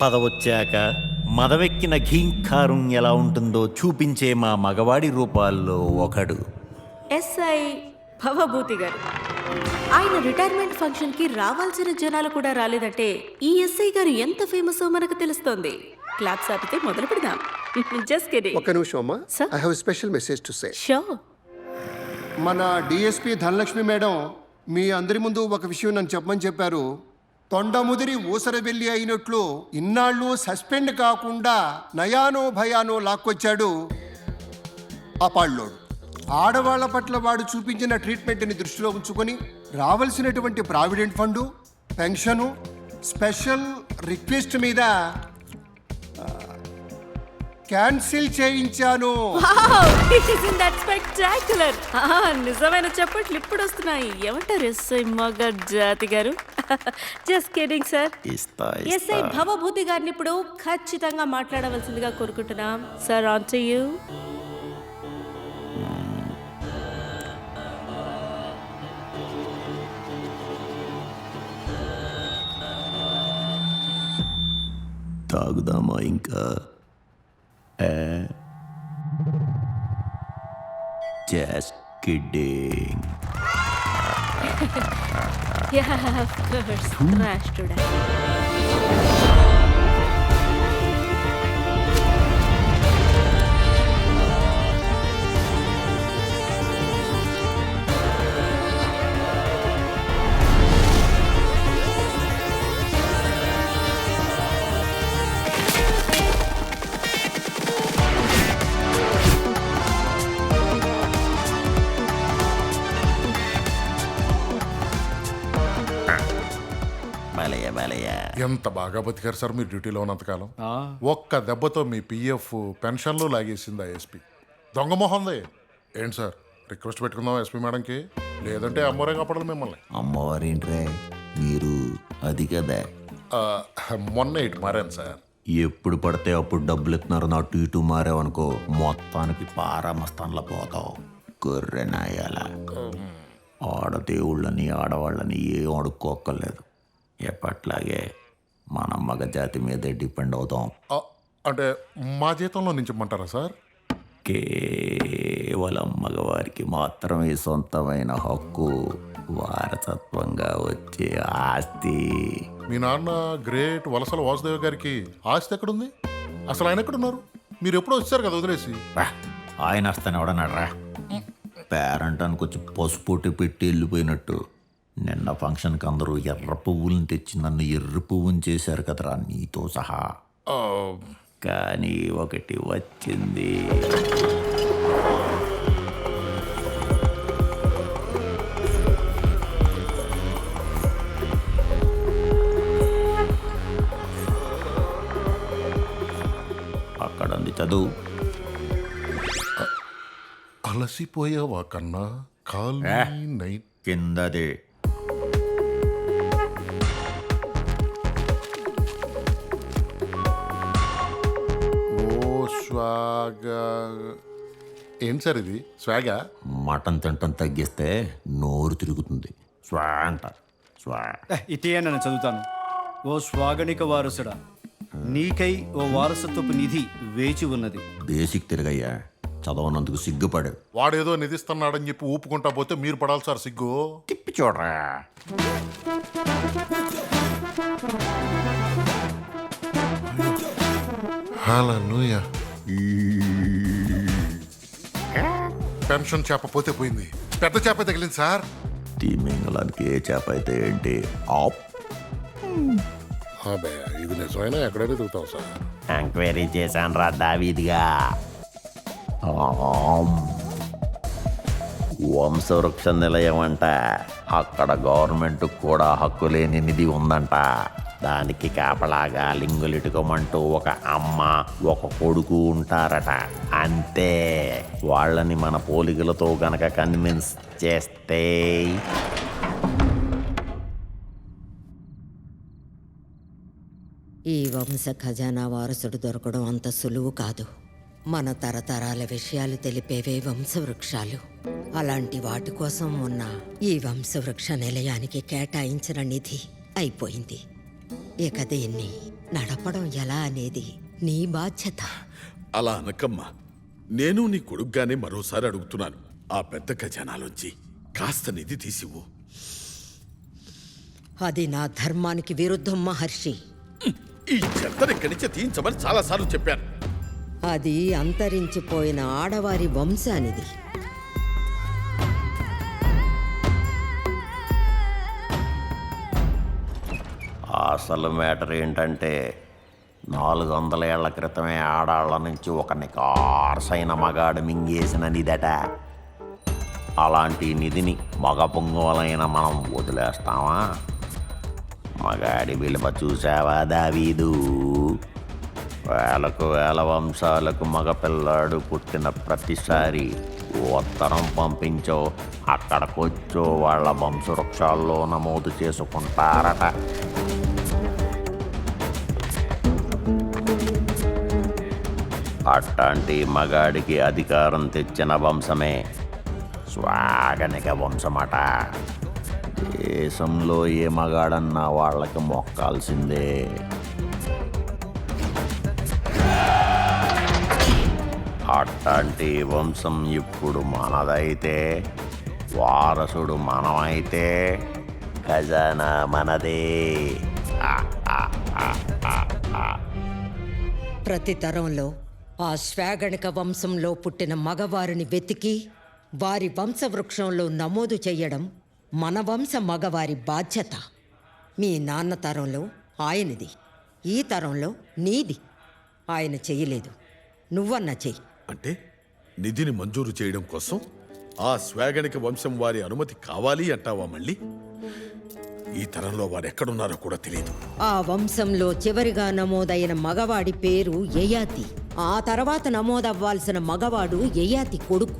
పదవొచ్చాక మదవెక్కిన ఘీంకారం ఎలా ఉంటుందో చూపించే మా మగవాడి రూపాల్లో ఒకడు. ఎస్ఐ భవభూతి గారు. ఆయన రిటైర్మెంట్ ఫంక్షన్ కి రావాల్సిన జనాలు కూడా రాలేదంటే ఈ ఎస్ఐ గారు ఎంత ఫేమస్ మనకు తెలుస్తోంది. క్లాప్స్ ఆపితే మొదలు పెడదాం. Just kidding. ఒక్క నిమిషం అమ్మా. Sir? I have special message to say. Sure. మన డిఎస్పి ధనలక్ష్మి మేడం మీ అందరి ముందు ఒక విషయం నన్ను చెప్పమని చెప్పారు. తొండముదిరి ఊసరవెల్లి అయినట్లు ఇన్నాళ్ళు సస్పెండ్ కాకుండా నయానో భయానో లాక్కొచ్చాడు అపాళ్ళోడు. ఆడవాళ్ల పట్ల వాడు చూపించిన ట్రీట్మెంట్ని దృష్టిలో ఉంచుకొని రావాల్సినటువంటి provident fund, pension, special request మీద క్యాన్సిల్ చేయించాను. Isn't that spectacular? నిజమైన చప్పట్లు ఇప్పుడు వస్తున్నాయి. ఏమంటారు ఎస్ఐ మగ జాతి గారు? Just kidding sir. SI Bhavabhuti గారిని ఇప్పుడు ఖచ్చితంగా మాట్లాడవలసిందిగా కోరుకుంటున్నాం. Sir on to you. తాగుదామా ఇంకా? Just kidding. Yeah, of course. Trash today. ఎంత బాగా బతికారు సార్ మీరు డ్యూటీలో ఉన్నంతకాలం. ఒక్క దెబ్బతో మీ పిఎఫ్ పెన్షన్లు లాగేసింది ఎస్పీ. దొంగ మొహంది. ఏంటి సార్ రిక్వెస్ట్ పెట్టుకుందాం ఎస్పీ మేడంకి? లేదంటే అమ్మోరే కాపాడాలి మిమ్మల్ని. అమ్మవారేంట్రే మీరు? అది కదా, మొన్న ఇటు మారాను సార్. ఎప్పుడు పడితే అప్పుడు డబ్బులు ఇస్తున్నారు అటు ఇటు మారేవనుకో మొత్తానికి పారామస్తాన్లో పోతావు. గొర్రె నాయాల. ఆడదేవుళ్ళని ఆడవాళ్ళని ఏం అడుక్కోక్కర్లేదు. ఎప్పట్లాగే మన మగ జాతి మీదే డిపెండ్ అవుతాం. అంటే మా జీతంలో నుంచి ఇమ్మంటారా సార్? కేవలం మగవారికి మాత్రమే సొంతమైన హక్కు, వారసత్వంగా వచ్చే ఆస్తి. మీ నాన్న గ్రేట్ వలసల వాసుదేవ్ గారికి ఆస్తి ఎక్కడుంది? అసలు ఆయన ఎక్కడున్నారు? మీరు ఎప్పుడో వచ్చారు కదా వదిలేసి. ఆయన వస్తాను ఎవడన్నాడు రా? పేరంటానికి వచ్చి పసుపుటి పెట్టి వెళ్ళిపోయినట్టు. నిన్న ఫంక్షన్కి అందరూ ఎర్ర పువ్వులను తెచ్చి నన్ను ఎర్ర పువ్వుని చేశారు కదరా నీతో సహా. కానీ ఒకటి వచ్చింది. అక్కడుంది, చదువు. అలసిపోయావా కన్నా? కాల్ నైట్ కిందదే. ఏంటి సార్ ఇది? స్వాగా? మటన్ తింటం తగ్గిస్తే నోరు తిరుగుతుంది. స్వా అంటారు. స్వా. ఇటే నన్ను చదువుతాను. ఓ స్వాగణిక వారసుడా, నీకై ఓ వారసత్వపు నిధి వేచి ఉన్నది. బేసిక్ తిరగయ్యా, చదవనందుకు సిగ్గుపడు. వాడేదో నిధిస్తున్నాడని చెప్పి ఊపుకుంటా పోతే మీరు పడాలి సార్ సిగ్గు. తిప్పి చూడరా. హల్లెలూయా. పెన్షన్ చేప పోతే పోయింది, పెద్ద చేప తగిలింది సార్. తిమింగలానికి ఏ చేప అయితే ఏంటి? ఆప్. అబ్బే ఇది నిజమైనా ఎక్కడైనా తిరుగుతాం సార్. ఎంక్వైరీ చేశాను రా దావీదిగా. వంశవృక్ష నిలయం అంట. అక్కడ గవర్నమెంట్ కూడా హక్కు లేని నిధి ఉందంట. దానికి కాపలాగా లింగులిటుకమంటూ ఒక అమ్మ ఒక కొడుకు ఉంటారట. అంతే. వాళ్ళని మన పోలికలతో గనక కన్విన్స్ చేస్తే ఈ వంశ ఖజానా వారసుడు దొరకడం అంత సులువు కాదు. మన తరతరాల విషయాలు తెలిపేవే వంశవృక్షాలు. అలాంటి వాటి కోసం ఉన్న ఈ వంశవృక్ష నిలయానికి కేటాయించిన నిధి అయిపోయింది. ఇక దీన్ని నడపడం ఎలా అనేది నీ బాధ్యత. అలా అనకమ్మా. నేను నీ కొడుగ్గానే మరోసారి అడుగుతున్నాను. ఆ పెద్ద ఖజానాలోంచి కాస్త నిధి తీసివ్వు. అది నా ధర్మానికి విరుద్ధం మహర్షి. ఈ చెత్తని ఇక్కడి నుంచి తీయించమని చాలాసార్లు చెప్పాను. అది అంతరించిపోయిన ఆడవారి వంశానిది. అసలు మ్యాటర్ ఏంటంటే 400 ఏళ్ల క్రితమే ఆడాళ్ల నుంచి ఒక నికార్సైన మగాడు మింగేసిన నిదట. అలాంటి నిధిని మగ పొంగువలైన మనం వదిలేస్తామా? మగాడి విలువ చూసావా దావీదు? వేలకు వేల వంశాలకు మగపిల్లాడు పుట్టిన ప్రతిసారి ఉత్తరం పంపించో అక్కడికొచ్చో వాళ్ళ వంశవృక్షాల్లో నమోదు చేసుకుంటారట. అట్లాంటి మగాడికి అధికారం తెచ్చిన వంశమే స్వాగనిక వంశమట. దేశంలో ఏ మగాడన్నా వాళ్ళకి మొక్కాల్సిందే. అట్లాంటి వంశం ఇప్పుడు మనదైతే, వారసుడు మనమైతే, ఖజానా మనదే. ప్రతి తరంలో ఆ శ్వాగణిక వంశంలో పుట్టిన మగవారిని వెతికి వారి వంశవృక్షంలో నమోదు చెయ్యడం మన వంశ మగవారి బాధ్యత. మీ నాన్న తరంలో ఆయనది, ఈ తరంలో నీది. ఆయన చెయ్యలేదు, నువ్వన్నా చెయ్యి. అంటే నిధిని మంజూరు చేయడం కోసం ఆ స్వాగనిక వంశం వారి అనుమతి కావాలి అంటావా? మళ్ళీ ఈ తరంలో వారు ఎక్కడున్నారో కూడా తెలియదు. ఆ వంశంలో చివరిగా నమోదైన మగవాడి పేరు యయాతి. ఆ తర్వాత నమోదవ్వాల్సిన మగవాడు యయాతి కొడుకు.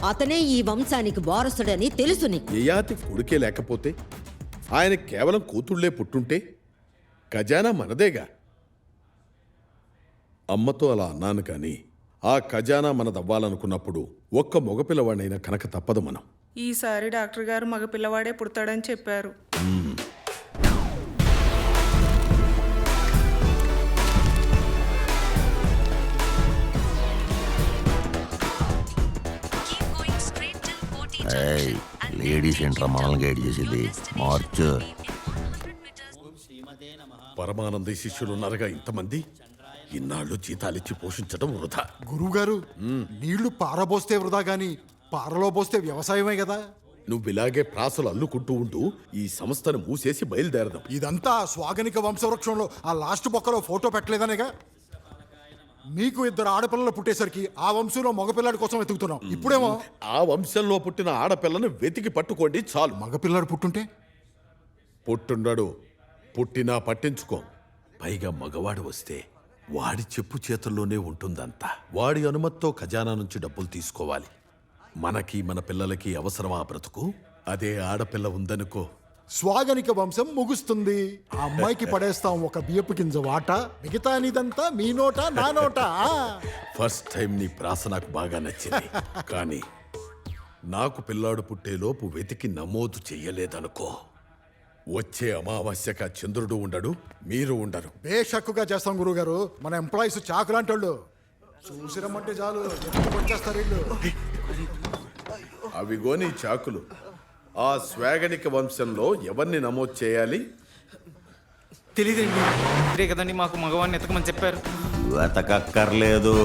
అతనే ఈ వంశానికి వారసుడని తెలుసు నీకు. యయాతి కొడుకే లేకపోతే, ఆయన కేవలం కూతుళ్లే పుట్టుంటే ఖజానా మనదేగా. అమ్మతో అలా అన్నాను కానీ ఆ ఖజానా మనదవ్వాలనుకున్నప్పుడు ఒక్క మగపిల్లవాడినైనా కనుక తప్పదు మనం. ఈసారి డాక్టర్ గారు మగపిల్లవాడే పుడతాడని చెప్పారు. లేడీస్ ఏంట్రా మనల్ని గైడ్ చేసేది? మార్చు. పరమానంద శిష్యులున్నారుగా ఇంతమంది. ఇన్నాళ్ళు జీతాలిచ్చి పోషించడం వృధా. గురువుగారు, నీళ్లు పారబోస్తే వృధా గాని పారలో పోస్తే వ్యవసాయమే కదా. నువ్విలాగే ప్రాసలు అల్లుకుంటూ ఉంటూ ఈ సంస్థను మూసేసి బయలుదేరదాం. ఇదంతా స్వాగనిక వంశవృక్షంలో ఆ లాస్ట్ బొక్కలో ఫోటో పెట్టలేదనేగా. మీకు 2 ఆడపిల్లలు పుట్టేసరికి ఆ వంశంలో మగపిల్లాడి కోసం వెతుకుతున్నాం. ఇప్పుడేమో ఆ వంశంలో పుట్టిన ఆడపిల్లను వెతికి పట్టుకోండి చాలు. మగపిల్లాడు పుట్టుంటే పుట్టుండడు, పుట్టినా పట్టించుకో. పైగా మగవాడు వస్తే వాడి చెప్పు చేతుల్లోనే ఉంటుందంతా. వాడి అనుమతితో ఖజానా నుంచి డబ్బులు తీసుకోవాలి. మనకి మన పిల్లలకి అవసరమా బ్రతుకు? అదే ఆడపిల్ల ఉందనుకో, స్వాగనిక వంశం ముగుస్తుంది. ఆ అమ్మాయికి పడేస్తాం ఒక బియ్యపు గింజ వాటా. మిగతా నీదంతా మీ నోట నా నోట. ఫస్ట్ టైం నీ ప్రాస నాకు బాగా నచ్చింది. కానీ నాకు పిల్లాడు పుట్టేలోపు వెతికి నమోదు చెయ్యలేదనుకో, వచ్చే అమావాస్యక చంద్రుడు ఉండడు, మీరు ఉండరు. బేషక్కుగా చేస్తాం గురువుగారు. మన ఎంప్లాయీస్ చాకులాంటి వాళ్ళు. చూసి రమ్మంటే చాలు వచ్చేస్తారు వీళ్ళు. అవిగో నీ చాకులు. ఆ స్వాగనిక వంశంలో ఎవరిని నమోదు చేయాలి? తెలియదండి. ఇదే కదండి మాకు మగవాడిని ఎతకమని చెప్పారు. వెతకక్కర్లేదు,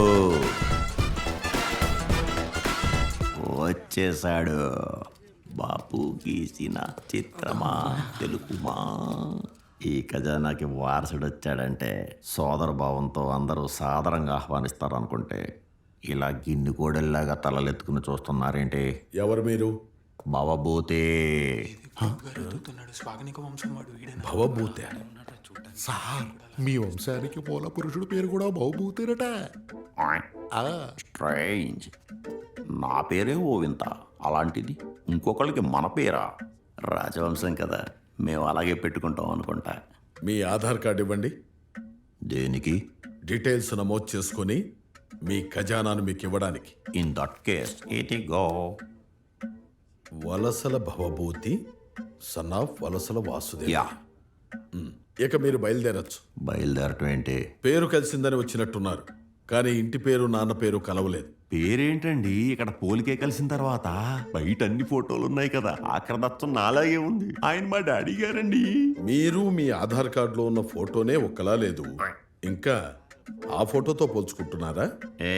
వచ్చేశాడు. బాపు గీసిన చిత్రమా తెలుపుమా. ఈ ఖజానాకి వారసుడు వచ్చాడంటే సోదర భావంతో అందరూ సాదరంగా ఆహ్వానిస్తారనుకుంటే ఇలా గిన్నె కోడెల్లాగా తలలెత్తుకుని చూస్తున్నారేంటి? ఎవరు మీరు? భవభూతే. భవభూతే. సార్, మీ వంశానికి మూల పురుషుడు పేరు కూడా బహుభూతేనట. స్ట్రేంజ్. నా పేరే ఓ వింత, అలాంటిది ఇంకొకళ్ళకి మన పేరా? రాజవంశం కదా, మేము అలాగే పెట్టుకుంటాం అనుకుంటా. మీ ఆధార్ కార్డు ఇవ్వండి. దేనికి? డీటెయిల్స్ నమోదు చేసుకొని మీ ఖజానాను మీకు ఇవ్వడానికి. In that case it go. వలసల భవభూతి, సన్ ఆఫ్ వలసల వాసుదేవ. యా. ఇక మీరు బయలుదేరచ్చు. బయలుదేరటం ఏంటి? పేరు కలిసిందని వచ్చినట్టున్నారు, కానీ ఇంటి పేరు నాన్న పేరు కలవలేదు. పేరేంటండి? ఇక్కడ పోలికే కలిసిన తర్వాత బయట అన్ని ఫోటోలు ఉన్నాయి కదా, ఆఖరిదచ్చం నాలాగే ఉంది. ఆయన మా డాడీ గారండి. మీరు మీ ఆధార్ కార్డులో ఉన్న ఫోటోనే ఒక్కలా లేదు, ఇంకా ఆ ఫోటోతో పోల్చుకుంటున్నారా? ఏ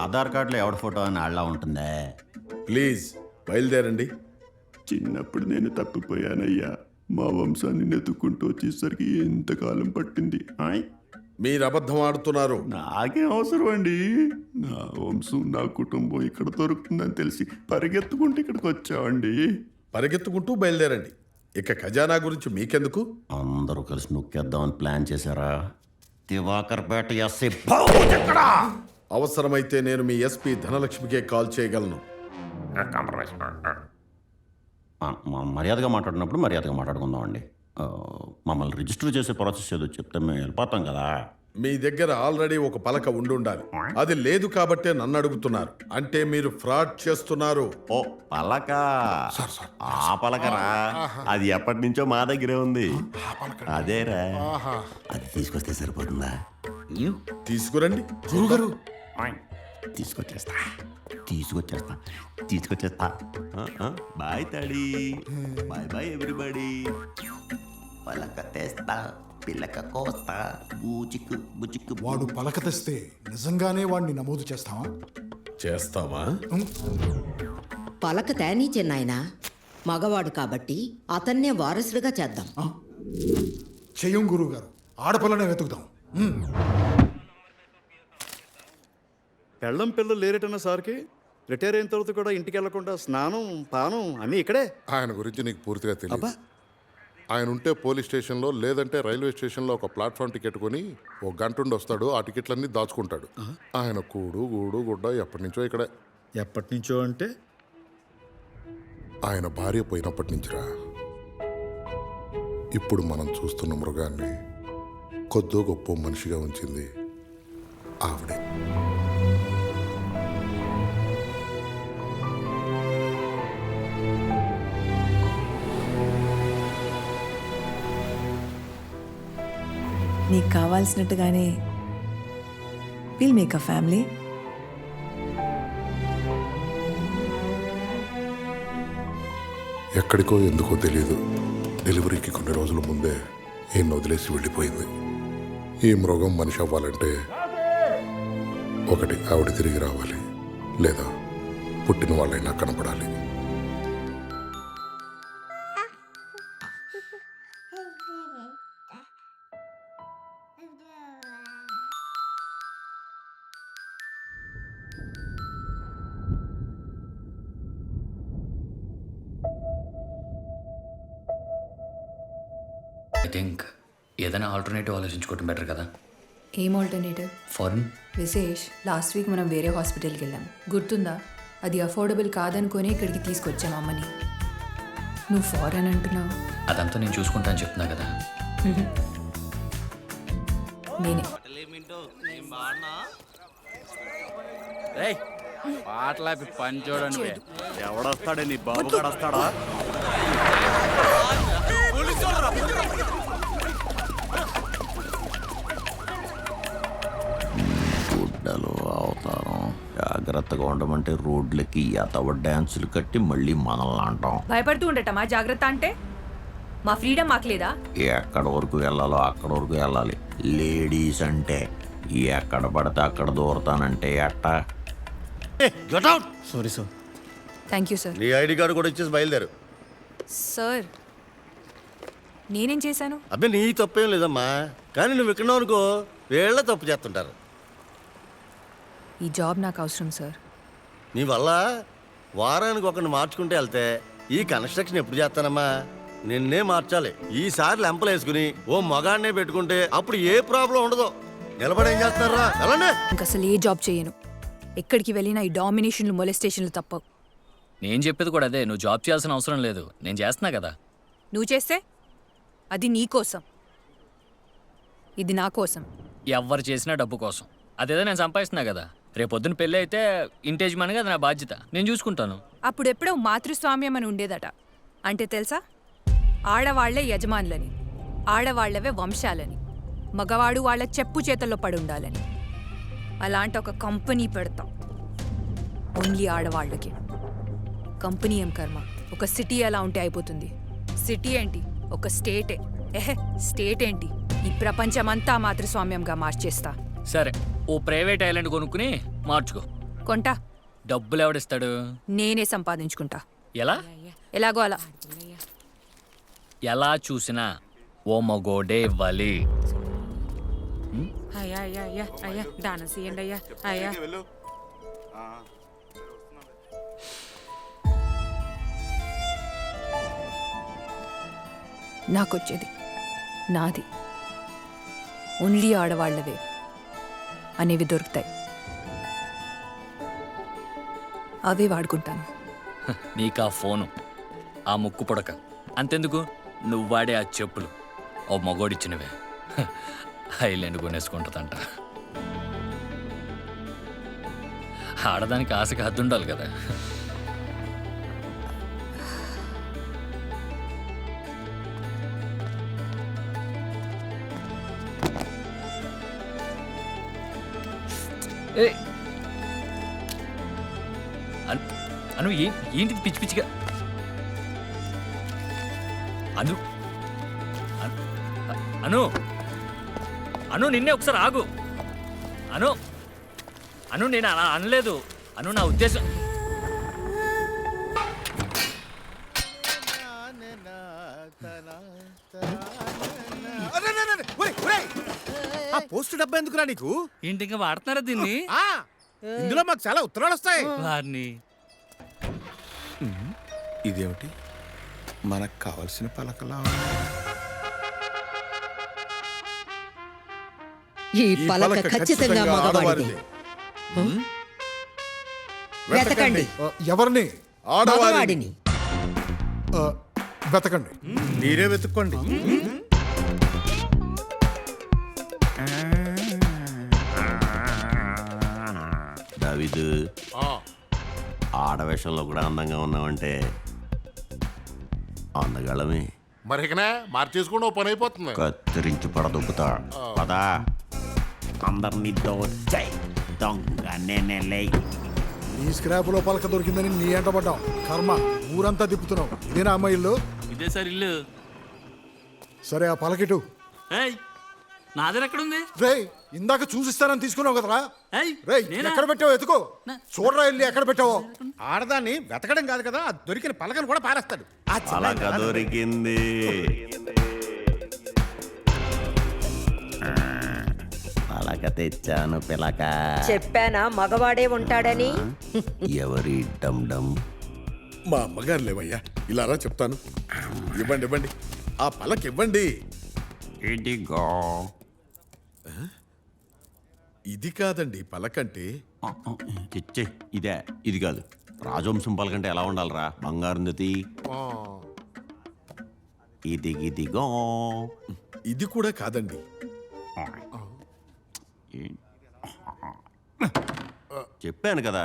ఆధార్ కార్డులో ఎవడ ఫోటో అని అలా ఉంటుందే. ప్లీజ్ బయలుదేరండి. చిన్నప్పుడు నేను తప్పిపోయానయ్యా. మా వంశాన్ని నెతుక్కుంటూ వచ్చేసరికి ఎంతకాలం పట్టింది. మీరు అబద్ధం ఆడుతున్నారు. నాకేం అవసరం అండి? నా వంశం నా కుటుంబం ఇక్కడ దొరుకుతుందని తెలిసి పరిగెత్తుకుంటూ ఇక్కడికి వచ్చామండి. పరిగెత్తుకుంటూ బయలుదేరండి. ఇక ఖజానా గురించి మీకెందుకు? అందరూ కలిసి నొక్కేద్దామని ప్లాన్ చేశారా? దివాకర్పేట ఎస్ఐ అవసరమైతే నేను మీ ఎస్పీ ధనలక్ష్మికే కాల్ చేయగలను. మర్యాదగా మాట్లాడినప్పుడు మర్యాదగా మాట్లాడుకుందాం అండి. మమ్మల్ని రిజిస్టర్ చేసే ప్రాసెస్ ఏదో చెప్తే మేము వెళ్ళిపోతాం కదా. మీ దగ్గర ఆల్రెడీ ఒక పలక ఉండాలి, అది లేదు కాబట్టే నన్ను అడుగుతున్నారు. అంటే మీరు ఫ్రాడ్ చేస్తున్నారు. ఓ పలక, ఆ పలకరా? అది ఎప్పటి నుంచో మా దగ్గరే ఉంది. అదేరా, అది తీసుకొస్తే సరిపోతుందా? తీసుకురండి. గురుగారు తీసుకొచ్చేస్తా తీసుకొచ్చేస్తా తీసుకొచ్చేస్తా. బాయ్ తాడి, బాయ్ బాయ్ ఎవ్రీబడి. పలక తెస్తా, పిల్లక కోస్తా, బూచిక్కు బుచిక్కు. వాడు పలక తెస్తే నిజంగానే వాడిని నమోదు చేస్తావా? చేస్తావా? పలక తేనీ చిన్నాయన మగవాడు కాబట్టి అతన్నే వారసుడిగా చేద్దాం. చెయ్యం గురువుగారు, ఆడపిల్లనే వెతుకుదాం. పెళ్ళం పిల్లలు లేరేటన్న సార్కి రిటైర్ అయిన తర్వాత కూడా ఇంటికి వెళ్లకుండా స్నానం పానం అన్నీ ఇక్కడే. ఆయన గురించి నీకు పూర్తిగా తెలియదు. ఆయన ఉంటే పోలీస్ స్టేషన్లో, లేదంటే రైల్వే స్టేషన్లో ఒక ప్లాట్ఫామ్ టికెట్ కొని ఒక గంట ఉండి వస్తాడు. ఆ టికెట్లన్నీ దాచుకుంటాడు. ఆయన కూడు గూడు గుడ్డ ఎప్పటి నుంచో ఇక్కడే. ఎప్పటి నుంచో అంటే? ఆయన భార్య పోయినప్పటి నుంచిరా. ఇప్పుడు మనం చూస్తున్న మృగాన్ని కొద్దో గొప్ప మనిషిగా ఉంచింది ఆవిడే. నీకు కావాల్సినట్టుగానే విల్ మేక్ అ ఫ్యామిలీ. ఎక్కడికో ఎందుకో తెలియదు, డెలివరీకి కొన్ని రోజుల ముందే ఈయన వదిలేసి వెళ్ళిపోయింది. ఈ మృగం మనిషి అవ్వాలంటే ఒకటి ఆవిడ తిరిగి రావాలి, లేదా పుట్టిన వాళ్ళైనా కనపడాలి. ఐ థింక్ ఏదైనా ఆల్టర్నేటివ్ ఆలోచించుకోవటం బెటర్ కదా. ఏం ఆల్టర్నేటివ్? ఫారెన్. విశేష్, లాస్ట్ వీక్ మనం వేరే హాస్పిటల్కి వెళ్ళాం, గుర్తుందా? అది అఫోర్డబుల్ కాదనుకొని ఇక్కడికి తీసుకొచ్చాం అమ్మని. నువ్వు ఫారెన్ అంటున్నావు. అదంతా నేను చూసుకుంటాను చెప్తున్నా కదా. నేనే పాటలాపి పని చూడండి. ఎవడొస్తాడే? నీ బాబు కూడా వస్తాడా? గుడ్డలు అవతారం. జాగ్రత్తగా ఉండమంటే రోడ్లకి అతవ డ్యాన్సులు కట్టి మళ్ళీ మనల్ని అంటాం. భయపడుతూ ఉండటమా జాగ్రత్త అంటే? మా ఫ్రీడమ్ మాకు లేదా? ఎక్కడ వరకు వెళ్ళాలో అక్కడ వరకు వెళ్ళాలి. లేడీస్ అంటే ఎక్కడ పడితే అక్కడ దూరతానంటే ఎట్టా? Sorry sir. Thank you sir. నీ ఐడి కార్డు కూడా ఇచ్చేసి బయలుదేరు. సార్, నేనేం చేశాను? అబ్బాయి నీ తప్పేం లేదమ్మా, కానీ నువ్వు ఇక్కడ అనుకో వీళ్ళ తప్పు చేస్తుంటారు. ఈ జాబ్ నాకు అవసరం సార్. నీ వల్ల వారానికి ఒకరిని మార్చుకుంటే వెళ్తే ఈ కన్స్ట్రక్షన్ ఎప్పుడు చేస్తానమ్మా? నిన్నే మార్చాలి. ఈసారి లెంపలు వేసుకుని ఓ మగాడినే పెట్టుకుంటే అప్పుడు ఏ ప్రాబ్లం ఉండదు. నిలబడి ఏం చేస్తారా? వెళ్ళండి. ఇంక అసలు ఏ జాబ్ చేయను. ఎక్కడికి వెళ్ళినా ఈ డామినేషన్లు మొలెస్టేషన్లు తప్పవు. నేను చెప్పేది కూడా అదే. నువ్వు జాబ్ చేయాల్సిన అవసరం లేదు, నేను చేస్తున్నా కదా. నువ్వు చేస్తే అది నీ కోసం, ఇది నా కోసం. ఎవరు చేసినా డబ్బు కోసం. అదేదో నేను సంపాదిస్తున్నా కదా. రేపొద్దున పెళ్ళి అయితే ఇంటేజ్మన్గా అది నా బాధ్యత, నేను చూసుకుంటాను. అప్పుడెప్పుడో మాతృస్వామ్యం అని ఉండేదట. అంటే తెలుసా, ఆడవాళ్లే యజమానులని. ఆడవాళ్లవే వంశాలని, మగవాడు వాళ్ళ చెప్పు చేతల్లో పడి ఉండాలని. అలాంటి ఒక కంపెనీ పెడతాం ఓన్లీ ఆడవాళ్ళకి. కంపెనీ ఏం కర్మ, ఒక సిటీ ఎలా ఉంటే అయిపోతుంది. సిటీ ఏంటి, ఒక స్టేటే. స్టేట్ ఏంటి, ఈ ప్రపంచమంతా మాతృస్వామ్యంగా మార్చేస్తా. సరే, ఓ ప్రైవేట్ ఐలాండ్ కొనుక్కుని మార్చుకో. కొంటా, డబ్బులు ఎవడిస్తాడు? నేనే సంపాదించుకుంటా. ఎలా? ఎలాగో అలా. ఎలా చూసినా ఓ మగోడే ఇవ్వాలి. అయ్యా అయ్యా అయ్యా అయ్యా దానం చేయండి అయ్యా అయ్యా. నాకొచ్చేది నాది, ఓన్లీ ఆడవాళ్లవే అనేవి దొరుకుతాయి, అవే వాడుకుంటాను. నీకా ఫోను, ఆ ముక్కు పొడక, అంతెందుకు నువ్వు వాడే ఆ చెప్పులు ఓ మగోడిచ్చినవే. ఐలాండ్ కొనేసుకుంటుందంట. ఆడదానికి ఆశకి హద్దుండాలి కదా. ఏ అను, ఏంటిది పిచ్చి పిచ్చిగా? అను అను అను నిన్నే ఒకసారి ఆగు. అను అను నేను అలా అనలేదు. అను నా ఉద్దేశం. పోస్ట్ డబ్బా ఎందుకురా నీకు? ఏంటి ఇంకా వాడుతున్నారా దీన్ని? ఇందులో మాకు చాలా ఉత్తరాలు వస్తాయి. వారిని ఇదేమిటి, మనకు కావాల్సిన పలకలా? ఈ పలక ఖచ్చితంగా మగవాడిది. వెతకండి. ఎవరిని? మగవాడిని. వెతకండి. మీరే వెతుక్కోండి. దావీదు, ఆడవేషంలో కూడా అందంగా ఉన్నావంటే అందగలమే. మరి ఇకనే మార్చేసుకుంటే ఓ పని అయిపోతుంది. కత్తిరించి పడదొబ్బుతా పదా. అందరినీ దోచాయి దొంగ నేనే. ఈ స్క్రాప్ లో పలక దొరికిందని నీ ఎంట పడ్డావు. కర్మ, ఊరంతా తిప్పుతున్నావు. ఇదేనా అమ్మ ఇల్లు? ఇదే సార్ ఇల్లు. సరే, ఆ పలకిటు. నాదర్ ఎక్కడుంది? రే, ఇందాక చూసిస్తానని తీసుకున్నావు కదరా. ఏయ్, రే, నేనా? ఎక్కడ పెట్టావు ఎత్తుకో. చూడరా ఇల్లు ఎక్కడ పెట్టావో. ఆడదాన్ని వెతకడం కాదు కదా, ఆ దొరికిన పలకను కూడా పారేస్తాడు. పలక దొరికింది. పలక తెచ్చాను పిలక. చెప్పానా మగవాడే ఉంటాడని? ఎవరి డమ్ డమ్? మా అమ్మగారు లేవయ్యా, ఇలా రా చెప్తాను. ఇవ్వండి ఇవ్వండి, ఆ పలక ఇవ్వండి. ఇదిగో. ఇది కాదండి పలకంటే. చిచ్చే, ఇదే. ఇది కాదు. రాజవంశం పలకంటే ఎలా ఉండాలరా? బంగారు నది. ఇదిగో. ఇది కూడా కాదండి. చెప్పాను కదా,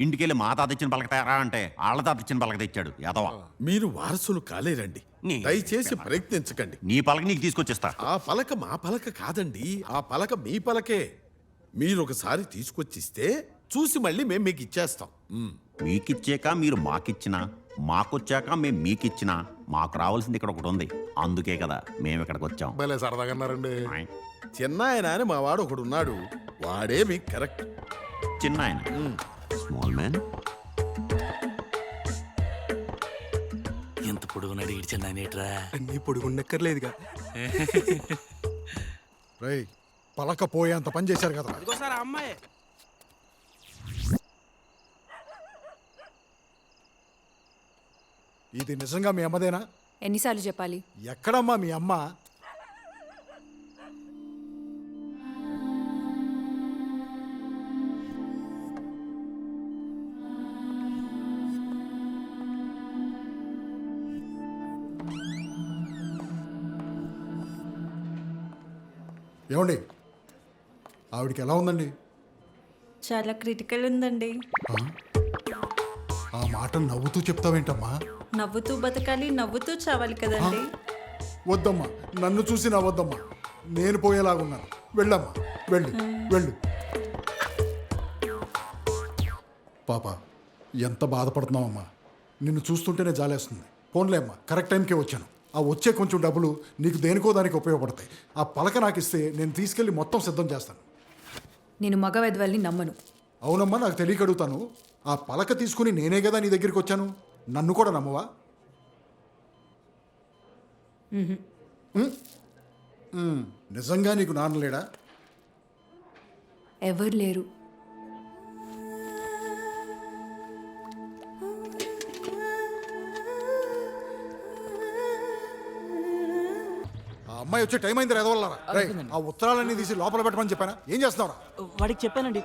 ఇంటికెళ్ళి మా తాత ఇచ్చిన పలక తేరా అంటే వాళ్ళ తాత ఇచ్చిన పలక తెచ్చాడు యాదవా. మీరు వారసులు కాలేరండి, దయచేసి ప్రయత్నించకండి. నీ పలక నీకు తీసుకొచ్చేస్తా. ఆ పలక మా పలక కాదండి, ఆ పలక మీ పలకే. మీరు ఒకసారి తీసుకొచ్చిస్తే చూసి మళ్ళీ మేము మీకు ఇచ్చేస్తాం. మీకిచ్చాక మీరు మాకిచ్చినా, మాకొచ్చాక మేము మీకిచ్చినా మాకు రావాల్సింది ఇక్కడ ఒకటి ఉంది. అందుకే కదా మేము ఇక్కడికి వచ్చాం. భలే సరదాగా అన్నారండి. చిన్నాయన అని మా వాడు ఒకడు ఉన్నాడు, వాడే మీకు కరెక్ట్. చిన్న ఆయన, స్మాల్ మ్యాన్. ఎంత పొడుగున్నాడు ఇడిచందానేట్రా? నీ పొడుగుండక్కర్లేదుగా. రేయ్, పలక పోయేంత పని చేశారు కదా. అమ్మాయి ఇది నిజంగా మీ అమ్మదేనా? ఎన్నిసార్లు చెప్పాలి? ఎక్కడమ్మా మీ అమ్మ? ఏమండి, ఆవిడికి ఎలా ఉందండి? చాలా క్రిటికల్ ఉందండి. ఆ మాట నవ్వుతూ చెప్తావేంటమ్మా? నవ్వుతూ బతకాలి, నవ్వుతూ చావాలి కదండి. వద్దమ్మా, నన్ను చూసి నవ్వద్దమ్మా. నేను పోయేలాగున్నాను. వెళ్ళమ్మా, వెళ్ళు వెళ్ళు. పాప, ఎంత బాధపడుతున్నావమ్మా. నిన్ను చూస్తుంటేనే జాలేస్తుంది. పోన్లే అమ్మా, కరెక్ట్ టైంకే వచ్చాను. ఆ వచ్చే కొంచెం డబ్బులు నీకు దేనికో దానికి ఉపయోగపడతాయి. ఆ పలక నాకు ఇస్తే నేను తీసుకెళ్ళి మొత్తం సిద్ధం చేస్తాను. నేను మగ వెధవల్ని నమ్మను. అవునమ్మా, నాకు తెలియక అడుగుతాను. ఆ పలక తీసుకుని నేనే కదా నీ దగ్గరికి వచ్చాను. నన్ను కూడా నమ్మవా? నిజంగా నీకు నాన్న లేడా? ఎవరు లేరు. ఆ అమ్మాయి వచ్చే టైం అయింది ఎదవల్లారా. రేయ్, ఆ ఉత్తరాలన్నీ తీసి లోపల పెట్టమని చెప్పానా? ఏం చేస్తున్నావురా? వాడికి చెప్పానండి.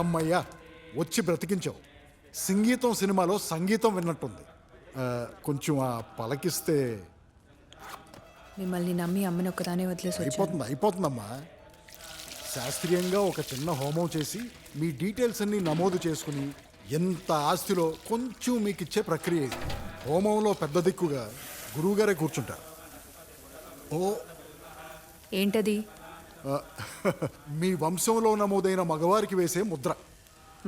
అమ్మయ్యా, వచ్చి బ్రతికించావు. సంగీతం సినిమాలో సంగీతం విన్నట్టుంది. కొంచెం ఆ పలకిస్తే. మిమ్మల్ని నమ్మి అమ్మని ఒక్కదానే వదిలేసి వచ్చాను. అయిపోతుందమ్మా. శాస్త్రీయంగా ఒక చిన్న హోమం చేసి మీ డీటెయిల్స్ అన్ని నమోదు చేసుకుని ఎంత ఆస్తిలో కొంచెం మీకు ఇచ్చే ప్రక్రియ ఇది. హోమంలో పెద్ద దిక్కుగా గురువుగారే కూర్చుంటారు. ఏంటది? మీ వంశంలో నమోదైన మగవారికి వేసే ముద్ర.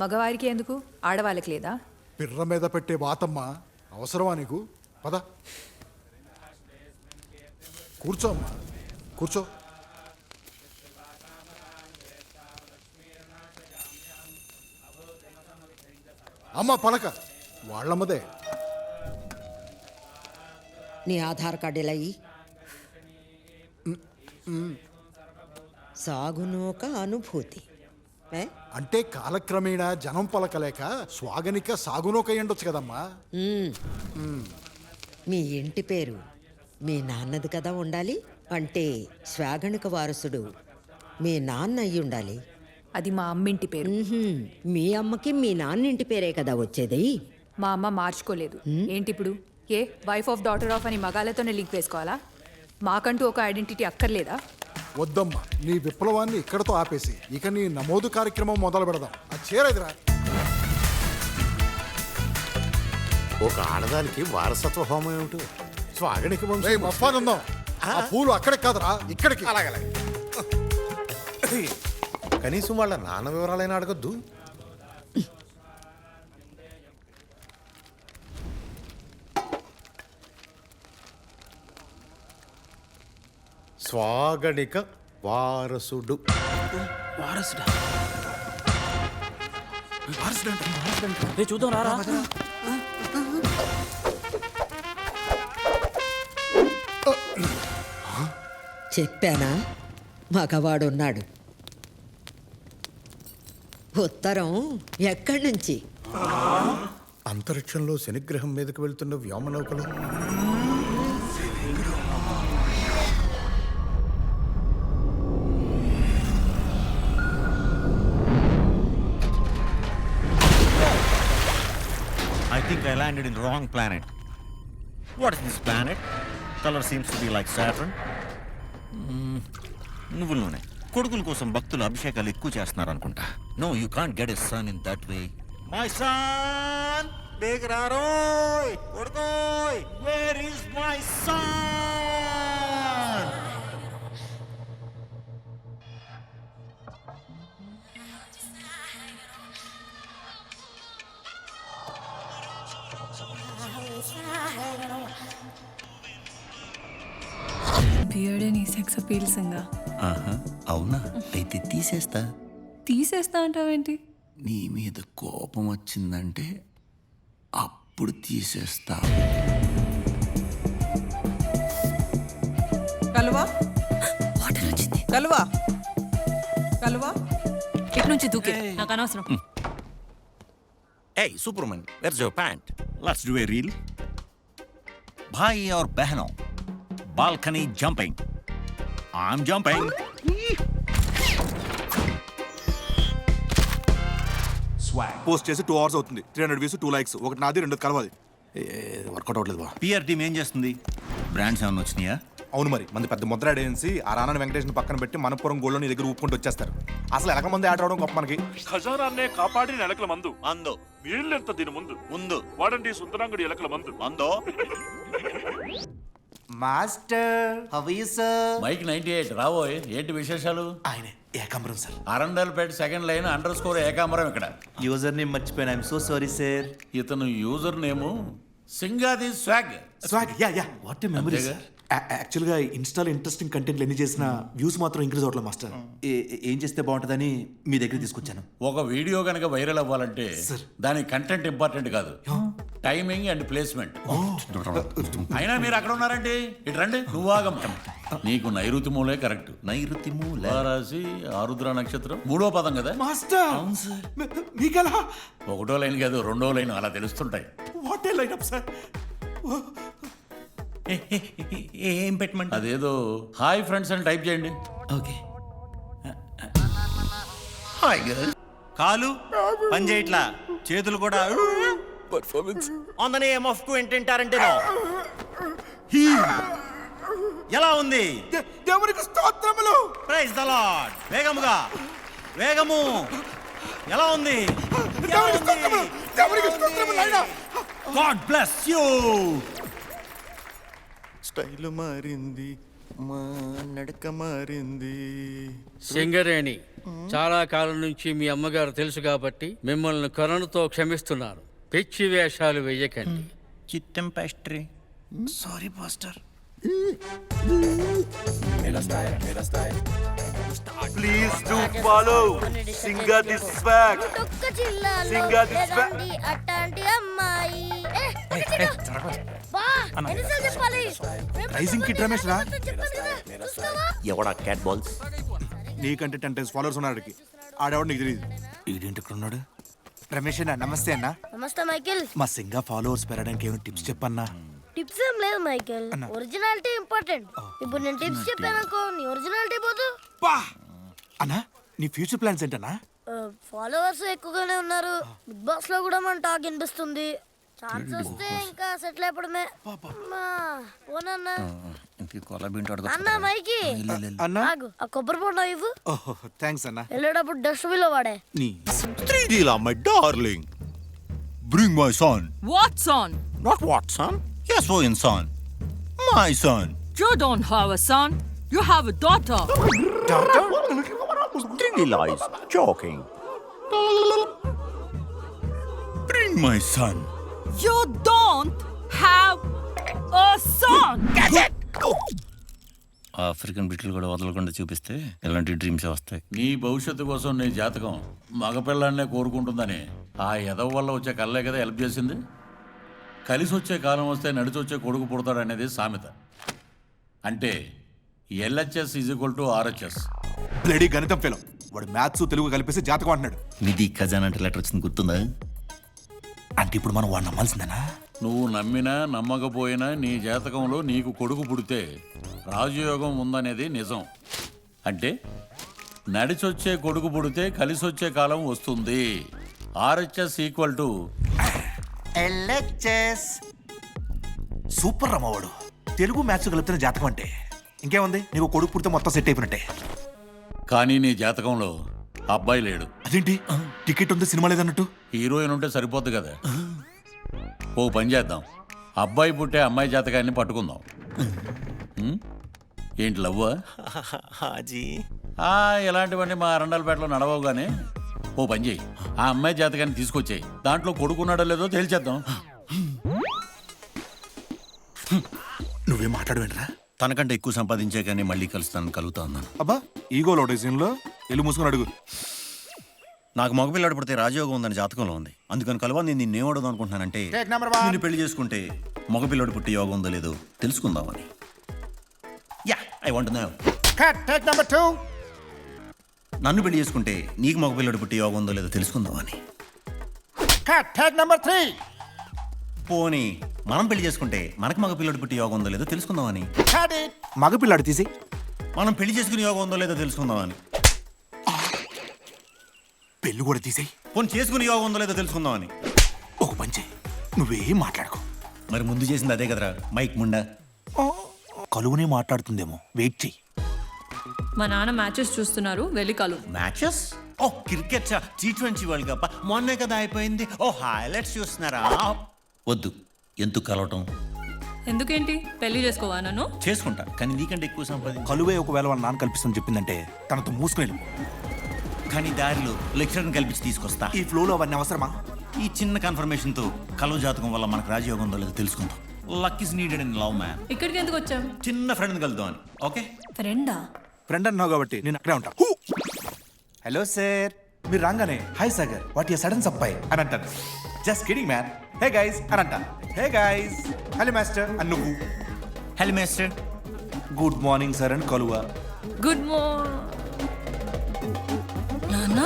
మగవారికి ఎందుకు, ఆడవాళ్ళకి లేదా? పిర్ర మీద పెట్టే బాతమ్మ అవసరమా నీకు? పద, కూర్చో అమ్మా, కూర్చో. అమ్మ పలక వాళ్ళమ్మదే. నీ ఆధార్ కార్డు ఇలా ఇయ్యి. సాగునోక అనుభూతి. అంటే కాలక్రమేణా జనం పలకలేక స్వాగనిక సాగునోక అయ్యుండొచ్చు కదమ్మా. మీ ఇంటి పేరు మీ నాన్నది కదా ఉండాలి. అంటే స్వాగనిక వారసుడు మీ నాన్న అయ్యి ఉండాలి. అది మా అమ్మింటి పేరు. మీ అమ్మకి మీ నాన్న ఇంటి పేరే కదా వచ్చేది. మా అమ్మ మార్చుకోలేదు. ఏంటి ఇప్పుడు? వైఫ్ ఆఫ్ డాటర్ ఆఫ్ అని మగాళ్ళతోనే లింక్ వేసుకోవాలా? మాకంటూ ఒక ఐడెంటిటీ అక్కర్లేదా? వద్దమ్మా, నీ విప్లవాన్ని ఇక్కడతో ఆపేసి ఇక నీ నమోదు కార్యక్రమం మొదలు పెడదాం. అది చేరేదిరా. ఒక ఆడదానికి వారసత్వ హోమం ఏమిటి? స్వాగనిక మఫానందం, ఆ పూలు అక్కడికి కాదురా, ఇక్కడికి. అలాగే కనీసం వాళ్ళ నాన్న వివరాలైనా అడగద్దు. స్వాగనిక వారసుడు. వారసుడా? రే చూద్దాం రారా. చెప్పానా మగవాడున్నాడు. ఉత్తరం ఎక్కడి నుంచి? అంతరిక్షంలో శనిగ్రహం మీదకి వెళ్తున్న వ్యోమనౌకలు. I think I landed in wrong planet. What is this planet? Color seems to be like Saturn. నువ్వుల నూనె. కొడుకుల కోసం భక్తులు అభిషేకాలు ఎక్కువ చేస్తున్నారు అనుకుంటా. No, you can't get a son in that way. My son! బేగరారోయ్ కొడుకోయ్! Where is my son? బియర్డే నీ సెక్స్ అపీల్సింగా. అవునా? అయితే తీసేస్తా. తీసేస్తా అంటావేంటి? నీ మీద కోపం వచ్చిందంటే అప్పుడు తీసేస్తా. కలువా వాటర్ వచ్చింది. కలువా కలువా ఇటు నుంచి దూకే, నాకు అనవసరం. Hey, Superman, where's your pant? Let's do a reel. Bhai or behno, balcony jumping. I'm jumping. Post చేసి 2 hours అవుతుంది. 300 వ్యూస్ 2 likes. ఒకటి నాది, రెండు కలవాలి. వర్కౌట్ అవ్వట్లేదు బా. పిఆర్ టీమ్ ఏం చేస్తుంది? బ్రాండ్స్ ఏమైనా వచ్చినాయా? అవును మరి మంది పెద్ద ముద్ర ఏజెన్సీ ఆ రానా వెంకటేష్ని పక్కన పెట్టి మనపురం గోల్డ్ నీ దగ్గర ఊపుకుంటూ వచ్చేస్తారు. అసలు ఎలక మంది ఆట ఆడడం గొప్ప మనకి. ఖజానాన్నే కాపాడిన ఎలకల మందు మందో వీళ్ళెంత దీని ముందు ముందు వాడండి సుందరాంగుడి ఎలకల మందు మందో మాస్టర్ హవీ సార్. మైక్ 98 రావోయ్, ఏంటి విశేషాలు? ఆయనే Ekambaram sir. Arundelpet second line _, Ekambaram ఇక్కడ. యూజర్ నేమ్ మర్చిపోయాను, ఐఎమ్ సో సారీ సార్. ఇతను user name Singadi swag. Swag yeah what a memory sir. యాక్చువల్గా ఇన్స్టాలో ఇంట్రెస్టింగ్ కంటెంట్లు ఎన్ని చేసినా వ్యూస్ మాత్రం ఇంక్రీజ్ అవట్లేదు మాస్టర్. ఏం చేస్తే బాగుంటుందని మీ దగ్గర తీసుకొచ్చాను. ఒక వీడియో కనుక వైరల్ అవ్వాలంటే దాని కంటెంట్ ఇంపార్టెంట్ కాదు, టైమింగ్ అండ్ ప్లేస్మెంట్. అయినా మీరు అక్కడ ఉన్నారండి, ఇటు రండి. నువ్వు ఆగమ్మ. నీకు నైరుతి మూలే కరెక్ట్. నైరుతి మూల రాశి ఆరుద్ర నక్షత్రం 3వ పదం కదా మాస్టర్. మీకెలా? 1వ లైన్ కాదు 2వ లైన్ అలా తెలుస్తుంటాయి. What a line up sir. ఏం పెట్టమంటే అదేదో హాయ్ ఫ్రెండ్స్ అని టైప్ చేయండి. ఓకే. Hi girl. కాలు పని చేయట్లా, చేతులు కూడా performance on the name of Quentin Tarantino. ఎలా ఉంది? దేవునికి స్తోత్రములు. Praise the Lord. వేగముగా వేగము. ఎలా ఉంది? God bless you. స్టైల్ మారింది, మా నడక మారింది. సింగరేణి చాలా కాలం నుంచి మీ అమ్మగారు తెలుసు కాబట్టి మిమ్మల్ని కరుణతో క్షమిస్తున్నారు. పిచ్చి వేషాలు వెయ్యకండి. చిత్తం pastry. Sorry pastor. Please do follow Singadi swag. Singadi swag. అట్టాంటి అమ్మాయి రైజింగ్ కిడ్ రమేష్ రా. ఎవడా క్యాట్ బాల్స్? నీకంటే 10 times ఫాలోవర్స్ ఉన్నాడికి. ఆడేవాడు నీకు తెలియదు. ఈడేంటి ఇక్కడ ఉన్నాడు? రమేష్ అన్న నమస్తే అన్న. నమస్తే మైకేల్. మా సింగా ఫాలోవర్స్ పెరగడానికి ఏమైనా టిప్స్ చెప్పన్నా? టిప్స్ ఏం లేదు మైకేల్, ఒరిజినాలిటీ ఇంపార్టెంట్. ఇప్పుడు నేను టిప్స్ చెప్పానుకో నీ ఒరిజినాలిటీ పోదు. అన్నా నీ ఫ్యూచర్ ప్లాన్స్ ఏంటన్నా? ఫాలోవర్స్ ఎక్కువగానే ఉన్నారు. బిగ్ బాస్ లో కూడా మన టాక్ వినిపిస్తుంది. ఛాన్స్ వస్తే ఇంకా సెటిల్ అయిపోవడమే. పోనన్నా అన్న మైకి అన్నా ఆగు, ఆ కొబ్బరి బొండం ఇవ్వు. థ్యాంక్స్ అన్నా. వెళ్ళేటప్పుడు డస్ట్బిన్ లో వాడే. నీ 3D la my darling. Bring my son. What son? Not what son? Yes, oh in son. My son. You don't have a son. You have a daughter. 3D lies. Joking. Bring my son. You don't have a son. Get it! African బిట్లు కూడా వదలకుండా చూపిస్తే ఇలాంటి dreams వస్తాయి. నీ భవిష్యత్తు కోసం నీ జాతకం మగపిల్లాన్నే కోరుకుంటుందని ఆ ఎదవ వల్ల వచ్చే కళ్ళే కదా హెల్ప్ చేసింది. కలిసి వచ్చే కాలం వస్తే నడిచి వచ్చే కొడుకు పుడతాడు అనేది సామెత. అంటే LHS = RHS. బ్లడీ గణితం ఫెలో. వాడు మ్యాథ్స్ తెలుగు కలిపేసి జాతకం అంటున్నాడు. నిధి ఖజానా అంటే లెటర్ వచ్చింది గుర్తుందా? అంటే ఇప్పుడు మనం వాడు నమ్మాల్సిందేనా? నువ్వు నమ్మినా నమ్మకపోయినా నీ జాతకంలో నీకు కొడుకు పుడితే రాజయోగం ఉందనేది నిజం. అంటే నడిచొచ్చే కొడుకు పుడితే కలిసి వచ్చే కాలం వస్తుంది. RHS = LHS. సూపర్ రమ్మవాడు. తెలుగు మ్యాథ్స్ కలుపుతున్న జాతకం అంటే ఇంకేముంది, నీకు కొడుకు పుడితే మొత్తం సెట్ అయిపోయినట్టే. కానీ నీ జాతకంలో అబ్బాయి లేడు. అదేంటి? టికెట్ ఉంది సినిమా లేదన్నట్టు. హీరోయిన్ ఉంటే సరిపోద్ది కదా. ఓ పని చేద్దాం, అబ్బాయి పుట్టే అమ్మాయి జాతకాన్ని పట్టుకుందాం. ఏంటి లవ్వా? ఇలాంటివన్నీ మా అరండల్పేటలో నడవవు. కానీ ఓ పని చేయి, ఆ అమ్మాయి జాతకాన్ని తీసుకొచ్చేయి. దాంట్లో కొడుకున్నాడో లేదో తేల్చేద్దాం. నువ్వేం మాట్లాడవేంట్రా? తనకంటే ఎక్కువ సంపాదించే కానీ మళ్ళీ కలుగుతా ఉన్నాను. అబ్బా ఈగోలో సీన్లో ఎల్లు మూసుకొని అడుగు. నాకు మగపిల్లాడు పడితే రాజయోగం ఉందని జాతకంలో ఉంది. అందుకని కలవా నేను నిన్నేం అడుగుదాం అనుకుంటున్నానంటే నిన్ను పెళ్లి చేసుకుంటే మగపిల్లాడు పుట్టే యోగం ఉందో లేదో తెలుసుకుందామని. Yeah I want to know. Take number 2. నన్ను పెళ్లి చేసుకుంటే నీకు మగపిల్లాడు పుట్టే యోగం ఉందో లేదో తెలుసుకుందామని. Take number 3. పోనీ మనం పెళ్లి చేసుకుంటే మనకు మగపిల్లాడు పుట్టే యోగం ఉందో లేదో తెలుసుకుందామని. మగపిల్లాడు తీసి మనం పెళ్లి చేసుకునే యోగం ఉందో లేదో తెలుసుకుందామని. పెళ్లి కూడా తీసేయి. పోనీ చేసుకునే యోగం ఉందో లేదో తెలుసుకుందామని. ఒక పంచే, నువ్వేం మాట్లాడుకో. మరి ముందు చేసింది అదే కదరా మైక్ ముండా. కలువునే మాట్లాడుతుందేమో, వెయిట్ చెయ్యి. మా నాన్న మ్యాచెస్ చూస్తున్నారు, వెళ్ళి కలు. మ్యాచెస్? ఓ క్రికెట్ T20 వరల్డ్ కప్ మొన్నే కదా అయిపోయింది. ఓ హైలైట్స్ చూస్తున్నారా? వద్దు, ఎందుకు కలవటం? ఎందుకేంటి, పెళ్లి చేసుకోవా నన్ను? చేసుకుంటా, కానీ నీకంటే ఎక్కువ సంపాదించు. కలువే ఒకవేళ వాళ్ళ నాన్న కల్పిస్తుందని చెప్పిందంటే తనతో మూసుకుని వెళ్ళిపో. కానీ దారిలో లెక్చరర్ని కల్పించి తీసుకొస్తా. ఈ ఫ్లోలో అవన్నీ అవసరమా? ఈ చిన్న కన్ఫర్మేషన్తో కలువ జాతకం వల్ల మనకు రాజయోగం ఉందో లేదో తెలుసుకుందాం. Luck is needed in love man. ఇక్కడికి ఎందుకు వచ్చావు? చిన్న ఫ్రెండ్ని కలుద్దాం అని. ఓకే ఫ్రెండా? ఫ్రెండ్ అన్నావు కాబట్టి నేను అక్కడే ఉంటా. హలో సార్, మీరు రాగానే hi Sagar, what you sudden సప్పాయ్ అని అంటాను. Just kidding man, hey guys అని అంటాను. హే గైస్, హలో మాస్టర్ అని నువ్వు. Hello master. Good morning sir అని కలువ. గుడ్ మార్నింగ్ నాన్న.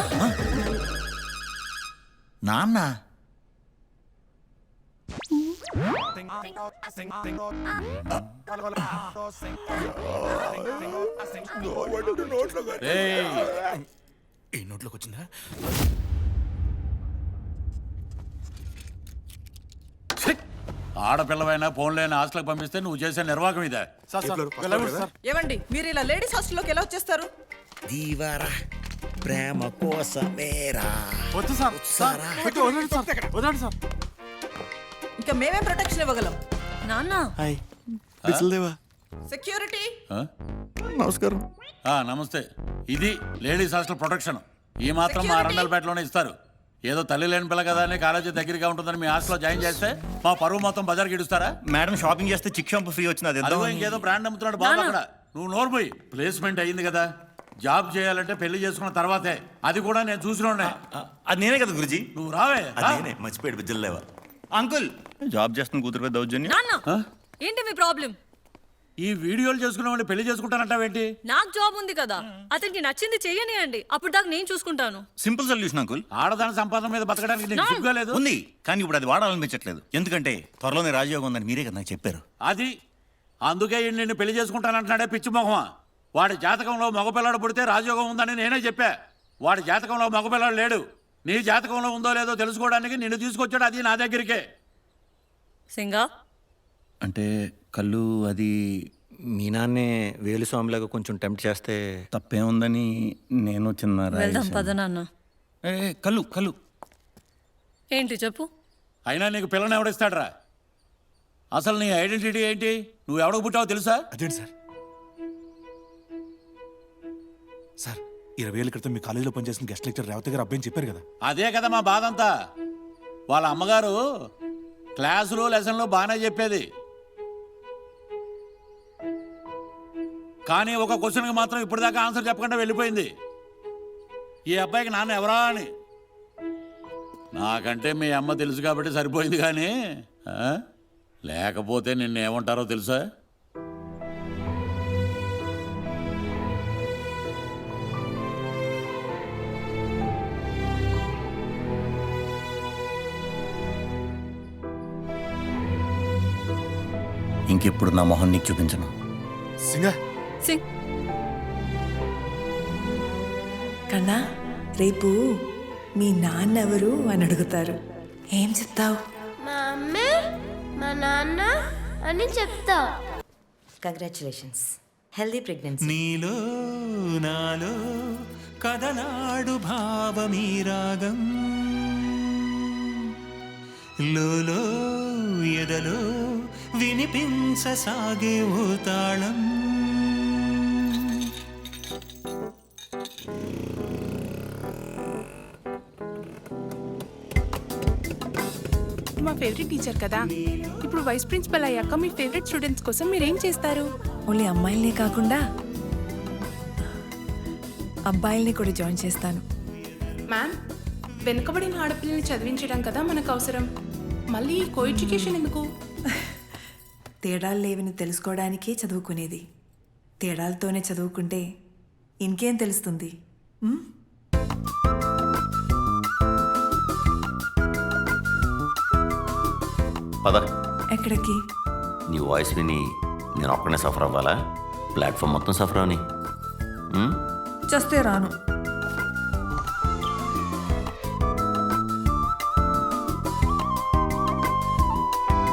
నాన్న ఈ నోట్లోకి వచ్చిందా? ఆడపిల్లవైనా ఫోన్లైనా హాస్టల్కి పంపిస్తే నువ్వు చేసే నిర్వాహకం ఇదే. ఏమండి మీరు ఇలా లేడీస్ హాస్టల్లోకి ఎలా వచ్చేస్తారు? దీవారా ప్రేమ కోసమేరా. ఇంకా మేమేం ప్రొటెక్షన్ ఇవ్వగలం? నాన్న హాయ్ బిస్లదేవా. సెక్యూరిటీ నమస్కారం. నమస్తే. ఇది లేడీస్ హాస్టల్ ప్రొటెక్షన్. ఈ మాత్రం మా రండలపేటలోనే ఇస్తారు. ఏదో తల్లి లేని పిల్ల కదా అని కాలేజీ దగ్గరగా ఉంటుందని మీ హాస్టల్లో జాయిన్ చేస్తే మా పరువు మొత్తం బజార్కి ఇడుస్తారా? మేడం షాపింగ్ చేస్తే చిక్ షాంపూ ఫ్రీ వచ్చింది. అది అదిగో ఇంకేదో బ్రాండ్ అమ్ముతున్నాడు బాబు అక్కడ. నువ్వు నోరుపోయి. ప్లేస్మెంట్ అయ్యింది కదా, జాబ్ చేయాలంటే పెళ్లి చేసుకున్న తర్వాతే. అది కూడా నేను చూసినోడ్నే. అది నేనే కదా గురుజీ. నువ్వు రావే. నేనే మర్చిపోయాడు బిజ్జల్లేవా. అంకుల్ జాబ్ చేస్తున్న కూతురు మీద దౌర్జన్యం. నాన్న ఏంటి మీ ప్రాబ్లం? ఈ వీడియోలు చేసుకున్నామండి పెళ్లి చేసుకుంటానంటావేంటి? నాకు జాబ్ ఉంది కదా, అతనికి నచ్చింది చెయ్యనియండి, అప్పుడు దాకా నేను చూసుకుంటాను. Simple solution uncle. ఆడదాని సంపాదన మీద బతకడానికి నీకు సిగ్గుగా లేదు? ఉంది, కానీ ఇప్పుడు అది వాడాలనిపించట్లేదు. ఎందుకంటే త్వరలోనే రాజయోగం ఉందని మీరే కదా నాకు చెప్పారు. అది అందుకే నిన్ను పెళ్లి చేసుకుంటానంటున్నాడే పిచ్చి మొహమా. వాడి జాతకంలో మగపిల్లాడు పుడితే రాజయోగం ఉందని నేనే చెప్పా. వాడి జాతకంలో మగపిల్లాడు లేడు. నీ జాతకంలో ఉందో లేదో తెలుసుకోవడానికి నిన్ను తీసుకొచ్చాడు, అది నా దగ్గరికే. సింగా అంటే కళ్ళు అది మీ నాన్నే వేలుస్వామిలాగా కొంచెం టెంప్ట్ చేస్తే తప్పే ఉందని నేను చిన్న వెళ్దాం పద నాన్న. కళ్ళు కళ్ళు ఏంటి చెప్పు. అయినా నీకు పిల్లని ఎవడిస్తాడరా? అసలు నీ ఐడెంటిటీ ఏంటి? నువ్వు ఎవడకు పుట్టావో తెలుసా? అదేంటి సార్? సార్ 20 ఏళ్ళ క్రితం మీ కాలేజీలో పనిచేసిన గెస్ట్ లెక్చర్ రేవతి గారు అబ్బాయిని చెప్పారు కదా. అదే కదా మా బాధ అంతా. వాళ్ళ అమ్మగారు క్లాసులో లెసన్లో బాగానే చెప్పేది, కానీ ఒక క్వశ్చన్కి మాత్రం ఇప్పటిదాకా ఆన్సర్ చెప్పకుండా వెళ్ళిపోయింది. ఈ అబ్బాయికి నాన్న ఎవరా అని. నాకంటే మీ అమ్మ తెలుసు కాబట్టి సరిపోయింది, కానీ లేకపోతే నిన్నేమంటారో తెలుసా? ఇంకెప్పుడు నా మొహం నీకు చూపించను. సింగా సింగ్. కన్నా రేపు మీ నాన్న ఎవరు అని అడుగుతారు, ఏం చెప్తావు? మా అమ్మే మా నాన్న అని చెప్తా. Congratulations, healthy pregnancy. నీలో నాలో కదలాడు భావమీ రాగం, లోలో ఎదలో వినిపించసాగే ఓ తాళం. మా ఫేవరెట్ టీచర్ కదా. ఇప్పుడు వైస్ ప్రిన్సిపల్ అయ్యాక మీ ఫేవరెట్ స్టూడెంట్స్ కోసం మీరేం చేస్తారు? ఓన్లీ అమ్మాయిలనే కాకుండా అబ్బాయిల్ని కూడా జాయిన్ చేస్తాను. మ్యామ్, వెనుకబడిన ఆడపిల్లని చదివించడం కదా మనకు అవసరం, మళ్ళీ కో ఎడ్యుకేషన్ ఎందుకు? తేడాలు లేవని తెలుసుకోవడానికే చదువుకునేది. తేడాలతోనే చదువుకుంటే ఇంకేం తెలుస్తుంది? పద. ఎక్కడికి? నీ వాయిస్ విని నేను ఒక్కనే సఫర్ అవ్వాలా? ప్లాట్ఫామ్ మొత్తం సఫర్ అవని. చస్తే రాను.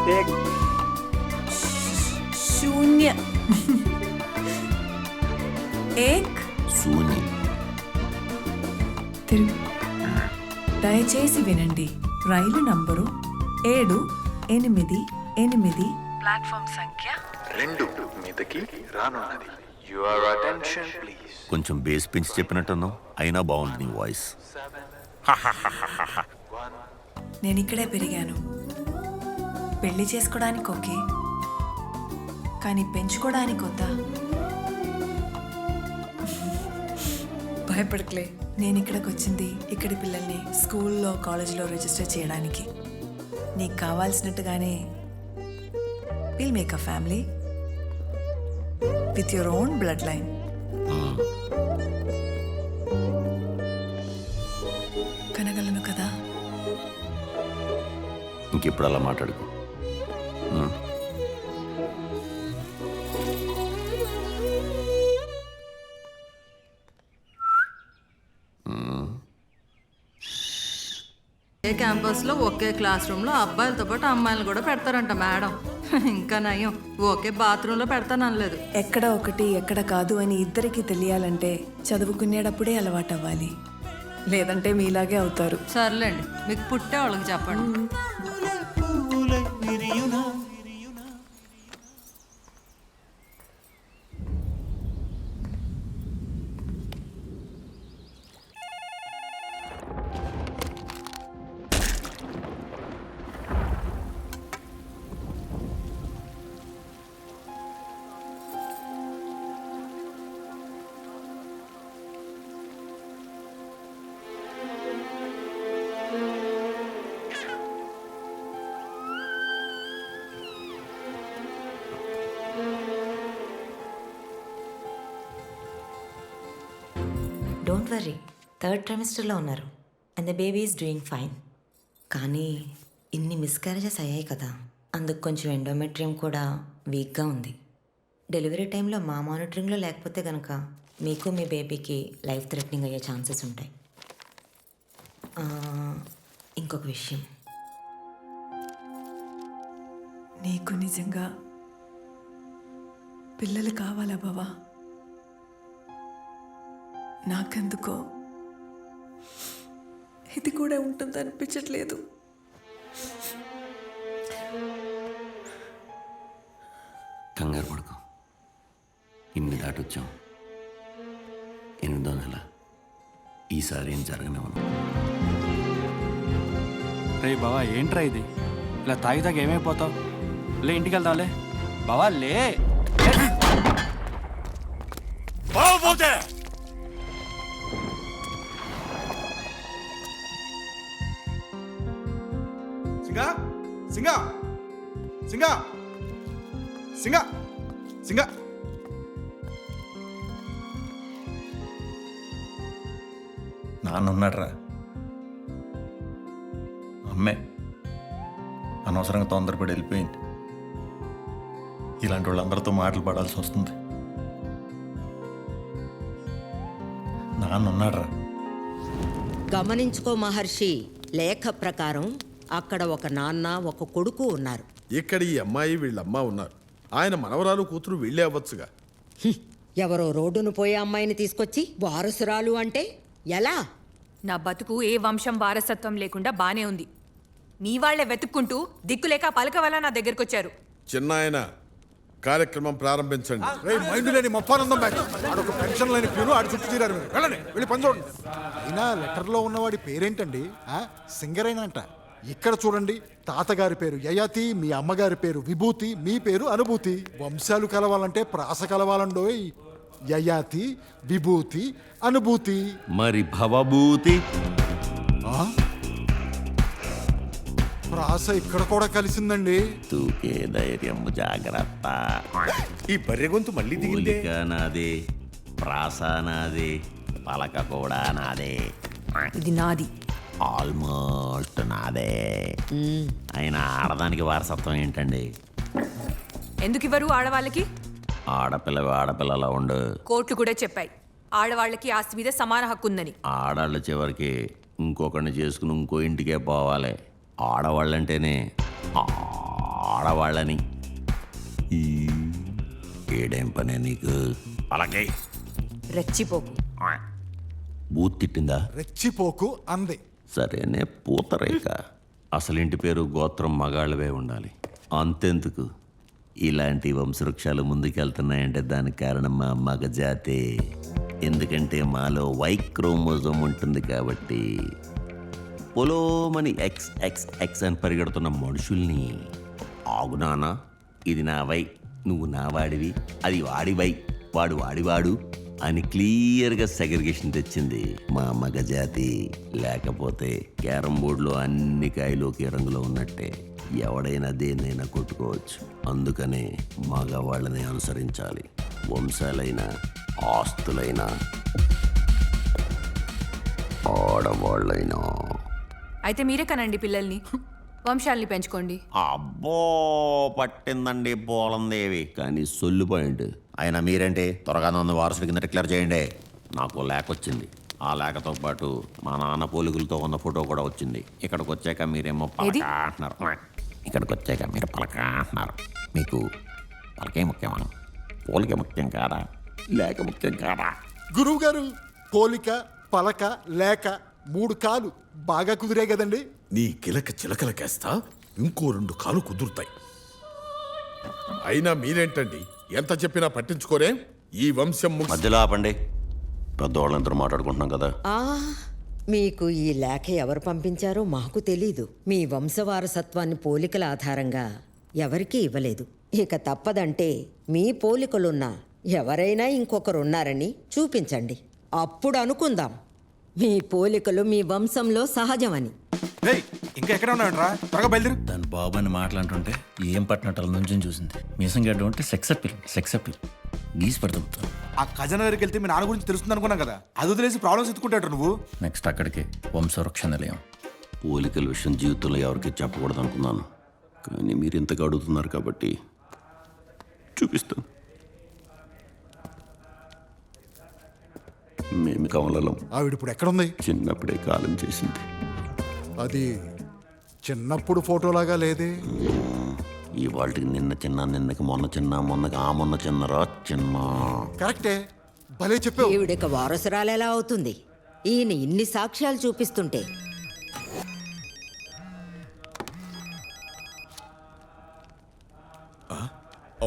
Take ఏక్ సూని. తిరుగు. దయచేసి వినండి. రైలు నంబరు 788 ప్లాట్ఫామ్ సంఖ్య 2 మీదకి రానున్నది. Your attention please. కొంచెం బేస్ పెంచి చెప్పినట్టున్నావు, అయినా బాగుంది నీ వాయిస్. నేను ఇక్కడే పెరిగాను. పెళ్లి చేసుకోవడానికి ఓకే, కానీ పెంచుకోవడానికి వద్దా? భయపడకలే. నేను ఇక్కడికి వచ్చింది ఇక్కడి పిల్లల్ని స్కూల్లో కాలేజీలో రిజిస్టర్ చేయడానికి. నీకు కావాల్సినట్టుగానే will make a family with your own bloodline. కనగలను కదా? ఇంకెప్పుడు అలా మాట్లాడుకో. ఏ క్యాంపస్లో ఒకే క్లాస్ రూమ్లో అబ్బాయిలతో పాటు అమ్మాయిలు కూడా పెడతారంట మేడం. ఇంకా నయం ఒకే బాత్రూంలో పెడతానలేదు. ఎక్కడ ఒకటి ఎక్కడ కాదు అని ఇద్దరికి తెలియాలంటే చదువుకునేటప్పుడే అలవాటు అవ్వాలి, లేదంటే మీలాగే అవుతారు. సర్లేండి, మీకు పుట్టే వాళ్ళకి చెప్పండి. డోంట్ వర్రీ, 3rd ట్రైమిస్టర్లో ఉన్నారు and the baby is doing fine. కానీ ఇన్ని మిస్క్యారేజెస్ అయ్యాయి కదా, అందుకు కొంచెం ఎండోమెట్రియం కూడా వీక్గా ఉంది. డెలివరీ టైంలో మా మానిటరింగ్లో లేకపోతే కనుక మీకు మీ బేబీకి లైఫ్ థ్రెటనింగ్ అయ్యే ఛాన్సెస్ ఉంటాయి. ఇంకొక విషయం, నీకు నిజంగా పిల్లలు కావాలా బావా? నాకెందుకో ఇది కూడా ఉంటుంది అనిపించట్లేదు. కంగారు పడుకో, ఇన్ని దాటొచ్చాం. 8వ నెల, ఈసారి ఏం జరగనివ్వను. రే బావా, ఏంట్రా ఇది? ఇలా తాగి తాగి ఏమైపోతావు? లే, ఇంటికి వెళ్దాంలే. బావా లే. సింగా సింగా సింగా సింగా సింగా. నాన్న ఉన్నాడ్రా. అమ్మే అనవసరంగా తొందరపడి వెళ్ళిపోయింది. ఇలాంటి వాళ్ళందరితో మాటలు పడాల్సి వస్తుంది. నాన్న ఉన్నాడ్రా. గమనించుకో మహర్షి, లేఖ ప్రకారం అక్కడ ఒక నాన్న ఒక కొడుకు ఉన్నారు. ఇక్కడ ఈ అమ్మాయి వీళ్ళమ్మ ఉన్నారు. ఆయన మనవరాలు కూతురు వీళ్ళే అవ్వచ్చుగా. ఎవరో రోడ్డును పోయే అమ్మాయిని తీసుకొచ్చి వారసురాలు అంటే ఎలా? నా బతుకు ఏ వంశం వారసత్వం లేకుండా బానే ఉంది. మీ వాళ్లే వెతుక్కుంటూ దిక్కులేక పలక వల్ల నా దగ్గరకు వచ్చారు. చిన్నాయన కార్యక్రమం ప్రారంభించండి. మైండ్ లేని మొప్పానందం బ్యాచ్. ఆడొక పెన్షన్ లేని ప్యూను ఆడు చుట్టూ చేరారు. మీరు వెళ్ళండి, వెళ్ళి పని చూడండి. అయినా లెటర్లో ఉన్నవాడి పేరేంటండి? సింగర్ అయినా అంట. ఇక్కడ చూడండి, తాతగారి పేరు యయాతి, మీ అమ్మగారి పేరు విభూతి, మీ పేరు అనుభూతి. వంశాలు కలవాలంటే ప్రాస కలవాలండోయ్. యయాతి, విభూతి, అనుభూతి. మరి భవభూతి ప్రాస ఇక్కడ కూడా కలిసిందండి. తూకే ధైర్యం జాగ్రత్త. ఈ బర్రె గొంతు మళ్ళీ దిగిందే. ఊలిక నాదే, ప్రాస నాదే, పలక కూడా నాదే. ఇది నాది. ఆల్మోస్ట్ నాదే. అయినా ఆడదానికి వారసత్వం ఏంటండి? ఎందుకు ఇవ్వరు ఆడవాళ్ళకి? ఆడపిల్లలా ఉండు. కోర్టులు కూడా చెప్పాయి ఆడవాళ్ళకి ఆస్తి మీద సమాన హక్కు ఉందని. ఆడాళ్ళ చివరికి ఇంకొకరిని చేసుకుని ఇంకో ఇంటికే పోవాలి. ఆడవాళ్ళంటేనే ఆడవాళ్ళని. ఏడేం పనే నీకు? అలాగే రెచ్చిపోకు. బూత్ తిట్టిందా? రెచ్చిపోకు అంది. సరేనే పూతరేక. అసలింటి పేరు గోత్రం మగాళ్ళవే ఉండాలి. అంతెందుకు, ఇలాంటి వంశవృక్షాలు ముందుకెళ్తున్నాయంటే దానికి కారణం మా మగజాతే. ఎందుకంటే మాలో వై క్రోమోజోమ్ ఉంటుంది కాబట్టి. పొలోమని ఎక్స్ ఎక్స్ ఎక్స్ అని పరిగెడుతున్న మనుషుల్ని ఆగునానా, ఇది నా వై, నువ్వు నా వాడివి, అది వాడి వై, వాడు వాడివాడు అని క్లియర్గా సెగ్రిగేషన్ తెచ్చింది మా మగజాతి. లేకపోతే క్యారం బోర్డులో అన్ని కాయలు ఒకే రంగులో ఉన్నట్టే ఎవడైనా దేన్నైనా కొట్టుకోవచ్చు. అందుకనే మగవాళ్ళని అనుసరించాలి. వంశాలైనా ఆస్తులైనా ఆడవాళ్ళైనా. అయితే మీరే కనండి పిల్లల్ని, వంశాల్ని పెంచుకోండి. అబ్బో పట్టిందండి పోలందేవి. కానీ సొల్లు పాయింట్. అయినా మీరేంటి త్వరగా నన్ను వారసుడి కింద డిక్లేర్ చేయండి. నాకు లేఖ వచ్చింది. ఆ లేఖతో పాటు మా నాన్న పోలికలతో ఉన్న ఫోటో కూడా వచ్చింది. ఇక్కడికి వచ్చాక మీరేమో పలక అంటున్నారు. ఇక్కడికి వచ్చాక మీరు పలక అంటున్నారు. మీకు పలకే ముఖ్యమా, పోలిక ముఖ్యం కాదా, లేఖ ముఖ్యం కాదా? గురువు గారు, పోలిక, పలక, లేక 3 కాలు బాగా కుదిరే కదండి. నీ కిలక చిలకలకేస్తా ఇంకో 2 కాలు కుదురుతాయి. అయినా మీరేంటండి ఎంత చెప్పినా పట్టించుకోరే? ఈ వంశం మధ్యలో ఆపండి. పెద్దవాళ్ళందరూ మాట్లాడుకుంటున్నాం కదా. మీకు ఈ లేఖ ఎవరు పంపించారో మాకు తెలీదు. మీ వంశవారసత్వాన్ని పోలికల ఆధారంగా ఎవరికీ ఇవ్వలేదు. ఇక తప్పదంటే మీ పోలికలున్నా ఎవరైనా ఇంకొకరున్నారని చూపించండి. అప్పుడు అనుకుందాం మీ పోలికలు మీ వంశంలో సహజమని. ఇంకా ఎక్కడ ఉన్నాడు? త్వరగా బయలుదేరు. దాని బాబు అని మాట్లాడుతుంటే ఏం పట్టినట్టు నుంచి చూసింది. మీసం గడ్డ ఉంటే సెక్స్ అప్పీల్ గీసి పడుతుంది. ఆ ఖజానా దగ్గరికి వెళ్తే మీ నాన్న గురించి తెలుస్తుంది అనుకున్నాం కదా, అది వదిలేసి ప్రాబ్లమ్స్ ఎత్తుకుంటాడు నువ్వు. నెక్స్ట్ అక్కడికి వంశవృక్ష నిలయం. పోలికల విషయం జీవితంలో ఎవరికి చెప్పకూడదు అనుకున్నాను. కానీ మీరు ఇంతగా అడుగుతున్నారు కాబట్టి చూపిస్తాను. మేము కమలం. ఆవిడ ఇప్పుడు ఎక్కడుంది? చిన్నప్పుడే కాలం చేసింది. అది చిన్నప్పుడు ఫోటోలాగా లేదే. ఇవాళకి నిన్న చిన్న, నిన్నకి మొన్న చిన్న, మొన్నకి ఆ మొన్న చిన్నరా చిన్న. కరెక్టే, భలే చెప్పావు. ఈవిడక వారసురాలు ఎలా అవుతుంది? ఈయన ఇన్ని సాక్ష్యాలు చూపిస్తుంటే.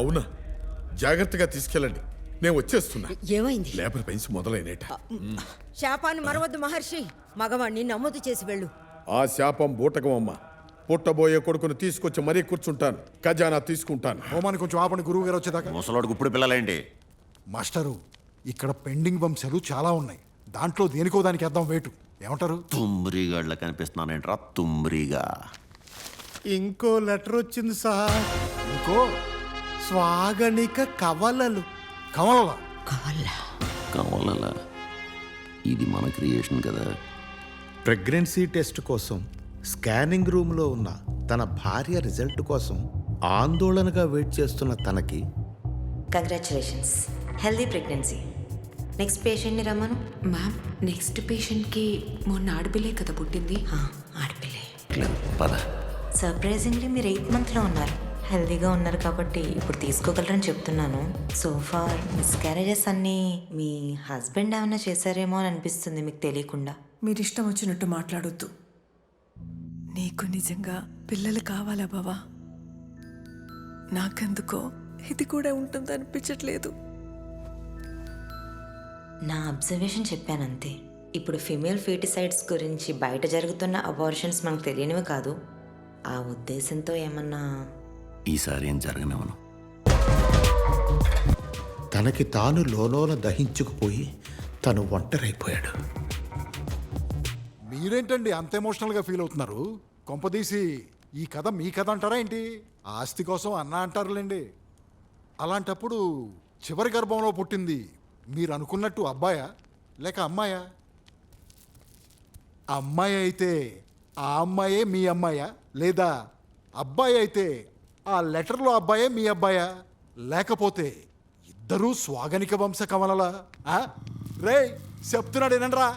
అవునా? జాగ్రత్తగా తీసుకెళ్ళండి, నేను వచ్చేస్తున్నా. ఏమైంది? లేబర్ పెంచి మొదలైనట. శాపాన్ని మరవద్దు మహర్షి. మగవాణ్ణి నమోదు చేసి వెళ్ళు. ఆ శాపం బూటకం అమ్మ. పుట్టబోయే కొడుకును తీసుకొచ్చి మరీ కూర్చుంటాను, ఖజానా తీసుకుంటాను. హోమాన్ని కొంచెం ఆపండి, గురువు గారు వచ్చేదాకా. ముసలోడికి ఇప్పుడు పిల్లలేంటి? మాస్టరు, ఇక్కడ పెండింగ్ వంశాలు చాలా ఉన్నాయి. దాంట్లో దేనికో దానికి వేద్దాం వేటు. ఏమంటారు? తుమ్రిగాళ్ళ కనిపిస్తున్నానేంట్రా తుమ్రిగా. ఇంకో లెటర్ వచ్చింది సార్. ఇంకో స్వాగణిక కవలలు. కమల కమల. ఇది మన క్రియేషన్ కదా. ప్రెగ్నెన్సీ టెస్ట్ కోసం స్కానింగ్ రూమ్లో ఉన్న తన భార్య రిజల్ట్ కోసం ఆందోళనగా వెయిట్ చేస్తున్న తనకి కంగ్రాచులేషన్స్, హెల్దీ ప్రెగ్నెన్సీ. నెక్స్ట్ పేషెంట్ని రమ్మను. మ్యామ్, నెక్స్ట్ పేషెంట్కి మొన్న ఆడపిల్లే కదా పుట్టింది. ఆడపిల్లే. పద. సర్ప్రైజింగ్లీ మీరు 8th మంత్లో ఉన్నారు. హెల్దీగా ఉన్నారు కాబట్టి ఇప్పుడు తీసుకోగలరని చెప్తున్నాను. సోఫార్ మిస్క్యారేజెస్ అన్నీ మీ హస్బెండ్ ఏమైనా చేశారేమో అని అనిపిస్తుంది మీకు తెలియకుండా. మీరు ఇష్టం వచ్చినట్టు మాట్లాడొద్దు. నీకు నిజంగా పిల్లలు కావాలా బావా? నాకెందుకో ఇది కూడా ఉంటుంది అనిపించట్లేదు. నా అబ్జర్వేషన్ చెప్పానంతే. ఇప్పుడు ఫిమేల్ ఫీటిసైడ్స్ గురించి బయట జరుగుతున్న అబార్షన్స్ మనకు తెలియనివి కాదు. ఆ ఉద్దేశంతో ఏమన్నా ఈసారి ఏం జరగనివ్వను. తనకి తాను లోలోన దహించుకుపోయి తను ఒంటరైపోయాడు. మీరేంటండి అంత ఎమోషనల్గా ఫీల్ అవుతున్నారు? కొంపదీసి ఈ కథ మీ కథ అంటారా ఏంటి? ఆస్తి కోసం అన్న అంటారులేండి. అలాంటప్పుడు చివరి గర్భంలో పుట్టింది మీరు అనుకున్నట్టు అబ్బాయా లేక అమ్మాయా? అమ్మాయి అయితే ఆ అమ్మాయే మీ అమ్మాయా, లేదా అబ్బాయి అయితే ఆ లెటర్లో అబ్బాయే మీ అబ్బాయా? లేకపోతే ఇద్దరూ స్వాగనిక వంశ కమలలా? రే చెప్తున్నాడు ఏనండ్రా.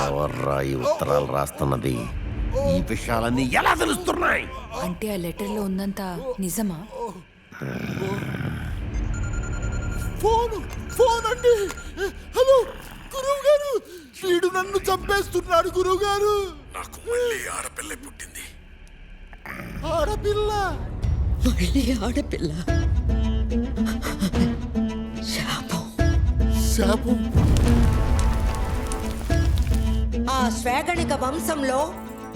ఎవర్రా ఈ ఉత్తరాలు రాస్తున్నది? ఈ విషయాలన్నీ ఎలా తెలుస్తున్నాయి? అంటే ఆ లెటర్లో ఉందంతా నిజమా? ఫోన్ అండి. హలో గురువు గారు, వీడు నన్ను చంపేస్తున్నాడు గురువు గారు. నాకు మళ్ళీ ఆడపిల్ల పుట్టింది. ఆడపిల్ల? మళ్ళీ ఆడపిల్ల? శాపం. శాపం? ఆ స్వేగణిక వంశంలో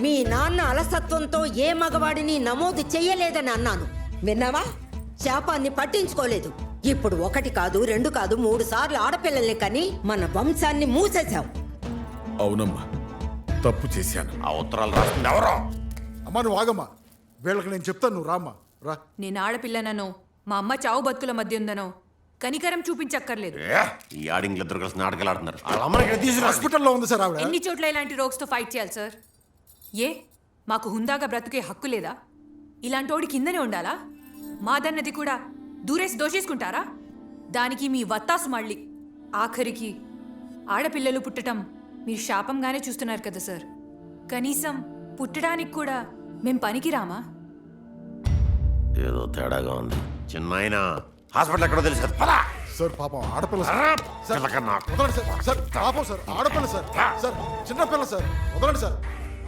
మీ నాన్న అలసత్వంతో ఏ మగవాడిని నమోదు చెయ్యలేదని అన్నాను. విన్నావా? శాపాన్ని పట్టించుకోలేదు. ఇప్పుడు 1 కాదు 2 కాదు 3 సార్లు ఆడపిల్లల్ని కని మన వంశాన్ని మూసేశావు. అవునమ్మా, తప్పు చేశాను. ఆ ఉత్తరాలు రాస్తుంది ఎవరో? అమ్మా నువ్వు ఆగమ్మా, వీళ్ళకి నేను చెప్తాను, నువ్వు రామ్మా రా. నేను ఆడపిల్లననో మా అమ్మ చావు బతుకుల మధ్య ఉందనో కనికరం చూపించక్కర్లేదు. ఈ ఆడింగ్లు ఇద్దరు కలిసి నాటకాలు ఆడుతున్నారు. వాళ్ళ అమ్మకి తీసుకురా. హాస్పిటల్లో ఉంది సార్ ఆవిడ. ఎన్ని చోట్ల ఇలాంటి రోగ్స్తో ఫైట్ చేయాలి సార్? ఏ మాకు హుందాగా బ్రతుకే హక్కు లేదా? ఇలాంటోడి కిందనే ఉండాలా? మాదన్నది కూడా దూరేసి దోచేసుకుంటారా? దానికి మీ వత్తాసు మళ్ళీ. ఆఖరికి ఆడపిల్లలు పుట్టడం మీరు శాపంగానే చూస్తున్నారు కదా సార్. కనీసం పుట్టడానికి కూడా మేం పనికిరామా? ఏదో తేడాగా ఉంది. చిన్నాయన హాస్పిటల్ ఎక్కడో తెలుసు కదా, పద. సార్ పాపం ఆడపిల్ల సార్. వదలండి సార్. సార్ పాపం సార్, ఆడపిల్ల సార్. సార్ చిన్నపిల్ల సార్, వదలండి సార్.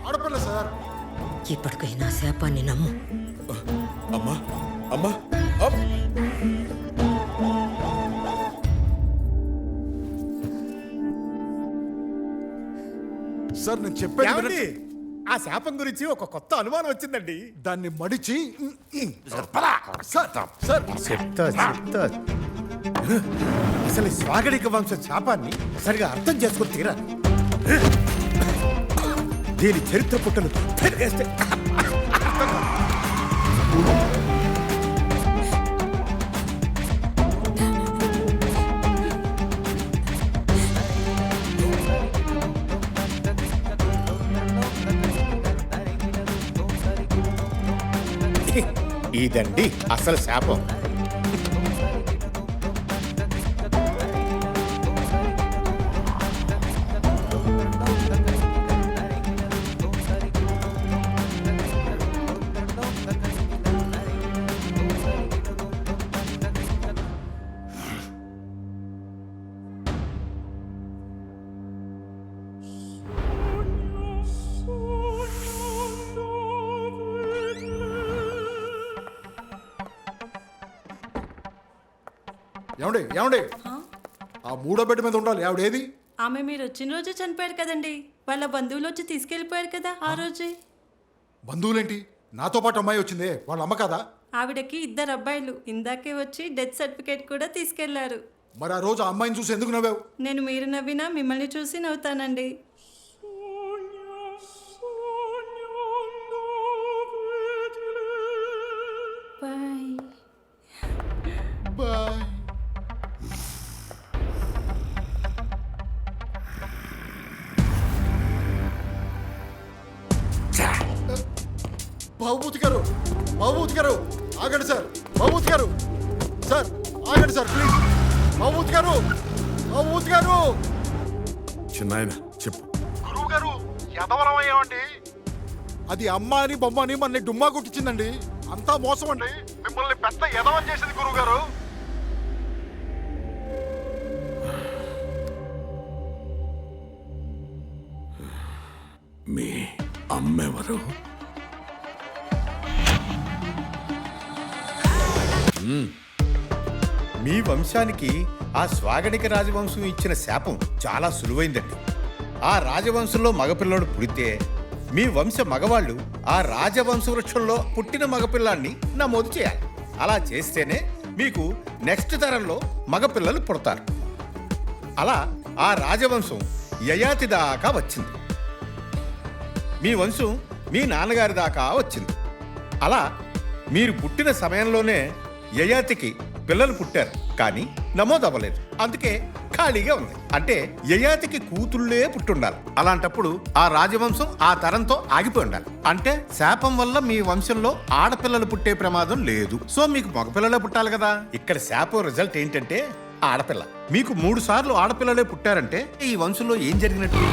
ఆడపిల్ల సార్. ఇప్పటికైనా శాపాన్ని నమ్ము. అమ్మా అమ్మా సార్ నేను చెప్పేది ఆ శాపం గురించి ఒక కొత్త అనుమానం వచ్చిందండి. దాన్ని మడిచి అసలు ఈ స్వాగడిక వంశ శాపాన్ని సరిగా అర్థం చేసుకుని తీరా. దీని చరిత్ర పుట్టలు తిరిగేస్తే ఇదండి అసలు శాపం. ఏమండి ఏమండి, ఆ 3వ బెడ్ మీద ఉండాలి. ఆవిడేది? ఆమె మీరు వచ్చిన రోజే చనిపోయారు కదండి. వాళ్ళ బంధువులు వచ్చి తీసుకెళ్ళిపోయారు కదా ఆ రోజే. బంధువులేంటి? నాతో పాటు అమ్మాయి వచ్చిందే, వాళ్ళ అమ్మ కదా? ఆవిడకి 2 అబ్బాయిలు ఇందాకే వచ్చి డెత్ సర్టిఫికేట్ కూడా తీసుకెళ్లారు. మరి ఆ రోజు ఆ అమ్మాయిని చూసి ఎందుకు నవ్వావు? నేను మీరు నవ్వినా మిమ్మల్ని చూసి నవ్వుతానండి. Bye bye. బాబూతి గారు, బాబూతి గారు ఆగండి సార్. బాబూతి గారు, సార్ ఆగండి సార్ ప్లీజ్. బాబూతి గారు, బాబూతి గారు. చిన్నాయన చెప్పు. గురువు గారు ఎదవరం అయ్యామండి. అది అమ్మ అని బొమ్మ అని మన డుమ్మా కొట్టించిందండి. అంతా మోసం అండి. మిమ్మల్ని పెద్ద ఎదవం చేసింది గురువు గారు. మీ అమ్మెవరు? మీ వంశానికి ఆ స్వాగణిక రాజవంశం ఇచ్చిన శాపం చాలా సులువైందండి. ఆ రాజవంశంలో మగపిల్లడు పుడితే మీ వంశ మగవాళ్ళు ఆ రాజవంశ వృక్షంలో పుట్టిన మగపిల్లాన్ని నమోదు చేయాలి. అలా చేస్తేనే మీకు నెక్స్ట్ తరంలో మగపిల్లలు పుడతారు. అలా ఆ రాజవంశం యయాతి దాకా వచ్చింది. మీ వంశం మీ నాన్నగారి దాకా వచ్చింది. అలా మీరు పుట్టిన సమయంలోనే యయాతికి పిల్లలు పుట్టారు, కానీ నమోదు అవ్వలేదు. అందుకే ఖాళీగా ఉంది. అంటే యయాతికి కూతుళ్ళే పుట్టుండాలి. అలాంటప్పుడు ఆ రాజవంశం ఆ తరంతో ఆగిపోయి ఉండాలి. అంటే శాపం వల్ల మీ వంశంలో ఆడపిల్లలు పుట్టే ప్రమాదం లేదు. సో మీకు మగపిల్లలే పుట్టాలి కదా. ఇక్కడ శాపం రిజల్ట్ ఏంటంటే ఆడపిల్ల. మీకు 3 సార్లు ఆడపిల్లలే పుట్టారంటే ఈ వంశంలో ఏం జరిగినట్టు?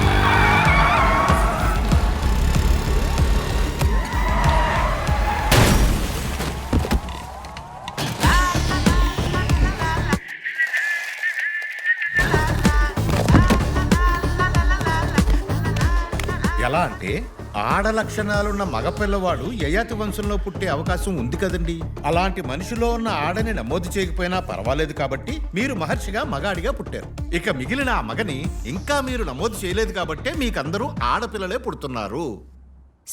ఎలా అంటే ఆడ లక్షణాలున్న మగపిల్లవాడు యయాతి వంశంలో పుట్టే అవకాశం ఉంది కదండి. అలాంటి మనిషిలో ఉన్న ఆడని నమోదు చేయకపోయినా పర్వాలేదు కాబట్టి మీరు మహర్షిగా మగాడిగా పుట్టారు. ఇక మిగిలిన ఆ మగని ఇంకా మీరు నమోదు చేయలేదు కాబట్టే మీకందరూ ఆడపిల్లలే పుడుతున్నారు.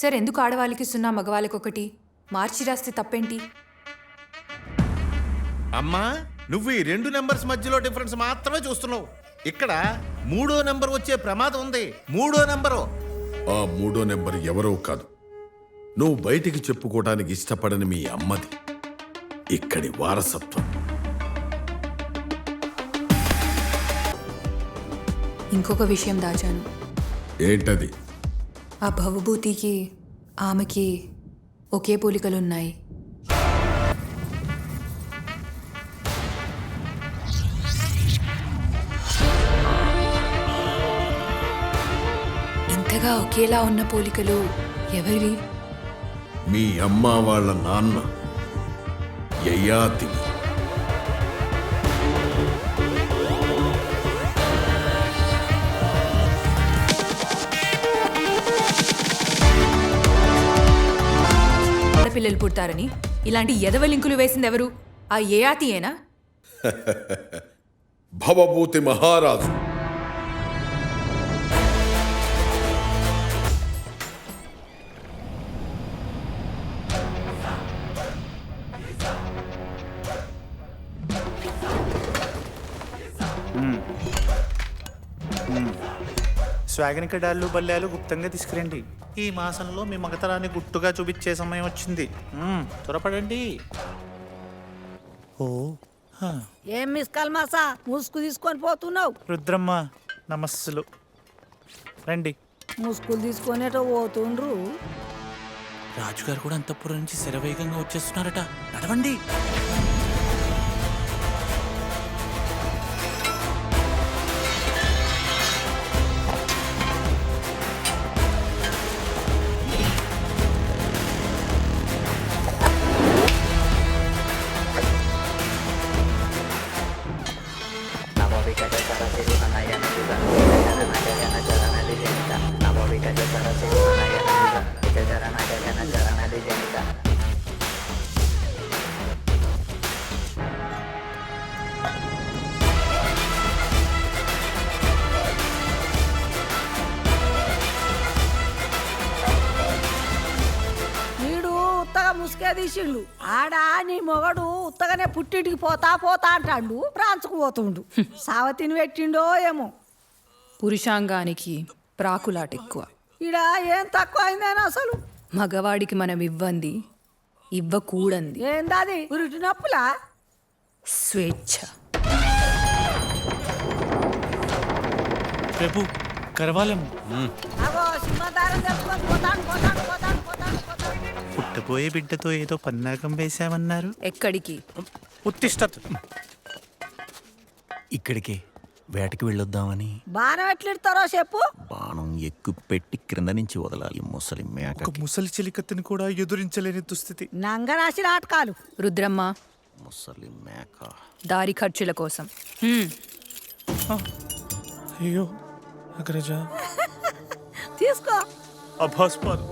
సార్ ఎందుకు ఆడవాళ్ళకి 0 మగవాళ్ళకి 1 మార్చి రాస్తే తప్పేంటి? అమ్మా, నువ్వు ఈ 2 నెంబర్స్ మధ్యలో డిఫరెన్స్ మాత్రమే చూస్తున్నావు. ఇక్కడ 3వ నెంబర్ వచ్చే ప్రమాదం ఉంది. 3వ నెంబరు. ఆ 3వ నెంబర్ ఎవరో కాదు, నువ్వు బయటికి చెప్పుకోవడానికి ఇష్టపడని మీ అమ్మది. ఇక్కడి వారసత్వం. ఇంకొక విషయం దాచాను. ఏంటది? ఆ భవభూతికి ఆమెకి ఒకే పోలికలున్నాయి. ఇంతగా ఒకేలా ఉన్న పోలికలు ఎవరివి? మీ అమ్మ వాళ్ళ నాన్న యయాతి. పిల్లలు పుడతారని ఇలాంటి ఎదవ లింకులు వేసింది ఎవరు? ఆ యయాతియేనా? భవభూతి మహారాజు. స్వాగనిక డాళ్ళు బల్లాలు గుప్తంగా తీసుకురండి. ఈ మాసంలో మీ మగతరాన్ని గుట్టుగా చూపించే సమయం వచ్చింది. త్వరపడండి. ఓ ఏం మిస్ కాల్ మాసా ముసుగు తీసుకొని పోతున్నావు? రుద్రమ్మ నమస్సులు. రండి. ముసుగులు తీసుకొనేటో పోతుండ్రు. రాజుగారు కూడా అంతఃపురం నుంచి శరవేగంగా వచ్చేస్తున్నారట. నడవండి. ముసుగే తీసిండు. ఆడా నీ మొగడు ఉత్తగానే పుట్టింటికి పోతా పోతా అంటాడు, ప్రాంచుకు పోతుండు. సావతిని పెట్టిండో ఏమో. పురుషాంగానికి ప్రాకులాట ఎక్కువ. ఇడా ఏం తక్కువ అయిందేనా అసలు? మగవాడికి మనం ఇవ్వంది ఇవ్వకూడంది. ఏందాది? ఉరిటి నొప్పులా? స్వేచ్ఛ. ప్రభు కరవాలం. అగో సింహదారం తెలుసుకొని పోతాను పోతాను పోతాను పోతాను పోతాను. పుట్టబోయే బిడ్డతో ఏదో పన్నాగం వేశామన్నారు. ఎక్కడికి? ఉత్తిష్టత. ఇక్కడికి వేటకి వెళ్ళొద్దామని. బాణం ఎట్లిడతారో చెప్పు. బాణం ఎక్కు పెట్టి క్రింద నుంచి వదలాలి. ముసలి మేక. ఒక ముసలి చెలికత్తిని కూడా ఎదురించలేని దుస్థితి. నంగరాశి నాటకాలు. రుద్రమ్మ, ముసలి మేక. దారి ఖర్చుల కోసం. అయ్యో అగ్రజ. తీసుకో. అభాస్పాల్.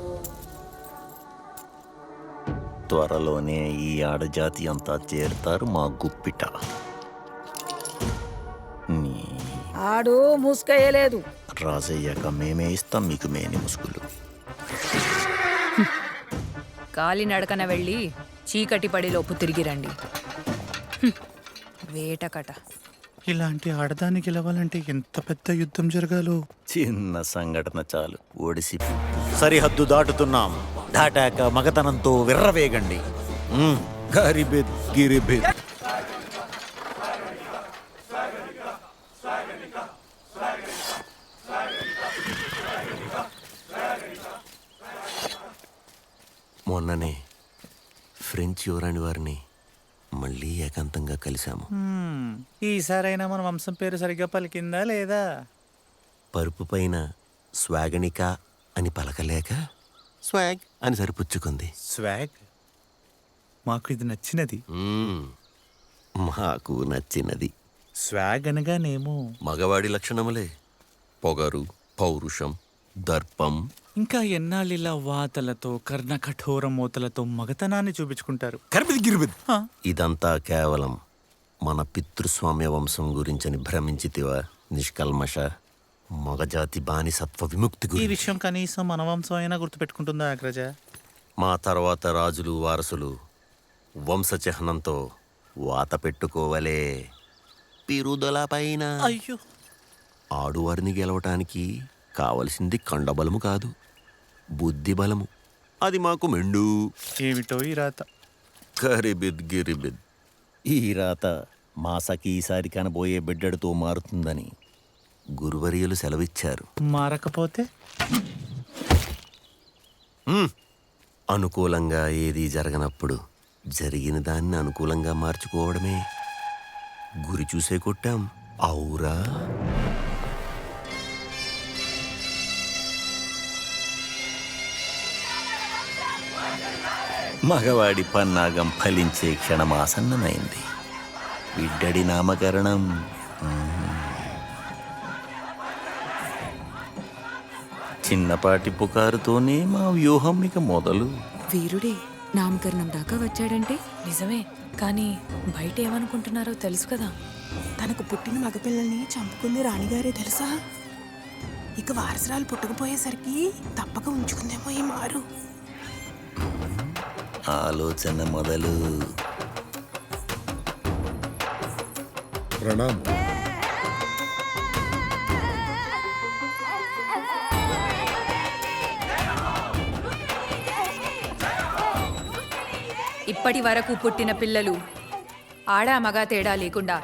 త్వరలోనే ఈ ఆడజాతి అంతా చేరుతారు మా గుప్పిట. ఆడు ముసుకేయలేదు. రాజయ్యాక మేమే ఇస్తాం మీకు మేని ముసుగులు. కాలినడకన వెళ్ళి చీకటి పడిలోపు తిరిగి రండి. వేటకట. ఇలాంటి ఆడదాన్ని గెలవాలంటే ఎంత పెద్ద యుద్ధం జరగాలో. చిన్న సంఘటన చాలు ఓడిసి. సరిహద్దు దాటుతున్నాం. దాటాక మగతనంతో విర్రవేగండి. గరిబెద్ గిరిబెద్. మొన్ననే ఫ్రెంచ్ యువరాణి వారిని మళ్ళీ ఏకాంతంగా కలిశాము. ఈసారైనా మన వంశం పేరు సరిగ్గా పలికిందా లేదా? పరుపు పైన స్వాగనిక అని పలకలేక స్వాగ్ అని సరిపుచ్చుకుంది. స్వాగ్? మాకు ఇది నచ్చినది. మాకు నచ్చినది. స్వాగ్ అనగానేమో మగవాడి లక్షణములే. పొగరు, పౌరుషం, దర్పం. ఇంకా ఎన్నాళ్ళిలా వాతలతో కర్ణ కఠోర మూతలతో మగతనాన్ని చూపించుకుంటారు. ఇదంతా కేవలం మన పితృస్వామ్య వంశం గురించని భ్రమించితివా నిష్కల్మష? మగజాతి బానిసత్వ విముక్తి ఈ గురించి. విషయం కనీసం మన వంశం అయినా గుర్తుపెట్టుకుంటుందా అగ్రజ? మా తర్వాత రాజులు వారసులు వంశచిహ్నంతో వాత పెట్టుకోవలే. పిరుదల పైన అయ్యో, ఆడువారిని గెలవటానికి కావలసింది కండబలము కాదు, బుద్ధి బలము. అది మాకు మెండు. ఏమిటో ఈ రాత. కరిబిద్ గిరిబిద్. ఈ రాత మాసకి ఈసారి కనబోయే బిడ్డడితో మారుతుందని గురువర్యులు సెలవిచ్చారు. మారకపోతే అనుకూలంగా ఏది జరగనప్పుడు జరిగిన దాన్ని అనుకూలంగా మార్చుకోవడమే. గురి చూసే కొట్టాం. అవురా? మగవాడి పన్నాగం ఫలించే క్షణమాసన్నమైంది. బిడ్డడి నామకరణం. చిన్నపాటి పుకారుతోనే మా వ్యూహం ఇక మొదలు. వీరుడే నామకరణం దాకా వచ్చాడంటే నిజమే, కానీ బయట ఏమనుకుంటున్నారో తెలుసు కదా. తనకు పుట్టిన మగపిల్లల్ని చంపుకుంది రాణిగారే తెలుసా. ఇక వారసురాలు పుట్టకపోయేసరికి తప్పక ఉంచుకుందేమో ఈ మారు. ఆలోచన మొదలు. ప్రణామం. ఇప్పటి వరకు పుట్టిన పిల్లలు ఆడా మగ తేడా లేకుండా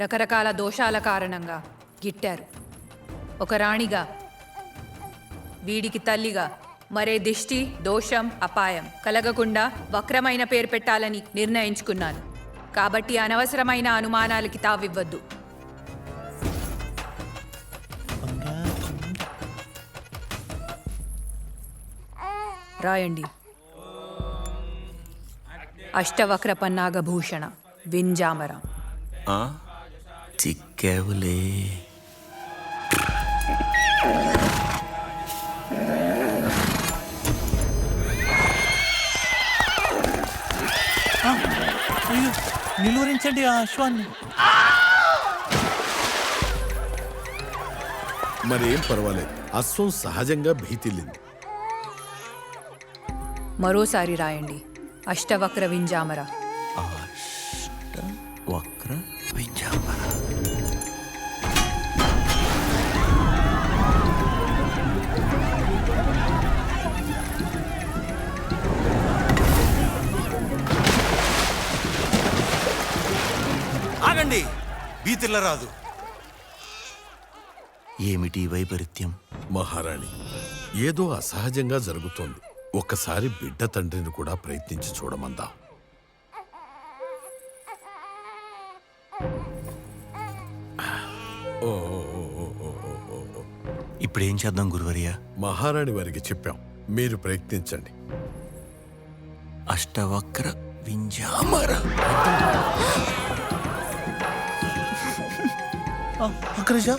రకరకాల దోషాల కారణంగా గిట్టారు. ఒక రాణిగా, వీడికి తల్లిగా మరే దిష్టి, దోషం, అపాయం కలగకుండా వక్రమైన పేరు పెట్టాలని నిర్ణయించుకున్నాను. కాబట్టి అనవసరమైన అనుమానాలకి తావివ్వద్దు. రాయండి. అష్టవక్ర పన్నాగభూషణ వింజామర. చిక్కేవులే. అయ్యో, నిలువరించండి ఆ అశ్వాన్ని. మరేం పర్వాలేదు, అశ్వం సహజంగా భీతిల్లింది. మరోసారి రాయండి. అష్టవక్ర వింజామర. వక్ర వింజామర. ఆగండి, బీతిల్ల రాదు. ఏమిటి వైపరీత్యం? మహారాణి, ఏదో అసహజంగా జరుగుతోంది. ఒక్కసారి బిడ్డ తండ్రిని కూడా ప్రయత్నించి చూడమందాం. ఇప్పుడేం చేద్దాం గురువర్య? మహారాణి వారికి చెప్పాం, మీరు ప్రయత్నించండి. అష్టవక్ర వింజామర. అగ్రజ,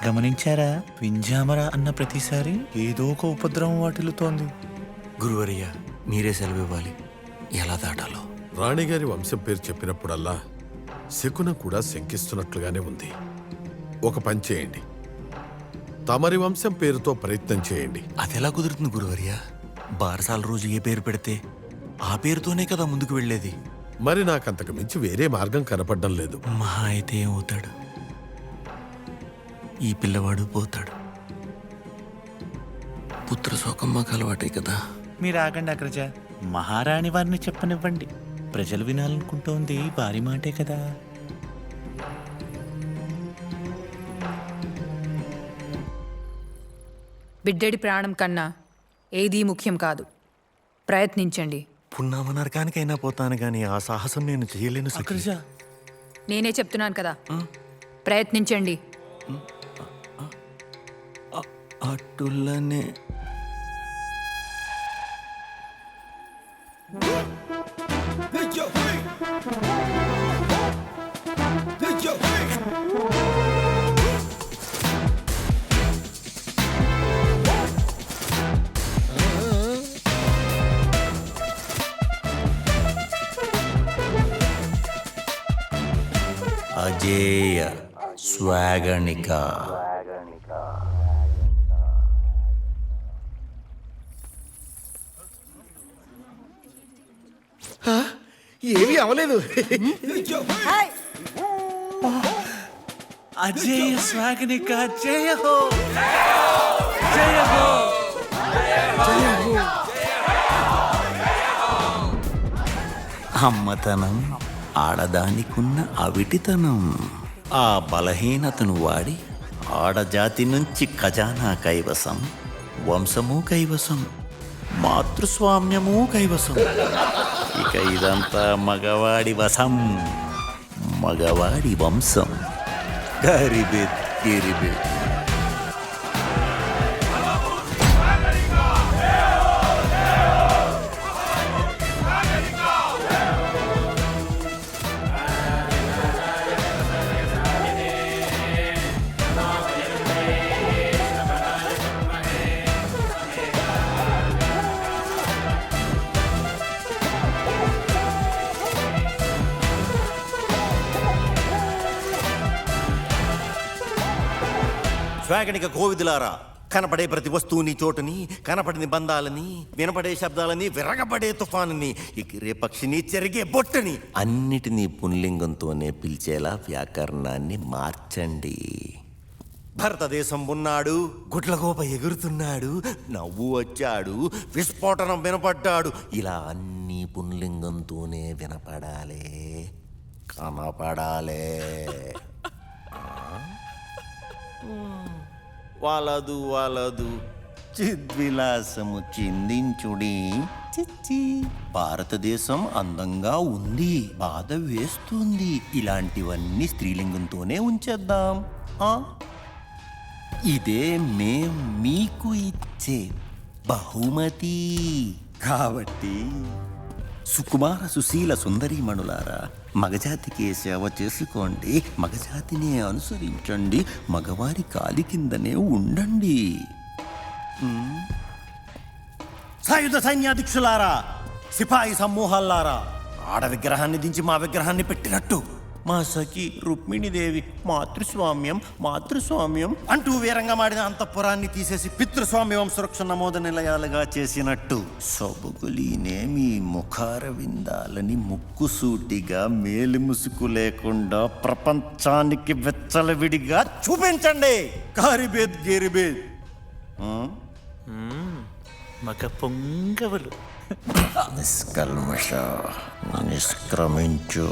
గమనించారా? వింజామర అన్న ప్రతిసారి ఏదో ఒక ఉపద్రవం వాటిల్లుతోంది. గురువర్య, మీరే సెలవివ్వాలి. ఎలా దాటాలో? రాణిగారి వంశం పేరు చెప్పినప్పుడల్లా శకునం కూడా శంకిస్తున్నట్లుగానే ఉంది. ఒక పని చేయండి, తమరి వంశం పేరుతో ప్రయత్నం చేయండి. అదెలా కుదురుతుంది గురువర్య? బారసాల రోజు ఏ పేరు పెడితే ఆ పేరుతోనే కదా ముందుకు వెళ్ళేది. మరి నాకంతకు మించి వేరే మార్గం కనపడడం లేదు. మహా అయితే ఏమవుతాడు? ఈ పిల్లవాడు పోతాడు. పుత్రశోకం మాకు అలవాటే కదా. మీరు ఆగండి అగ్రజ, మహారాణి వారిని చెప్పనివ్వండి. ప్రజలు వినాలనుకుంటోంది వారి మాటే కదా. బిడ్డడి ప్రాణం కన్నా ఏదీ ముఖ్యం కాదు. ప్రయత్నించండి. పున్నామ నరకానికైనా పోతాను కానీ ఆ సాహసం నేను చేయలేను సఖీ. నేనే చెప్తున్నాను కదా, ప్రయత్నించండి. అటులనే అజేయ స్వాగణిక. ఏమీ అవలేదు. అజేయ స్వాగనిక జయ హో జయ హో జయ హో. అమ్మతనం ఆడదానికున్న అవిటితనం. ఆ బలహీనతను వాడి ఆడజాతి నుంచి ఖజానా కైవసం, వంశము కైవసం, మాతృస్వామ్యము కైవసం. ఇక ఇదంతా మగవాడి వశం, మగవాడి వంశం. గరిబిద్ గిరిబిద్. స్వాగనిక కోవిదులారా, కనపడే ప్రతి వస్తువుని చోటుని, కనపడని బంధాలని, వినపడే శబ్దాలని, విరగబడే తుఫానుని, ఎగిరే పక్షిని, చెరిగే బొట్టని అన్నిటినీ పుంలింగంతోనే పిలిచేలా వ్యాకరణాన్ని మార్చండి. భారతదేశం ఉన్నాడు, గుడ్లగోప ఎగురుతున్నాడు, నవ్వు వచ్చాడు, విస్ఫోటనం వినపడ్డాడు. ఇలా అన్నీ పుంలింగంతోనే వినపడాలే, కనపడాలే. వలదు వలదు చిద్విలాసము చిందించుడి. చిచ్చి భారతదేశం అందంగా ఉంది, బాధ వేస్తుంది. ఇలాంటివన్నీ స్త్రీలింగంతోనే ఉంచేద్దాం. ఇదే మేం మీకు ఇచ్చే బహుమతి. కాబట్టి సుకుమార సుశీల సుందరీమణులారా, మగజాతికి సేవ చేసుకోండి, మగజాతిని అనుసరించండి, మగవారి కాలి కిందనే ఉండండి. సాయుధ సైన్యాధ్యక్షులారా, సిపాయి సమూహాలారా, ఆడ విగ్రహాన్ని దించి మా విగ్రహాన్ని పెట్టినట్టు మా సఖి రుక్మిణీదేవి మాతృస్వామ్యం మాతృస్వామ్యం అంటూ వీరంగా మాడిన అంతఃపురాన్ని తీసేసి పితృస్వామ్య వంశవృక్ష నమోద నిలయాలుగా చేసినట్టు సొబగులీనే మీ ముఖార విందాలని ముక్కుసూటిగా మేలి ముసుగు లేకుండా ప్రపంచానికి వెచ్చలవిడిగా చూపించండి. కారిబేద్ గిరిబేద్. మగ పొంగవలు. నిష్కల్మష నిష్క్రమించు.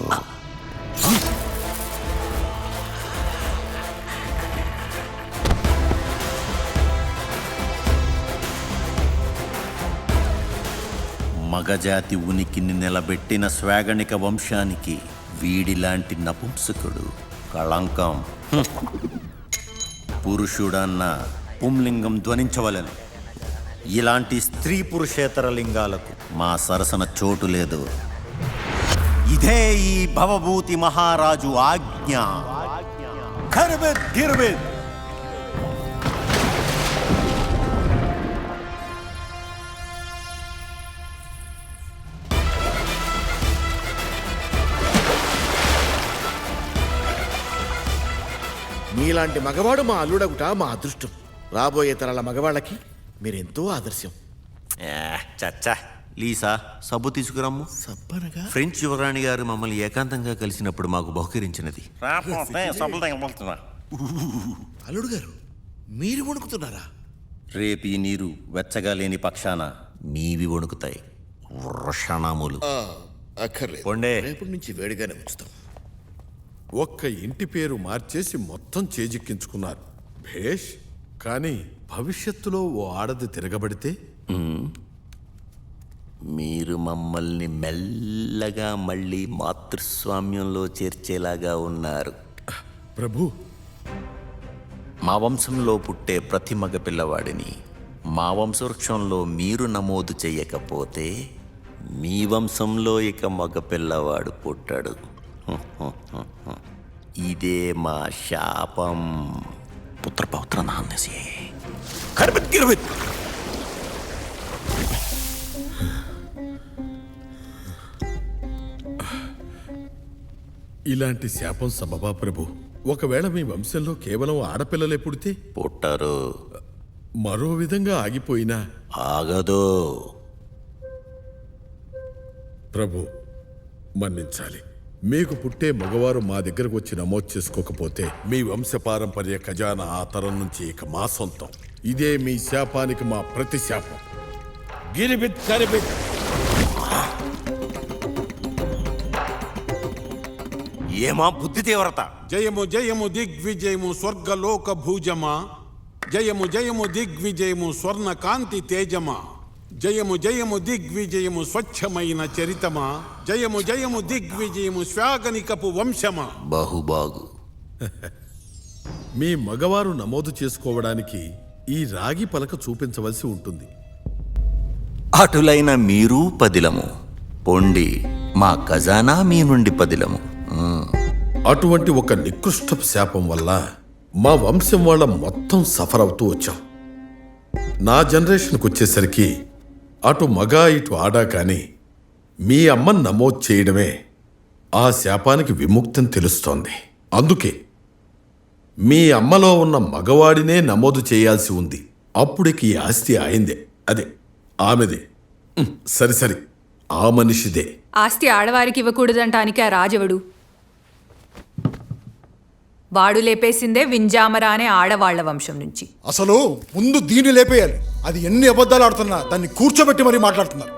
మగజాతి ఉనికిని నిలబెట్టిన స్వాగనిక వంశానికి వీడిలాంటి నపుంసకుడు కళంకం. పురుషుడన్న పుంలింగం ధ్వనించవలెను. ఇలాంటి స్త్రీ పురుషేతర లింగాలకు మా సరసన చోటు లేదు. ఇదే ఈ భవభూతి మహారాజు ఆజ్ఞ. ఖర్బిద్ గిర్బిద్. మీలాంటి మగవాడు మా అల్లుడగుట మా అదృష్టం. రాబోయే తరాల మగవాళ్ళకి మీరెంతో ఆదర్శం. చచ్చా లీసా, సబ్బు తీసుకురమ్ము. సబ్బనగా ఫ్రెంచ్ యువరాణి గారు మమ్మల్ని ఏకాంతంగా కలిసినప్పుడు మాకు బహుకరించినది. అల్లుడు గారు, మీరు వణుకుతున్నారా? రేపు ఈ నీరు వెచ్చగా లేని పక్షాన మీవి వణుకుతాయి. వృషణములు. అక్కర్లేదు, పొండే. రేపటి నుంచి వేడిగానే ఉంచుతాం. ఒక్క ఇంటి పేరు మార్చేసి మొత్తం చేజిక్కించుకున్నారు. భేష్. కానీ భవిష్యత్తులో ఓ ఆడది తిరగబడితే మీరు మమ్మల్ని మెల్లగా మళ్ళీ మాతృస్వామ్యంలో చేర్చేలాగా ఉన్నారు. ప్రభు, మా వంశంలో పుట్టే ప్రతి మగ పిల్లవాడిని మా వంశవృక్షంలో మీరు నమోదు చెయ్యకపోతే మీ వంశంలో ఇక మగ పిల్లవాడు పుట్టాడు. ఇదే మా శాపం. పుత్రపౌత్ర నాన్నసి. ఖర్బిద్ గిర్బిద్. ఇలాంటి శాపం సబబా ప్రభు? ఒకవేళ మీ వంశంలో కేవలం ఆడపిల్లలే పుడితే పుట్టరు. మరో విధంగా ఆగిపోయినా ఆగదు. ప్రభు మన్నించాలి. మీకు పుట్టే మగవారు మా దగ్గరకు వచ్చి నమోదు చేసుకోకపోతే మీ వంశపారంపర్య ఖజానా ఆ తరం నుంచి ఇక మా సొంతం. ఇదే మీ శాపానికి మా ప్రతి శాపం. గిరిబిత్ కరిబిత్. ఏమా బుద్ధి తీవ్రత! జయము జయము దిగ్విజయము స్వర్గలోక భూజమా, జయము జయము దిగ్విజయము స్వర్ణ కాంతి తేజమా, జయము జయము దిగ్విజయము స్వచ్ఛమైన చరితమా, జయము జయము దిగ్విజయము శ్వాగనికపు వంశమా. బహుబాగు. మీ మగవారు నమోదు చేసుకోవడానికి ఈ రాగి పలక చూపించవలసి ఉంటుంది. అటులైన మీరు పదిలము పొండి, మా ఖజానా మీ నుండి పదిలము. అటువంటి ఒక నికృష్ట శాపం వల్ల మా వంశం వాళ్ళ మొత్తం సఫర్ అవుతూ వచ్చాం. నా జనరేషన్కి వచ్చేసరికి అటు మగ ఇటు ఆడా కానీ మీ అమ్మని నమోదు చేయడమే ఆ శాపానికి విముక్తిని తెలుస్తోంది. అందుకే మీ అమ్మలో ఉన్న మగవాడినే నమోదు చేయాల్సి ఉంది. అప్పుడికి ఈ ఆస్తి ఆయిందే, అదే ఆమెదే. సరి ఆ మనిషిదే. ఆస్తి ఆడవారికి ఇవ్వకూడదంటానికి ఆ రాజవడు. వాడు లేపేసిందే వింజామర అనే ఆడవాళ్ల వంశం నుంచి. అసలు ముందు దీన్ని లేపేయాలి. అది ఎన్ని అబద్ధాలు ఆడుతున్నా దాన్ని కూర్చోబెట్టి మరీ మాట్లాడుతున్నారు.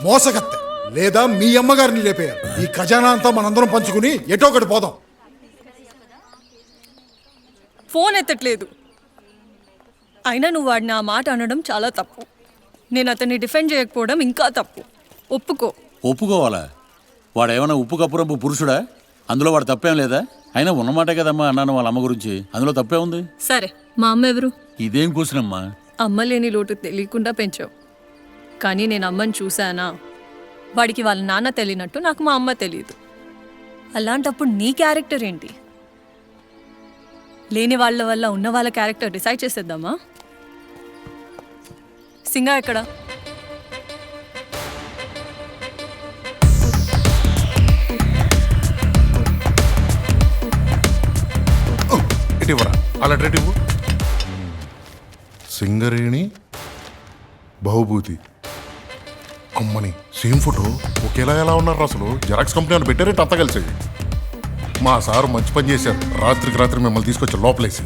మోసగత్తె. లేదా మీ అమ్మగారిని లేపేయాలి. ఈ ఖజానా అంతా మనందరం పంచుకుని ఎటో ఒకటి పోదాం. ఫోన్ ఎత్తట్లేదు. అయినా నువ్వు వాడిని ఆ మాట అనడం చాలా తప్పు. నేను అతన్ని డిఫెండ్ చేయకపోవడం ఇంకా తప్పు. ఒప్పుకోవాలా? వాడేమన్నా ఉప్పు కప్పురంపు పురుషుడా? అందులో వాడు తప్పేం లేదా? అయినా ఉన్నమాటే కదమ్మా అన్నాను వాళ్ళ అమ్మ గురించి. అందులో తప్పే ఉంది. సరే, మా అమ్మ ఎవరు? ఇదేం కూసినమ్మా? అమ్మ లేని లోటు తెలియకుండా పెంచావు. కానీ నేను అమ్మని చూశానా? వాడికి వాళ్ళ నాన్న తెలియనట్టు నాకు మా అమ్మ తెలియదు. అలాంటప్పుడు నీ క్యారెక్టర్ ఏంటి? లేని వాళ్ళ వల్ల ఉన్న వాళ్ళ క్యారెక్టర్ డిసైడ్ చేసేద్దామా? సింగా ఎక్కడ? ఇటీవరా అలా ఇవ్వు. సింగరేణి బహుభూతి. అమ్మని సేమ్ ఫోటో ఒకేలా ఎలా ఉన్నారు అసలు? జెరాక్స్ కంపెనీ అని పెట్టారేంటి అంతా కలిసి? మా సారు మంచి పని చేశారు. రాత్రికి రాత్రి మిమ్మల్ని తీసుకొచ్చి లోపలేసి.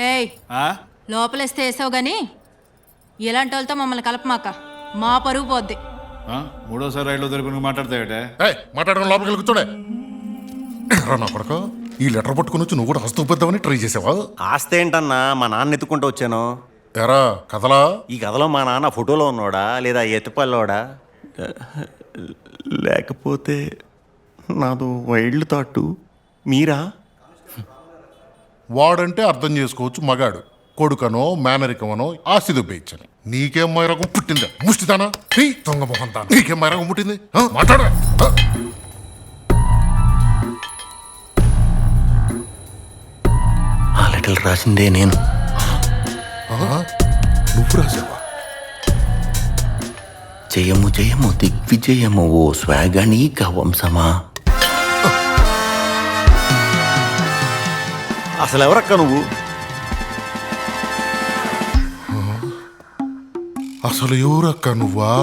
ఏయ్, లోపలేస్తే వేసావు గాని ఇలాంటి వాళ్ళతో మమ్మల్ని కలపమాక. మా పరుగు పోద్ది. మూడోసారి రైల్లో దొరికి మాట్లాడతాయటే. మాట్లాడడం లోపలికి కూర్చోడే. నా కొడుకు ఈ లెటర్ పట్టుకుని వచ్చి నువ్వు కూడా ఆస్తి పెద్దామని ట్రై చేసావా? ఆస్తి ఏంటన్నా, మా నాన్న ఎత్తుకుంటూ వచ్చాను. ఎరా కథలా? ఈ కథలో మా నాన్న ఫోటోలో ఉన్నోడా లేదా ఎత్తుపల్లోడా? లేకపోతే నాదో వైల్డ్ థాట్. మీరా? వాడంటే అర్థం చేసుకోవచ్చు, మగాడు. కొడుకనో మేనరికమనో ఆస్తి దుబ్బేయించాలి. నీకేం మైరకం పుట్టిందా? ముష్టిదానా? దొంగ మొహం దానా? నీకేం మైరకం పుట్టింది? మాట్లాడరా. ఆ లెటర్ రాసిందే నేను. నువ్వు రాసావా? జయము జయము దిగ్విజయము ఓ స్వాగణీక వంశమా. అసలు ఎవరక్క నువ్వు? అసలు ఎవరక్క నువ్వా?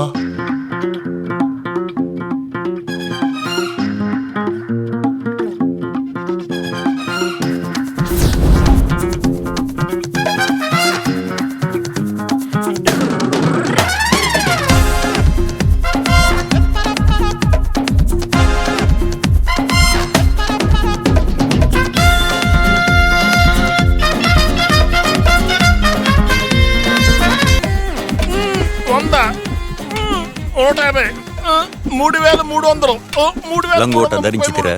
లంగోట ధరించితిరా?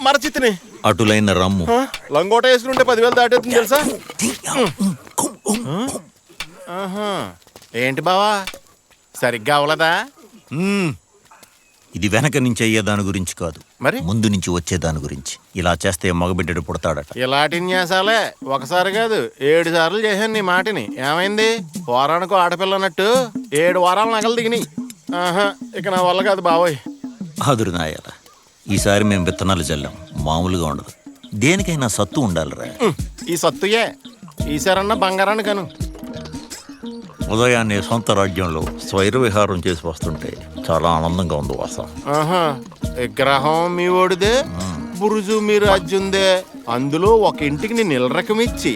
మరచితిని. అటులైన రమ్ము. లంగోట వేసుకుంటే 10,000 దాటేస్తుంది తెలుసా? ఏంటి బావా, సరిగ్గా అవలదా? ఇది వెనక నుంచి అయ్యే దాని గురించి కాదు, మరి ముందు నుంచి వచ్చే దాని గురించి. ఇలా చేస్తే మగబిడ్డడు పుడతాడట. ఇలాంటి న్యాసాలే ఒకసారి కాదు 7 సార్లు చేశాను నీ మాటిని. ఏమైంది? వారానికి ఆడపిల్లన్నట్టు 7 వారాలు నగలు దిగినాయి. ఇక నా వల్ల కాదు బావోయ్. అదురు నాయాల, ఈసారి మేము విత్తనాలు చల్లాం, మామూలుగా ఉండదు. దేనికైనా సత్తు ఉండాలిరా. ఈ సత్తుయే ఈసారన్నా బంగారాన్ని కను. ఉదయాన్నే సొంత రాజ్యంలో స్వైర విహారం చేసి వస్తుంటే చాలా ఆనందంగా ఉంది వాస. ఆహా, విగ్రహం మీ ఓడిదే, బురుజు మీ రాజ్యందే. అందులో ఒక ఇంటికి నీ నిలరకం ఇచ్చి,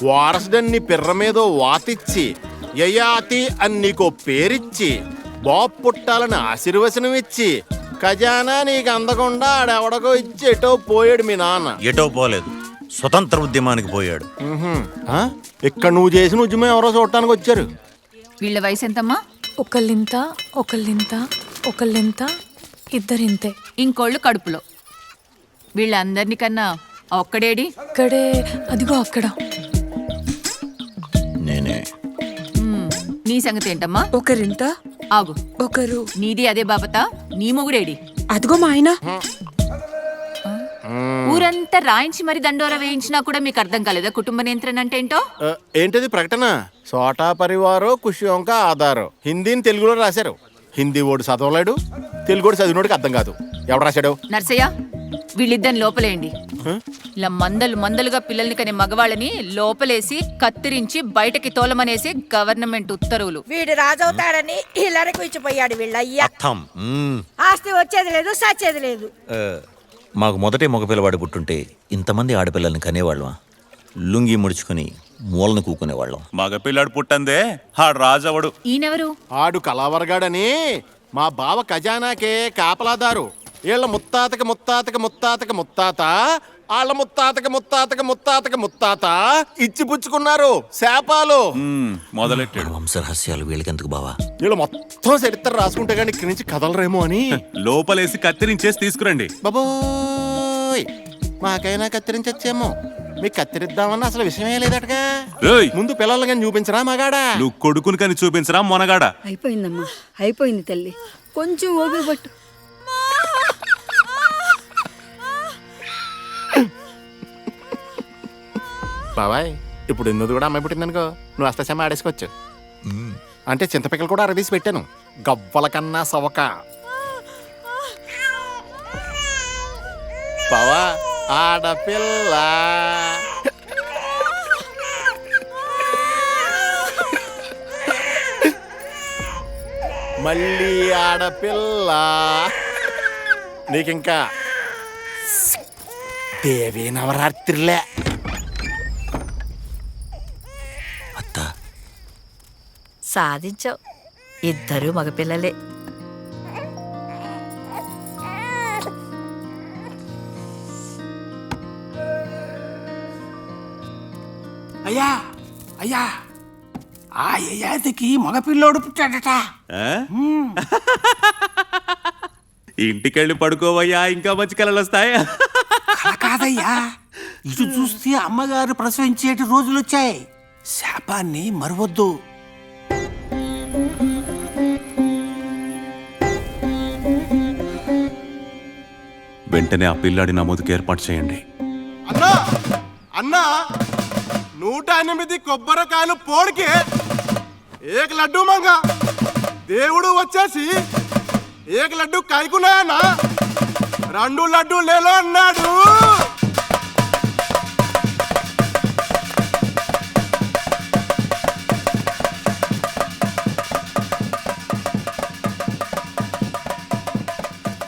వారసుడన్ని పిర్ర మీద వాతిచ్చి, యయాతి అని నీకో పేరిచ్చి, బాబు పుట్టాలని ఆశీర్వచనం ఇచ్చి, ఖజానా నీకు అందకుండా ఆడెవడకో ఇచ్చి ఎటో పోయాడు మీ నాన్న. ఎటో పోలేదు, స్వతంత్ర ఉద్యమానికి పోయాడు. ఇక్కడ నువ్వు చేసిన ఉద్యమం ఎవరో చూడటానికి వచ్చారు. వీళ్ళ వయసు ఎంతమ్మా? ఒకళ్ళింత ఒకళ్ళింత ఒకళ్ళింత ఇద్దరింతే. ఇంకోళ్ళు కడుపులో. వీళ్ళందరినీ కన్నా ఒక్కడేడి? ఇక్కడే, అదిగో అక్కడ. నేనే. నీ సంగతి ఏంటమ్మా? ఒకరింత ఆగు. ఒకరు. నీది అదే బాబతా? నీ మొగుడేడి? అదిగో మా ఆయన. ఊరంతా రాయించి మరి దండోరా వేయించినా కూడా మీకు అర్థం కాలేదా కుటుంబ నియంత్రణ అంటే ఏంటో? ఏంటిది ప్రకటన? సోటా పరివారో కుషియోంక ఆధారో హిందీని తెలుగులో రాశారు. హిందీ ఓడు చదవలేడు, తెలుగు చదివినోడికి అర్థం కాదు. ఎవడు రాశాడు? నర్సయ్య, వీళ్ళిద్దరిని లోపలేయండి. ఇలా మందలుగా పిల్లల్ని కనే మగవాళ్ళని లోపలేసి కత్తిరించి బయటకి తోలమనేసి గవర్నమెంట్ ఉత్తర్వులు. వీడు రాజవుతాడని ఇల్లరికి ఇచ్చిపోయాడు వీళ్ళయ్యా. ఆస్తి వచ్చేది లేదు, సచ్చేది లేదు. మాకు మొదటే మగపిల్లవాడు పుట్టుంటే ఇంతమంది ఆడపిల్లల్ని కనేవాళ్ళం. లుంగి ముడుచుకుని మూలను కూకునేవాళ్ళం. మగపిల్లాడు పుట్టందే ఆడు రాజవడు. ఈయనెవరు? ఆడు కళావరగాడని మా బావ ఖజానాకే కాపలాదారు. వీళ్ళ ముత్తాతకి ముత్తాతకి ముత్తాతకి ముత్తాత, వాళ్ళ ముత్తాతకి ముత్తాతకి ముత్తాతకి ముత్తాత ఇచ్చి పుచ్చుకున్నారు శాపాలు. మొదలెట్టాడు. వంశరహస్యాలు వీళ్ళకెందుకు బావా? వీళ్ళు మొత్తం చరిత్ర రాసుకుంటే కానీ ఇక్కడి నుంచి కదలరేమో అని లోపలేసి కత్తిరించేసి తీసుకురండి. బాబోయ్, మాకైనా కత్తిరించచ్చేమో. మీకు కత్తిరిద్దామన్నా అసలు విషయమే లేదటగా. ముందు పిల్లలు కానీ చూపించరా మగాడా? నువ్వు కొడుకుని కానీ చూపించరా మొనగాడా? అయిపోయిందమ్మా, అయిపోయింది తల్లి. కొంచెం ఓపిక పట్టు. బాబాయ్, ఇప్పుడు ఇందుకు కూడా అమ్మాయి పుట్టిందనుకో, నువ్వు అష్టశమ్మ ఆడేసుకోవచ్చు. అంటే చింతపిక్కలు కూడా అరదీసి పెట్టాను, గవ్వల కన్నా సవక. బావా, ఆడపిల్ల మళ్ళీ ఆడపిల్ల. నీకింకా దేవీ నవరాత్రిలే. సాధించావు, ఇద్దరు మగపిల్లలే. అయ్యా అయ్యా, ఆ యయాతికి మగపిల్లోడు పుట్టాడట. ఇంటికెళ్ళి పడుకోవయ్యా, ఇంకా మంచి కళలు వస్తాయి. కాదయ్యా, ఇటు చూస్తే అమ్మగారు ప్రసవించేటి రోజులు వచ్చాయి. శాపాన్ని మరవద్దు. వెంటనే ఆ పిల్లాడి నమోదుకి ఏర్పాటు చేయండి. అన్నా అన్నా, 108 కొబ్బరికాయలు పోడికి ఏక లడ్డు మంగ. దేవుడు వచ్చేసి ఏక లడ్డు కాయకున్నాయన్నా, 2 లడ్డు లేలో అన్నాడు.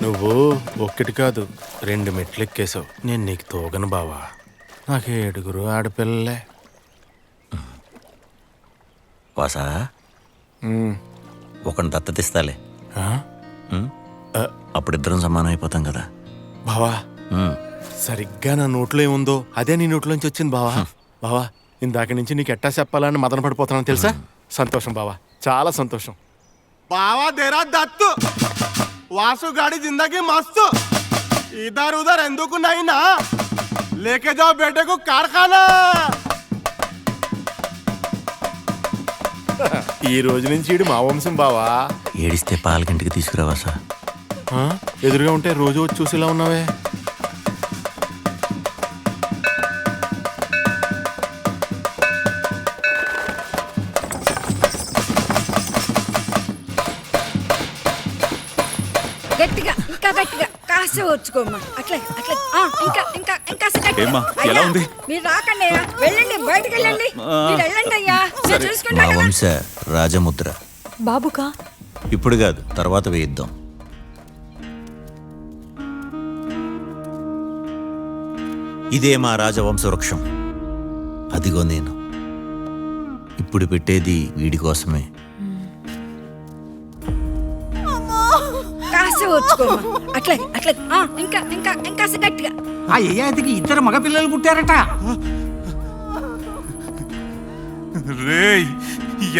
నువ్వు ఒక్కటి కాదు 2 మెట్లు ఎక్కేసావు. నేను నీకు తోగను బావా. నాకు 7 ఆడపిల్లలే. వాసా, ఒకని దత్తతిస్తాలే. అప్పుడిద్దరం సమానం అయిపోతాం కదా బావా. సరిగ్గా నా నోట్లో ఏముందో అదే నీ నోట్లోంచి వచ్చింది బావా. బావా, ఇందాక నుంచి నీకు ఎట్టా చెప్పాలని మదన పడిపోతున్నాను తెలుసా. సంతోషం బావా, చాలా సంతోషం. బావా దేరా దత్తు, వాసు గాడి జిందగీ మస్తు. ఇదర్ ఉదర్ ఎందుకు నైనా లేకే జాओ బేటకు కార్ఖానా. ఈ రోజు నుంచి ఈడు మా వంశం బావా. ఏడిస్తే పాలకింటికి తీసుకురావా సార్? ఎదురుగా ఉంటే రోజు వచ్చి చూసేలా ఉన్నావే. గట్టిగా, ఇంకా గట్టిగా. కాస్త వచ్చుకోమ్మా అట్లా అట్లా ఇంకా ఇంకా ఇంకా ఏమ్మా, ఎలా ఉంది? మీరు రాకండి అయ్యా, వెళ్ళండి బయటకు వెళ్ళండి. మీరు వెళ్ళండి అయ్యా, నేను చూసుకుంటా కదా. వంశ రాజముద్ర బాబుకా ఇప్పుడు కాదు, తర్వాత వేయిద్దాం. ఇదే మా రాజవంశ వృక్షం. అదిగో నేను ఇప్పుడు పెట్టేది వీడి కోసమే. కాస్త వచ్చుకోమ్మా అట్లా అట్లా ఇంకా ఇంకా ఇంకా గట్టిగా. ఆ యయాతికి 2 మగపిల్లలు పుట్టారట. రేయ్,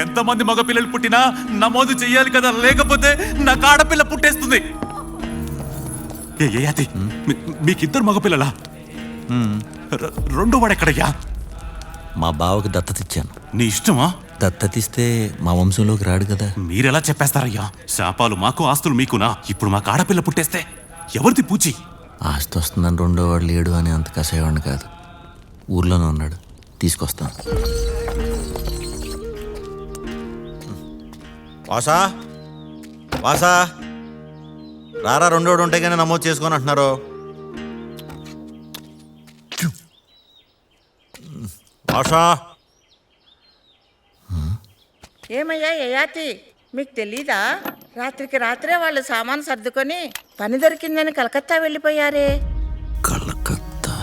ఎంతమంది మగ పిల్లలు పుట్టినా నమోదు చెయ్యాలి కదా, లేకపోతే నాకు ఆడపిల్ల పుట్టేస్తుంది. ఏయాతి, మీకిద్దరు మగపిల్లలా? రెండో వాడు ఎక్కడయ్యా? మా బావకి దత్తతిచ్చాను. నీ ఇష్టమా? దత్తతిస్తే మా వంశంలోకి రాడు కదా. మీరెలా చెప్పేస్తారయ్యా? శాపాలు మాకు, ఆస్తులు మీకునా? ఇప్పుడు మాకు ఆడపిల్ల పుట్టేస్తే ఎవరిది పూచి? ఆస్తి వస్తుందని రెండో వాడు లేడు అని అంత కసేవాడిని కాదు. ఊర్లోనే ఉన్నాడు, తీసుకొస్తాను. వాసా వాసా రారా, రెండోడు ఉంటే కానీ నమోదు చేసుకొని అంటున్నారు. వాసా ఏమయ్యా యయాతి, మీకు తెలీదా? రాత్రికి రాత్రే వాళ్ళు సామాను సర్దుకొని పని దొరికిందని కలకత్తా వెళ్ళిపోయారే. కలకత్తా?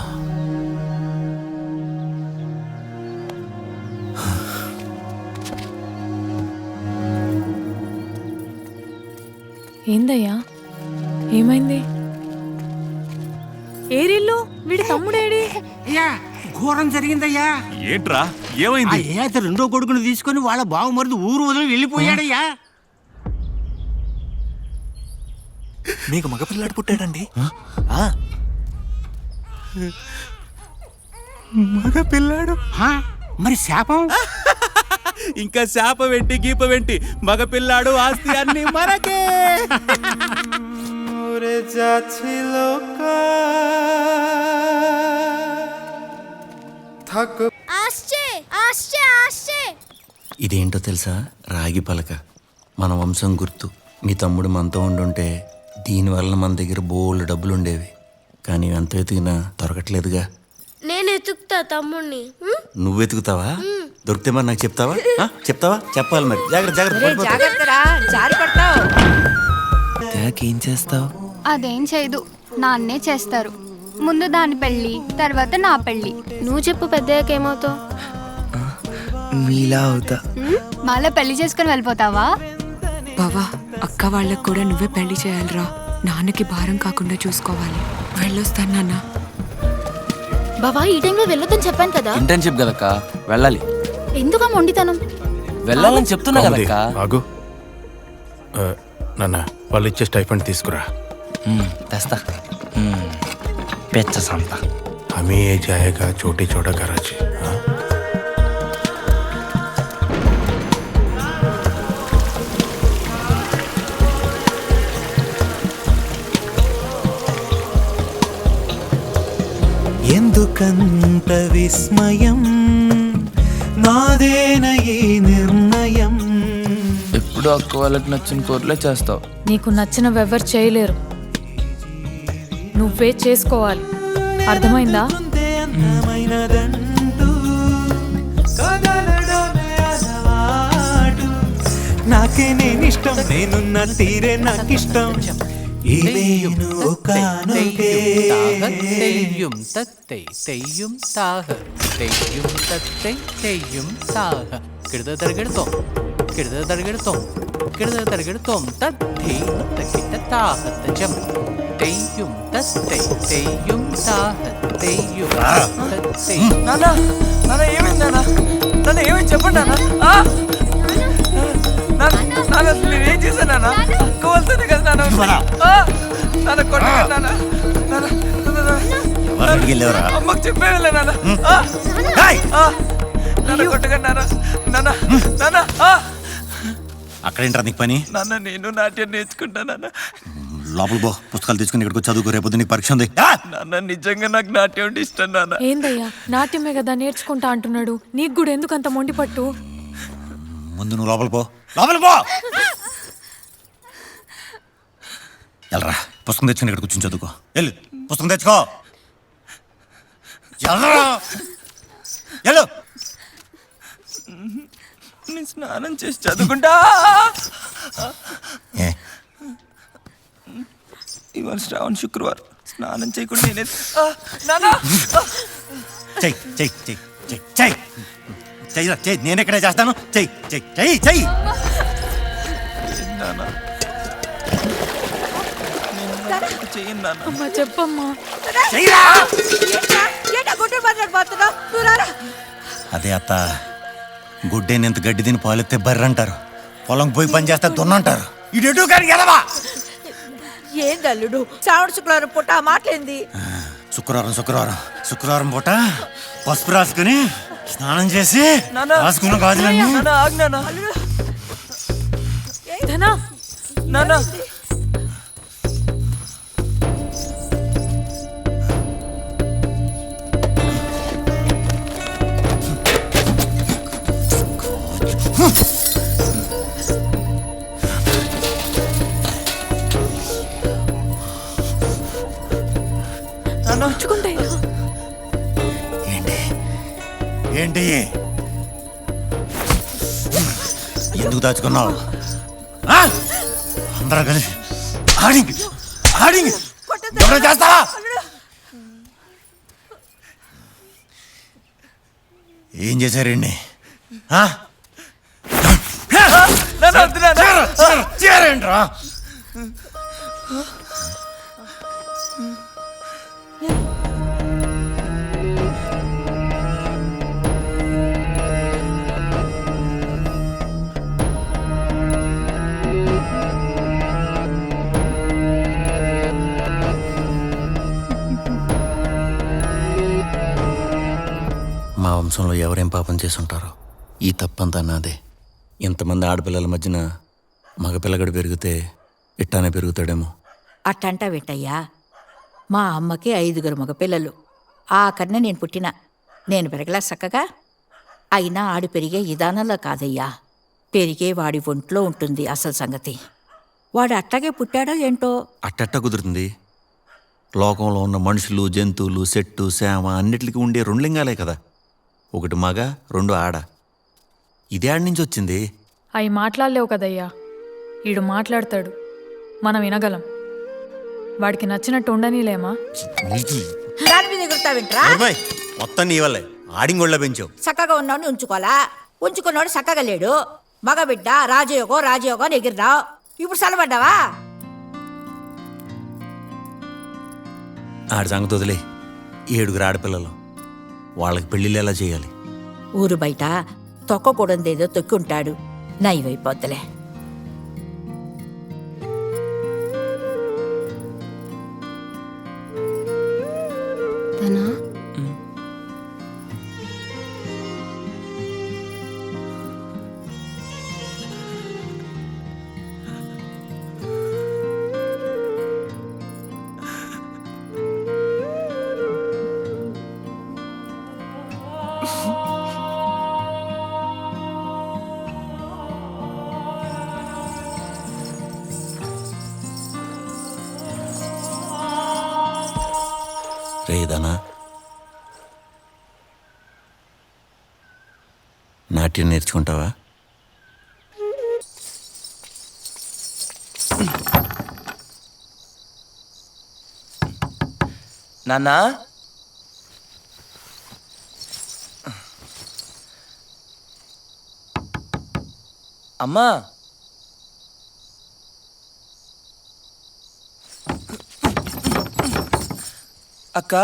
ఏందయ్యా, ఏమైంది? ఏరిల్లు వీడి తమ్ముడేడి? అయ్యా, ఘోరం జరిగిందయ్యా. ఏంట్రా, ఏమైంది? ఆ యయాతి రెండో కొడుకును తీసుకొని వాళ్ళ బావమరిది ఊరు వదిలి వెళ్ళిపోయాడయ్యా. మీకు మగపిల్లాడు పుట్టాడండి? మగపిల్లాడు? మరి శాపం? ఇంకా శాప వెంటి గీప వెంటి మగపిల్లాడు, ఆస్తి అన్ని మనకే. ఇదేంటో తెలుసా? రాగి పలక, మన వంశం గుర్తు. మీ తమ్ముడు మనతో ఉండుంటే దీనివల్ల మన దగ్గర బోల్డ్ డబ్బులు ఉండేవి. కానీ ఎంత వెతికినా దొరకట్లేదుగా. నేను ఎతుకుతా తమ్ముడిని. నువ్వు వెతుకుతావా? దొరికితే మరి నాకు చెప్తావా? చెప్తావా? చెప్పాలి మరి. జాగ్రత్త జాగ్రత్త. జాగ్రత్తరా, జారి పడతావు. ఏం చేస్తావు? అదేం చేయదు, నాన్నే చేస్తారు. ముందు దాని పెళ్ళి, తర్వాత నా పెళ్ళి. నువ్వు చెప్పు, పెద్దయ్యాక ఏమవుతావు? మీలా అవుతా. మాలో పెళ్లి చేసుకుని వెళ్ళిపోతావా? బావా, అక్క వాళ్ళకు కూడా నువ్వే పెళ్లి చేయాలిరా. నాన్నకి భారం కాకుండా చూసుకోవాలి. వెళ్ళొస్తాను నాన్న. బావా, ఈ టైంలో వెళ్ళొద్దని చెప్పాను కదా. ఇంటర్న్షిప్ కదక్క, వెళ్ళాలి. ఎందుకు మొండితనం? వెళ్ళాలని చెప్తున్నా కదక్క. ఆగు నాన్న, వాళ్ళు ఇచ్చే స్టైఫండ్ తీసుకురా. తెస్తా. పెచ్చ సంత. హమీ ఏ జాయేగా చోటీ చోటా కరాచీ. ఎందుకంత విస్మయం, నాదేన ఈ నిర్ణయం. ఎప్పుడు అక్క వాళ్ళకి నచ్చిన కోర్లే చేస్తావు. నీకు నచ్చినవెవ్వరు చేయలేరు, నువ్వే చేసుకోవాలి. అర్థమైందా? నాకే నేనిష్టం, నేనున్న తీరే నాకిష్టం. തെയ്യും തത്തൈ തെയ്യും താഹ തെയ്യും തത്തൈ തെയ്യും താഹ കിടത തരകെടുത്തോ കിടത തരകെടുത്തോ കിടത തരകെടുത്തോ തത്തൈ തക്കിട്ട താഹ തജം തെയ്യും തത്തൈ തെയ്യും താഹ തെയ്യും തത്തൈ. నాన్న నాన్న ఏమైంది? నాన్న ఏమైంది చెప్పండి నాన్న. నాన్న నేనేం చేశాను నాన్న? కోల్తోనే కదా నాన్న. నాన్న కొట్టగా నాన్న. అమ్మకు చెప్పే వెళ్ళా నాన్న. నాన్న కొట్టగా నాన్న. నాన్న నాన్న. అక్కడేంట్రా నీకు పని? నాన్న నేను నాట్యం నేర్చుకుంటా నాన్న. లోపల పో, పుస్తకాలు తీసుకుని ఇక్కడికి చదువుకో, రేపు నీకు పరీక్ష ఉంది. నాన్న నిజంగా నాకు నాట్యం అంటే ఇష్టం నాన్న. ఏందయ్యా, నాట్యమే కదా నేర్చుకుంటా అంటున్నాడు, నీకు కూడా ఎందుకు అంత మొండి పట్టు? ముందు నువ్వు లోపల పో, లోపల పో. వెళ్ళరా. పుస్తకం తెచ్చుకుని ఇక్కడ కూర్చొని చదువుకో. వెళ్ళు, పుస్తకం తెచ్చుకో. ఎల్లరా, వెళ్ళు. నేను స్నానం చేసి చదువుకుంటా. ఇవాళ శ్రావణ శుక్రవారం, స్నానం చేయకుండా నేనే చెయ్యి చెయ్యి చెయ్యి చెయ్యి చెయ్యి చెయ్యి చెయ్యి, నేను ఎక్కడే చేస్తాను. చెయ్యి చెయ్యి చెయ్యి చెయ్యి. చెయ్యి చెప్పమ్మా. అదే అత్త, గుడ్డేనంత గడ్డి తిని పాలెత్తే బర్రె అంటారు, పొలం పోయి పని చేస్తే దున్నంటారు. ఇటు కానీ ఎదవా. ఏందల్లుడు శ్రావణ శుక్రవారం పుట్ట మాటలేంది? శుక్రవారం పూట పసుపు రాసుకుని స్నానం చేసి రాసుకున్న గాజులన్నీ ఏంటి ఎందుకు దాచుకున్నావు? అందరూ కలిసి ఎవరో చేస్తావా? ఏం చేశారండి? చేరేంట్రా? మా వంశంలో ఎవరేం పాపం చేసుంటారో ఈ తప్పంతా నాదే. ఇంతమంది ఆడపిల్లల మధ్యన మగపిల్లగడు పెరిగితే ఇట్టానే పెరుగుతాడేమో. అట్టంటా వెంటయ్యా, మా అమ్మకి 5 మగపిల్లలు, ఆఖరిన నేను పుట్టిన. నేను పెరగలా చక్కగా. అయినా ఆడు పెరిగే విధానంలో కాదయ్యా, పెరిగే వాడి ఒంట్లో ఉంటుంది అసలు సంగతి. వాడు అట్లాగే పుట్టాడో ఏంటో. అట్టట్ట కుదురుతుంది? లోకంలో ఉన్న మనుషులు, జంతువులు, చెట్టు, సేమ అన్నిటికీ ఉండే 2 లింగాలే కదా. ఒకటి మగ, 2 ఆడ. ఇదే ఆడి నుంచి వచ్చింది. అవి మాట్లాడలేవు కదయ్యా, ఈడు మాట్లాడతాడు, మనం వినగలం. వాడికి నచ్చినట్టు ఉండనీలేమా? దాని మీద ఎగురుతావింట్రా? మొత్తం నీ వల్లే ఆడింగొళ్ళ పెంచావు. చక్కగా ఉన్నాడు ఉంచుకోవాలా, ఉంచుకున్నాడు చక్కగా లేడు. మగబిడ్డ రాజయోగం అని ఎగిరినావు, ఇప్పుడు సలబడ్డావా? ఆడి సంగతి వదిలే. 7 ఆడపిల్లలు, వాళ్ళకి పెళ్ళిళ్ళు ఎలా చేయాలి? ఊరు బయట తొక్కకూడదేదో తొక్కి ఉంటాడు, నైవైపోద్దులే. రేదనా, నాట్యం నేర్చుకుంటావా? నాన్నా, అమ్మా, అక్క,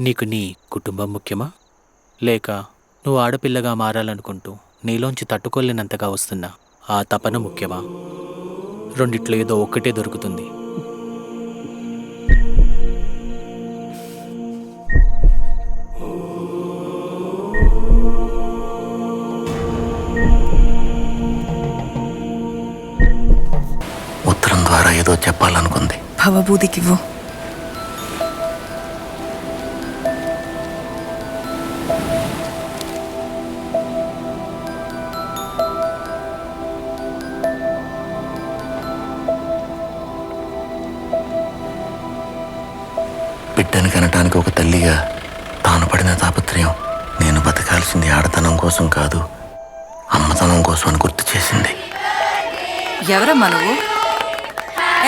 నీకు నీ కుటుంబం ముఖ్యమా, లేక నువ్వు ఆడపిల్లగా మారాలనుకుంటూ నీలోంచి తట్టుకోలేనంతగా వస్తున్నా ఆ తపన ముఖ్యమా? రెండిట్లో ఏదో ఒక్కటే దొరుకుతుంది. ఉత్తరం ద్వారా ఏదో చెప్పాలనుకుంది. భవభూతికివ్వు. బిడ్డను కనటానికి ఒక తల్లిగా తాను పడిన తాపత్రయం నేను బతకాల్సింది ఆడతనం కోసం కాదు, అమ్మతనం కోసం అని గుర్తు చేసింది. ఎవరమ్మా నువ్వు?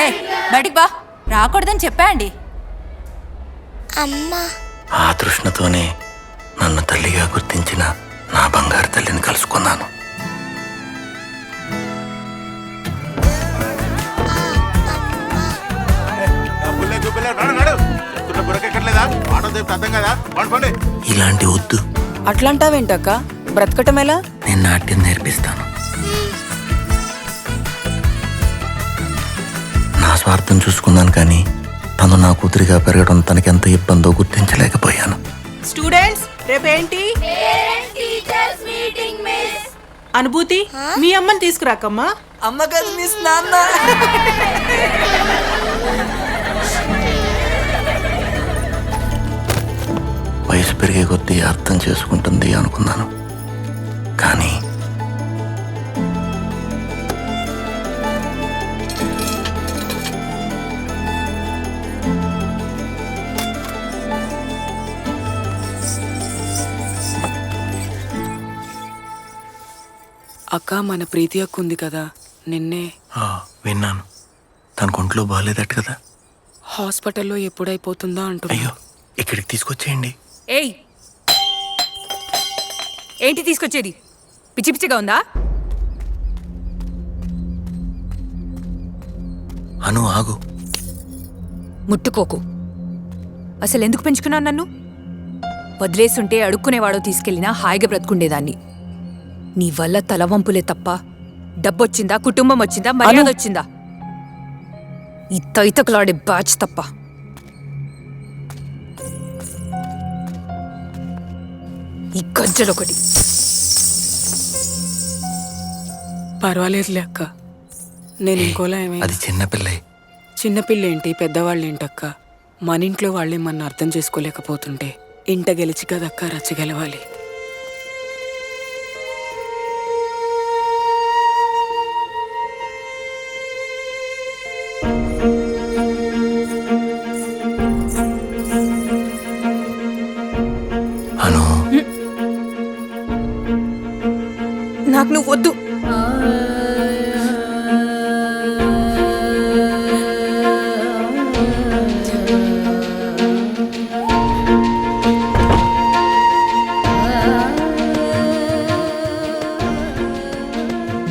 ఏ బయటికి బా, రాకూడదని చెప్పా అండి. అమ్మా, ఆ తృష్ణతోనే నన్ను తల్లిగా గుర్తించిన నా బంగారు తల్లిని కలుసుకున్నాను. ఇలాంటి వద్దు. అట్లంటావేంటక్క? బ్రతకటం ఎలా? నేను నాట్యం నేర్పిస్తాను. నా స్వార్థం చూసుకున్నాను, కానీ తను నా కూతురిగా పెరగడం తనకెంత ఇబ్బందో గుర్తించలేకపోయాను. స్టూడెంట్స్, రేపేంటి? అనుభూతి, మీ అమ్మని తీసుకురాకమ్మా. అమ్మ కాదు మిస్, నాన్న. వయసు పెరిగే కొద్దీ అర్థం చేసుకుంటుంది అనుకున్నాను, కానీ అక్క, మన ప్రీతి అక్క ఉంది కదా, నిన్నే విన్నాను. తన ఒంట్లో బాగాలేదట కదా. హాస్పిటల్లో ఎప్పుడైపోతుందా అంటున్నా. అయ్యో, ఇక్కడికి తీసుకొచ్చేయండి. ఏయ్, ఏంటి తీసుకొచ్చేది? పిచ్చి పిచ్చిగా ఉందా? అను, ఆగు. ముట్టుకోకు. అసలు ఎందుకు పెంచుకున్నావు నన్ను? వదిలేసుంటే అడుక్కునేవాడో తీసుకెళ్ళినా హాయిగా బ్రతుకుండేదాన్ని. నీ వల్ల తలవంపులే తప్ప డబ్బొచ్చిందా, కుటుంబం వచ్చిందా, మర్యాద వచ్చిందా? ఈ తైతకులాడే బ్యాచ్ తప్ప. ఈ గజ్జలొకటి. పర్వాలేదులే అక్క, నేను ఇంకోలా ఏమైనా. అది చిన్నపిల్లే. చిన్నపిల్లేంటి, పెద్దవాళ్ళేంటక్క? మన ఇంట్లో వాళ్ళే మన అర్థం చేసుకోలేకపోతుంటే ఇంట గెలిచి కదక్క రచ్చ గెలవాలి. అను, నాకు నువ్వు వద్దు.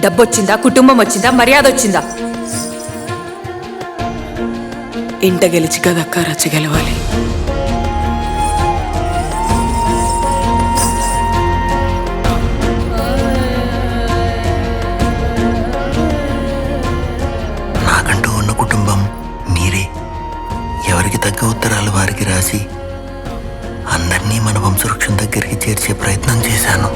డబ్బొచ్చిందా, కుటుంబం వచ్చిందా, మర్యాద వచ్చిందా? ఇంట గెలిచి కదక్క రచ్చ గెలవాలి. నాకంటూ ఉన్న కుటుంబం మీరే. ఎవరికి తగ్గ ఉత్తరాలు వారికి రాసి అందరినీ మన వంశవృక్షం దగ్గరికి చేర్చే ప్రయత్నం చేశాను.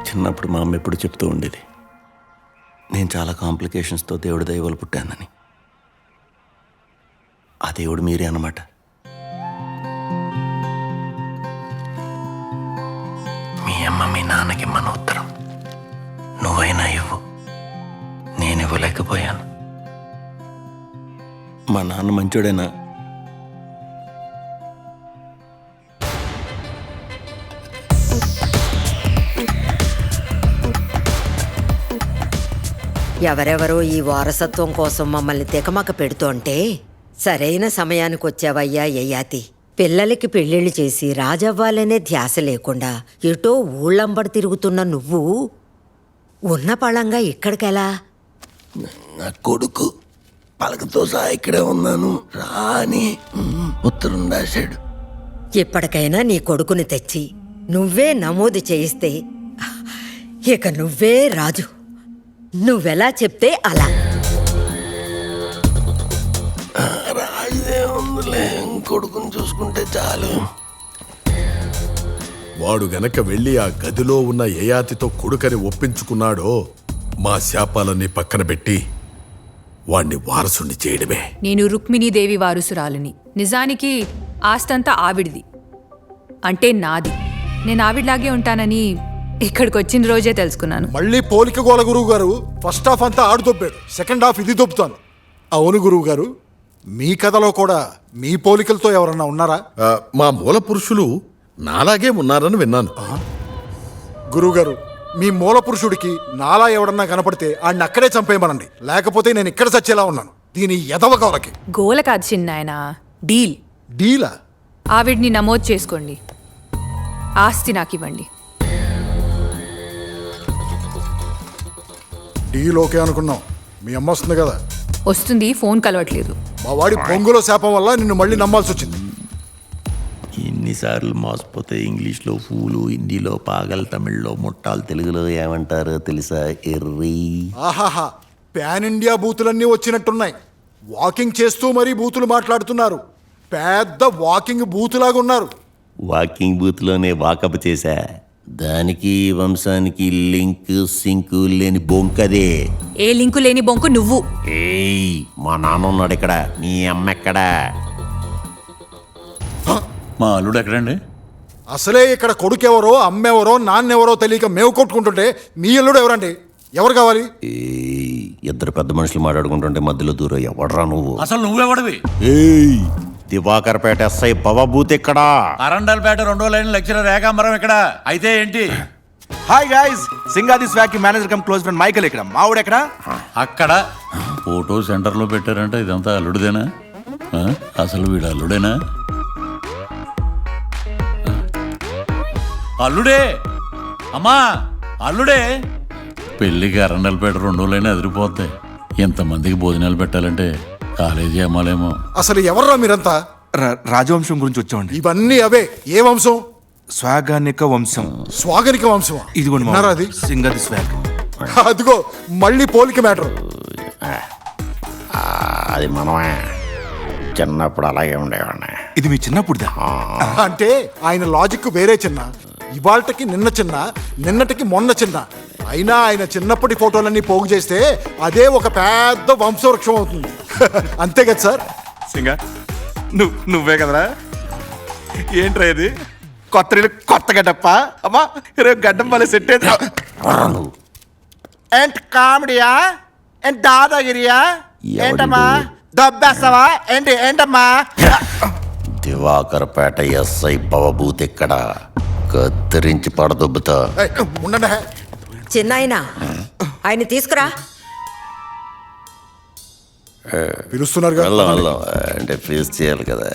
చిన్నప్పుడు మా అమ్మ ఎప్పుడు చెప్తూ ఉండేది, నేను చాలా కాంప్లికేషన్స్తో దేవుడి దయ వల్ల పుట్టానని. ఆ దేవుడు మీరే అన్నమాట. మీ అమ్మ మీ నాన్నకి మన ఉత్తరం నువ్వైనా ఇవ్వు, నేను ఇవ్వలేకపోయాను. మా నాన్న మంచోడేనా? ఎవరెవరో ఈ వారసత్వం కోసం మమ్మల్ని తికమక పెడుతోంటే సరైన సమయానికి వచ్చావయ్యా యయాతి. పిల్లలకి పెళ్ళిళ్ళు చేసి రాజవ్వాలనే ధ్యాస లేకుండా ఎటో ఊళ్ళంబడి తిరుగుతున్న నువ్వు ఉన్న పళంగా ఇక్కడికెలా? నా కొడుకు పలకతో సహా ఇక్కడే ఉన్నాను రాని ఉత్తరం రాశాడు. ఇప్పటికైనా నీ కొడుకుని తెచ్చి నువ్వే నమోదు చేయిస్తే ఇక నువ్వే రాజు. నువ్వెలా చెప్తే అలా. రాజుదే ఉందిలే, కొడుకుని చూసుకుంటే చాలు. వాడు గనక వెళ్ళి ఆ గదిలో ఉన్న యయాతితో కొడుకని ఒప్పించుకున్నాడో మా శాపాలన్నీ పక్కన పెట్టి వాణ్ణి వారసుని చేయడమే. నేను రుక్మిణీదేవి వారసురాలిని. నిజానికి ఆస్తంతా ఆవిడిది, అంటే నాది. నేను ఆవిడలాగే ఉంటానని ఇక్కడికి వచ్చిన రోజే తెలుసుకున్నాను. మళ్ళీ పోలిక గోల గురువు గారు. ఫస్ట్ హాఫ్ అంతా ఆడు దొబ్బాడు, సెకండ్ హాఫ్ ఇది దొబ్బుతాను. అవును గురువు గారు, మీ కథలో కూడా మీ పోలికలతో ఎవరన్నా ఉన్నారా? మా మూల పురుషులు నాలాగే ఉన్నారని విన్నాను. గురువుగారు, మీ మూల పురుషుడికి నాలా ఎవడన్నా కనపడితే ఆడిని అక్కడే చంపేయమనండి, లేకపోతే నేను ఇక్కడ చచ్చేలా ఉన్నాను. దీని ఎదవ కవలకి. గోల కాదు చిన్నాయన, డీల్. డీలా? ఆవిడ్ని నమోదు చేసుకోండి, ఆస్తి నాకు ఇవ్వండి. డీల్ ఓకే అనుకున్నాం. మీ అమ్మ వస్తుంది కదా? వస్తుంది, ఫోన్ కలవట్లేదు. మా వాడి పొంగులో శాపం వల్ల నిన్ను మళ్ళీ నమ్మాల్సి వచ్చింది. ఎన్నిసార్లు మోసపోతే ఇంగ్లీష్లో ఫూలు, హిందీలో పాగల్, తమిళ్లో ముట్టాలు, తెలుగులో ఏమంటారో తెలుసా? ఎర్రీ. ఆహాహా, పాన్ ఇండియా బూతులన్నీ వచ్చినట్టున్నాయి. వాకింగ్ చేస్తూ మరీ బూతులు మాట్లాడుతున్నారు. పెద్ద వాకింగ్ బూతులాగా ఉన్నారు. వాకింగ్ బూత్లోనే వాకప్ చేశా. దానికి వంశానికి లింక్ సింకు లేని బొంకదే. ఏ లింకు లేని బొంకు నువ్వు. ఏయ్, మా నాన్న ఉన్నాడు ఇక్కడ, నీ అమ్మ ఎక్కడా? మా అల్లుడు ఎక్కడండి? అసలే ఇక్కడ కొడుకెవరో అమ్మెవరో నాన్నెవరో తెలియక మేము కొట్టుకుంటుంటే మీ అల్లుడు ఎవరండి? ఎవరు కావాలి? ఇద్దరు పెద్ద మనుషులు మాట్లాడుకుంటుంటే మధ్యలో దూరం ఎవడరా నువ్వు? అసలు నువ్వెవడివి? ఏయ్, దివాకర్పేట ఎస్ఐ భవభూత్ ఇక్కడ. అరండల్పేట 2వ లైన్ లెక్చరర్ ఏకాంబరం ఇక్కడ. అయితే ఏంటి? Hi guys, Singadi swag manager cum close friend Michael ఇక్కడ. మావుడు ఎక్కడ? అక్కడ ఫోటో సెంటర్లో పెట్టారంట. ఇదంతా అల్లుడిదేనా? అసలు వీడు అల్లుడేనా? అల్లుడే అమ్మా, అల్లుడే. పెళ్ళికి అరండల్పేట 2వ లైన్ ఎదిరిపోద్ది. ఎంతమందికి భోజనాలు పెట్టాలంటే కాలేజీ అమ్మాలేమో. అసలు ఎవర్రా మీరంతా? రాజవంశం గురించి వచ్చామండి. ఇవన్నీ అవే. ఏ వంశం? స్వాగానిక వంశం. స్వాగనిక వంశం? ఇదిగోండి విన్నారా అది? సింగాది స్వాగ్. అదిగో మళ్ళీ పోలిక మ్యాటర్. అది మనమే చిన్నప్పుడు అలాగే ఉండేవాడిని. ఇది మీ చిన్నప్పుడుదా? అంటే ఆయన లాజిక్ వేరే చిన్న. ఇవాళకి నిన్న చిన్న, నిన్నటికి మొన్న చిన్న. అయినా ఆయన చిన్నప్పటి ఫోటోలన్నీ పోగు చేస్తే అదే ఒక పెద్ద వంశవృక్షం అవుతుంది. అంతే కదా సార్? సింగా, నువ్వే కదరా? ఏంట్రా ఇది? కొత్త గడ్డప్ప. అమ్మా, రేపు గడ్డం వల్ల సెట్ అయితే ఏంటి? కామెడీయా? ఏంటి దాదాగిరియా? ఏంటమ్మా దొబ్బేస్తావా? ఏంటమ్మా? దివాకర్పేట ఎస్ఐ భవభూత్ ఇక్కడ. కత్తిరించి పడదొబ్బుతా. చిన్నాయన, ఆయన తీసుకురా. పిలుస్తున్నారు అంటే ఫేస్ చేయాలి కదా.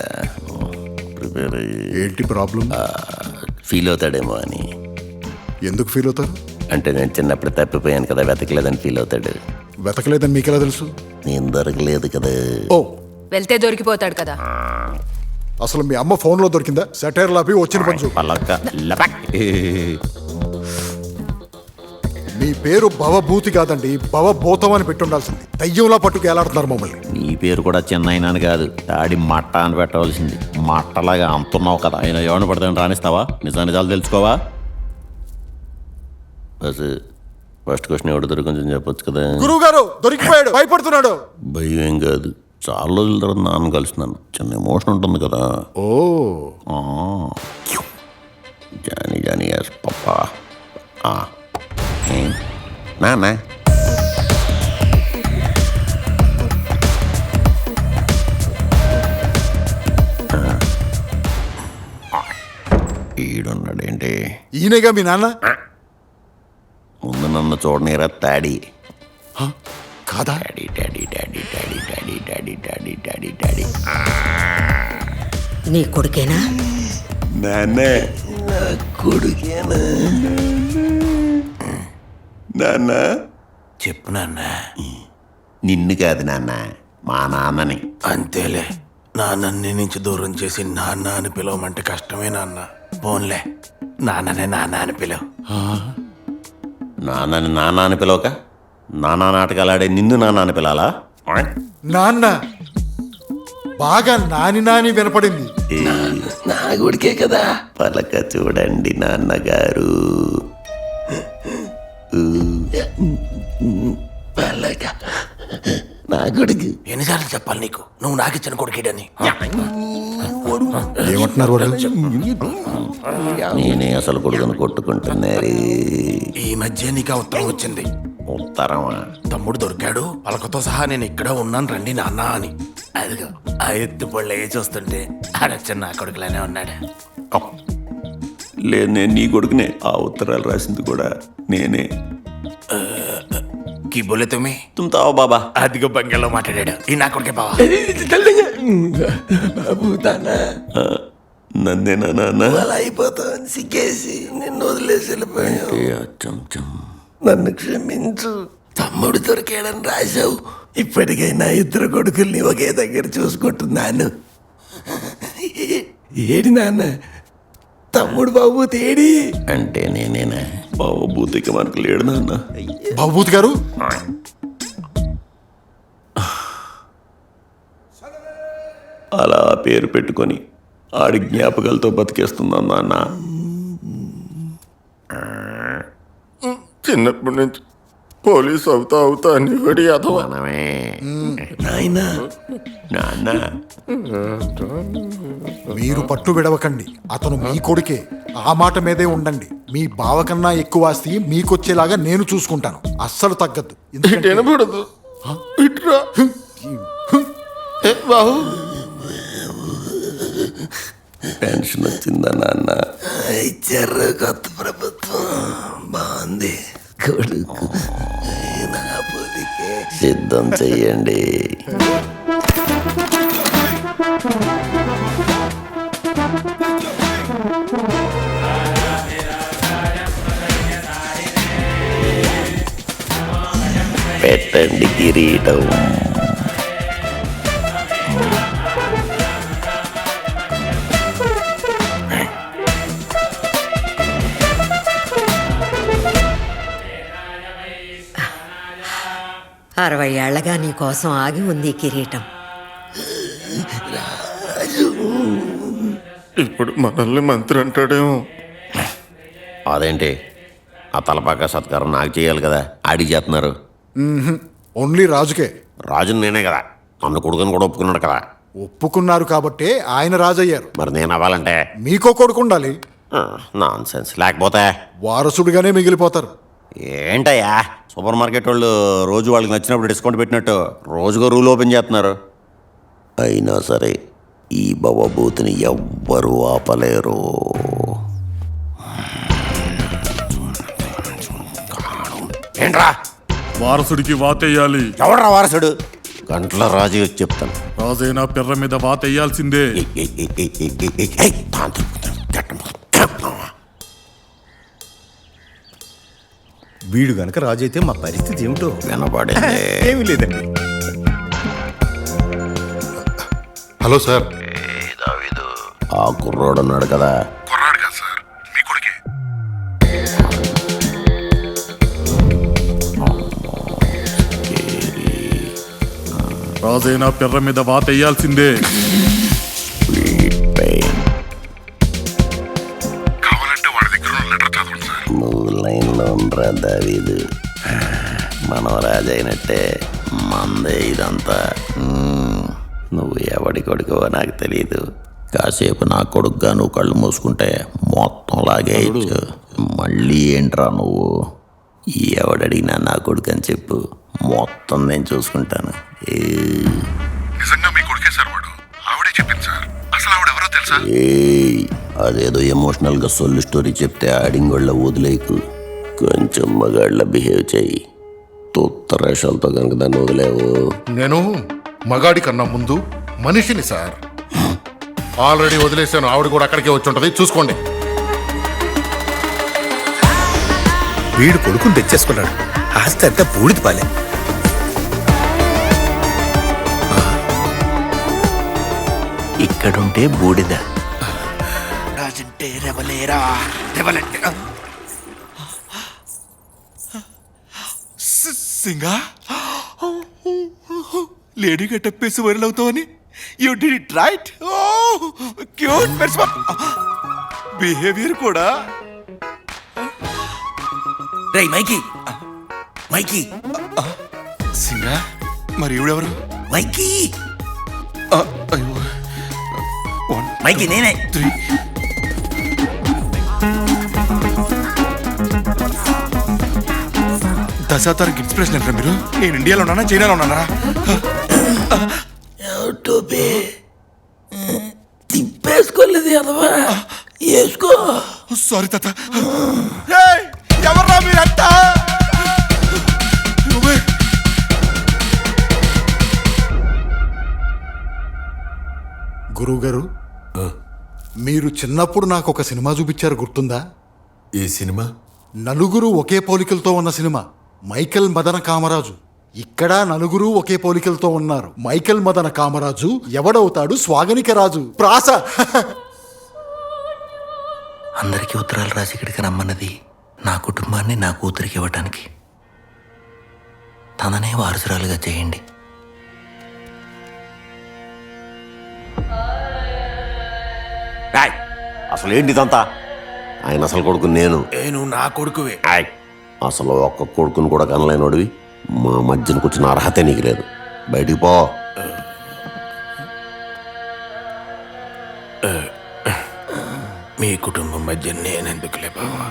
ప్రిపేర్ ఏంటి ప్రాబ్లం? ఫీల్ అవుతాడేమో అని. ఎందుకు ఫీల్ అవుతారు? అంటే నేను చిన్నప్పుడు తప్పిపోయాను కదా, వెతకలేదని ఫీల్ అవుతాడు. వెతకలేదని మీకెలా తెలుసు? నేను దొరకలేదు కదా. ఓ, వెళ్తే దొరికిపోతాడు కదా. అసలు మీ అమ్మ ఫోన్లో దొరికిందా? సెటైర్ లాపి వచ్చిన పంచు. మీ పేరు భవభూతి కాదండి, భవభూతం అని పెట్టుండాల్సింది. దయ్యంలా పట్టుకు ఎలాడుతున్నారు మమ్మల్ని. నీ పేరు కూడా చిన్నైనాని కాదు, డాడీ మట్ట అని పెట్టవలసింది. మట్టలాగా అంతున్నావు కదా. ఆయన ఎవరిని పడతాను రాణిస్తావా? నిజాలు తెలుసుకోవా? బస్ ఫస్ట్ క్వశ్చన్ ఎవడు దొరికి కొంచెం చెప్పొచ్చు కదా. గురువు గారు దొరికిపోయాడు, భయపడుతున్నాడు. భయం ఏం కాదు, చాలా రోజుల తర్వాత నాన్న కలుస్తున్నాను. చిన్న ఎమోషన్ ఉంటుంది కదా. ఓ జానీ పప్పా నాన్న. ఈడున్నాడేంటి? ఈయనగా మీ నాన్న? ముందు నన్ను చూడనీరా తాడి. కాదా? Daddy daddy daddy daddy daddy daddy daddy daddy daddy. నీ కొడుకేనా? నాన్న కొడుకేనా? నాన్న చెప్పు నాన్న. నిన్ను కాదు నాన్న, మా నాన్నని. అంతేలే, నాన్నని నుంచి దూరం చేసి నాన్న అని పిలవమంటే కష్టమే నాన్న. పోన్లే, నాన్ననే నాన్న అని పిలవు. నాన్నని నాన్న అని పిలవక నానా నాటకాలు ఆడే నిన్ను నాన్న అని పిలాలా? నాన్న బాగా నాని వినపడింది. నా కొడుకే కదా, పలక చూడండి నాన్నగారు. పలక నా కొడుకు. ఎన్నిసార్లు చెప్పాలి నీకు, నువ్వు నాకు ఇచ్చిన కొడుకేడని? ఏమంటున్నారు వాడు? నేనే అసలు కొడుకుని కొట్టుకుంటున్నారు. ఈ మధ్య నీకు ఆ ఉత్తరం వచ్చింది. ఉత్తరమా? తమ్ముడు దొరికాడు, పలకతో సహా నేను ఇక్కడ ఉన్నాను రండి నాన్న అని. అదిగో ఆ ఎత్తు పళ్ళు చూస్తుంటే ఆడొచ్చిన నా కొడుకులానే ఉన్నాడు. లేదు, నేను నీ కొడుకునే. ఆ ఉత్తరాలు రాసింది కూడా నేనే. కి బోలే తుమ్మి తుమ్తావా బాబా? అదిగో బంగాల్లో మాట్లాడాడు. ఈ నా కొడుకే బావా. నందేనా నాన్న? అలా అయిపోతాను సిగ్గేసి నిన్ను వదిలేసి వెళ్ళిపోయాను. నన్ను క్షమించు. తమ్ముడు దొరికాడని రాశావు. ఇప్పటికైనా ఇద్దరు కొడుకుల్ని ఒకే దగ్గర చూసుకుంటున్నాను. ఏడి నాన్న తమ్ముడు బాబు తేడి? అంటే నేనేనా? బాబూతికి మనకు లేడు నాన్న. బాబూతి గారు, అలా పేరు పెట్టుకొని ఆడి జ్ఞాపకాలతో బతికేస్తున్నాను నాన్న. చిన్నప్పటి నుంచి పోలీసు అవుతా అని వాడి అథవానమే. నాయనా నాన్న మీరు పట్టు విడవకండి. అతను మీ కొడుకే. ఆ మాట మీదే ఉండండి. మీ బావ కన్నా ఎక్కువ ఆస్తి మీకొచ్చేలాగా నేను చూసుకుంటాను. అస్సలు తగ్గద్దు. వినపడదు. బాబు పెన్షన్ వచ్చిందా నాన్న? ఇచ్చారు కొత్త ప్రభుత్వం. బాగుంది. కొడుకు నా పొలికే. సిద్ధం చెయ్యండి. పెట్టండి కిరీటం. అరవై ఏళ్లగా నీ కోసం ఆగి ఉంది ఈ కిరీటం. ఇప్పుడు మనల్ని మంత్రి అంటాడేమో. అదేంటి, ఆ తలపాక సత్కారం నాకు చేయాలి కదా, ఆడికి చేస్తున్నారు. ఓన్లీ రాజుకే. రాజుని నేనే కదా, నన్ను కొడుకుని కూడా ఒప్పుకున్నాడు కదా. ఒప్పుకున్నారు కాబట్టే ఆయన రాజయ్యారు. మరి నేను అవ్వాలంటే మీకో కొడుకు ఉండాలి. Non sense. లేకపోతే వారసుడిగానే మిగిలిపోతారు. ఏంటయ్యా, సూపర్ మార్కెట్ వాళ్ళు రోజు వాళ్ళకి నచ్చినప్పుడు డిస్కౌంట్ పెట్టినట్టు రోజుకో రూల్ ఓపెన్ చేస్తున్నారు. అయినా సరే ఈ భవభూతిని ఎవ్వరూ ఆపలేరు. ఏంట్రా వారసుడికి వాతేయాలి. ఎవడ్రా వారసుడు? గంటల రాజు వచ్చి చెప్తాను. రాజైనా పిర్ర మీద వాతేయాల్సిందే. వీడు గనక రాజు అయితే మా పరిస్థితి ఏమిటో వినపడింది. ఏమీ లేదండి. Hello sir. ఆ కుర్రోడు ఉన్నాడు కదా, కుర్రాడు కాదు సార్, మీ కొడుకే. రాజైనా పిర్ర మీద వాతేయాల్సిందే. కావాలంటే వాడి దగ్గర లెటర్ చదవండి సార్. నువ్వు లైన్లో ఉండరా దావీదు. మనం రాజైనట్టే, మందే ఇదంతా. నువ్వు ఎవడి కొడుకో నాకు తెలియదు. కాసేపు నా కొడుకుగా నువ్వు కళ్ళు మూసుకుంటే మొత్తం లాగేయచ్చు. మళ్ళీ ఏంట్రా నువ్వు? ఎవడడిగినా నా కొడుకు అని చెప్పు, మొత్తం నేను చూసుకుంటాను. నిజంగా మీ కొడుకే సార్ వాడు. ఆవిడే చెప్పింది సార్. అసలు ఆవిడ ఎవరో తెలుసా? అదేదో ఎమోషనల్గా సొల్లు స్టోరీ చెప్తే ఆడింగోళ్ళ వదిలేకు. కొంచెం మగాళ్ళ బిహేవ్ చెయ్యి. తుత్తరేషాలతో కనుక దాన్ని వదిలేవు. నేను మగాడి కన్నా ముందు మనిషిని సార్. ఆల్రెడీ వదిలేసాను, ఆవిడ కూడా అక్కడికే వచ్చి ఉంటుంది, చూసుకోండి. వీడు కొడుకుని తెచ్చేసుకున్నాడు. ఆస్తి అంతా పూడిది పాలే. ఇక్కడుంటే బూడిద. రాజంటే రెవలేరా, రెవలంటే సింగా లేడీ గట్టప్పేసి వైరల్ అవుతావని you did it right. Cute behaviour కూడా. రే మైకీ, మైకీ సింగా, మరి ఈవిడెవరు? మైకీ, అయ్యో మైకీ నేనే. 3 దశావతారానికి ఇన్స్పిరేషన్ అంటారా మీరు? నేను ఇండియాలో ఉన్నానా చైనాలో ఉన్నానా? తిప్పేసుకోలేదు అదవా, వేసుకో. సారీ తాత. ఎవర్రా మీరంతా? గురువుగారు, మీరు చిన్నప్పుడు నాకు ఒక సినిమా చూపించారు, గుర్తుందా? ఏ సినిమా? నలుగురు ఒకే పోలికలతో ఉన్న సినిమా. మైకేల్ మదన కామరాజు. ఇక్కడ నలుగురు ఒకే పోలికలతో ఉన్నారు. మైకేల్ మదన కామరాజు ఎవడవుతాడు స్వాగనిక రాజు. ప్రాస. అందరికీ ఉత్తరాలు రాసి ఇక్కడికి రమ్మన్నది నా కుటుంబాన్ని నా కూతురికి ఇవ్వటానికి. తననే వారసురాలుగా చేయండి. అసలు ఏంటిదంతా? ఆయన అసలు కొడుకు నేను. నువ్వు నా కొడుకువే. అసలు ఒక్క కొడుకుని కూడా కనలేనోడివి. మా మధ్యన కూర్చున్న అర్హతే నీకు లేదు. బయటికి పో. మీ కుటుంబం మధ్య నేనెందుకులే బావా.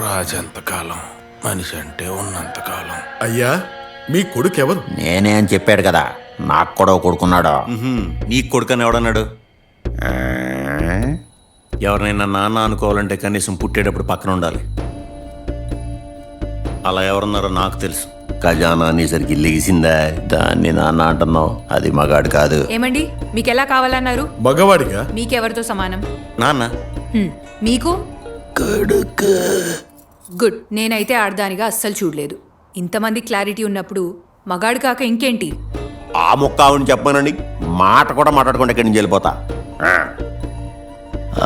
రాజంతకాలం, మనిషి అంటే ఉన్నంతకాలం. అయ్యా, మీ కొడుకు ఎవరు? నేనే అని చెప్పాడు కదా. నాకు కూడా కొడుకున్నాడు. నీ కొడుకని ఎవడన్నాడు? ఎవరినైనా నాన్న అనుకోవాలంటే కనీసం పుట్టేటప్పుడు పక్కన ఉండాలి. అలా ఎవరున్నారో నాకు తెలుసు. ఖజానా అనేసరికి లెగిసిందా? దాన్ని నాన్న అంటున్నావు. అది మగాడు కాదు. ఏమండి, మీకు ఎలా కావాలన్నారు? మగవాడిగా. మీకెవరితో సమానం? నాన్న. మీకు? గుడ్. నేనైతే ఆడదానిగా అస్సలు చూడలేదు. ఇంతమంది క్లారిటీ ఉన్నప్పుడు మగాడు కాక ఇంకేంటి? ఆ ముక్క ఆవిడని చెప్పానండి. మాట కూడా మాట్లాడకుండా ఇక్కడి నుంచి వెళ్ళిపోతా.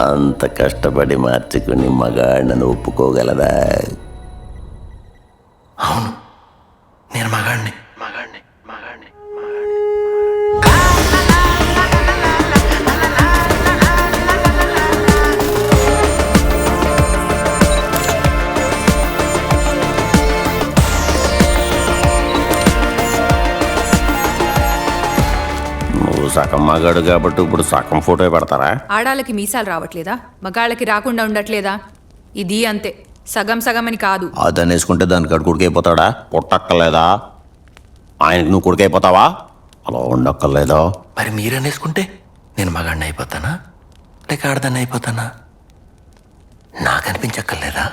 అంత కష్టపడి మార్చుకుని మగాడిని ఒప్పుకోగలదా? అవును, నేను మగాడిని. నువ్వు సగం మగాడు కాబట్టి ఇప్పుడు సగం ఫోటో పెడతారా? ఆడాళ్ళకి మీసాలు రావట్లేదా? మగాళ్ళకి రాకుండా ఉండట్లేదా? ఇది అంతే, సగం సగం అని కాదు. అదని వేసుకుంటే దానికి అడు కొడుకైపోతాడా? పుట్టక్కర్లేదా? ఆయనకు నువ్వు కొడుకైపోతావా? అలా ఉండక్కర్లేదా? మరి మీరనేసుకుంటే నేను మగాడిని అయిపోతానా లేక ఆడదాన్ని అయిపోతానా? నాకు అనిపించక్కర్లేదా?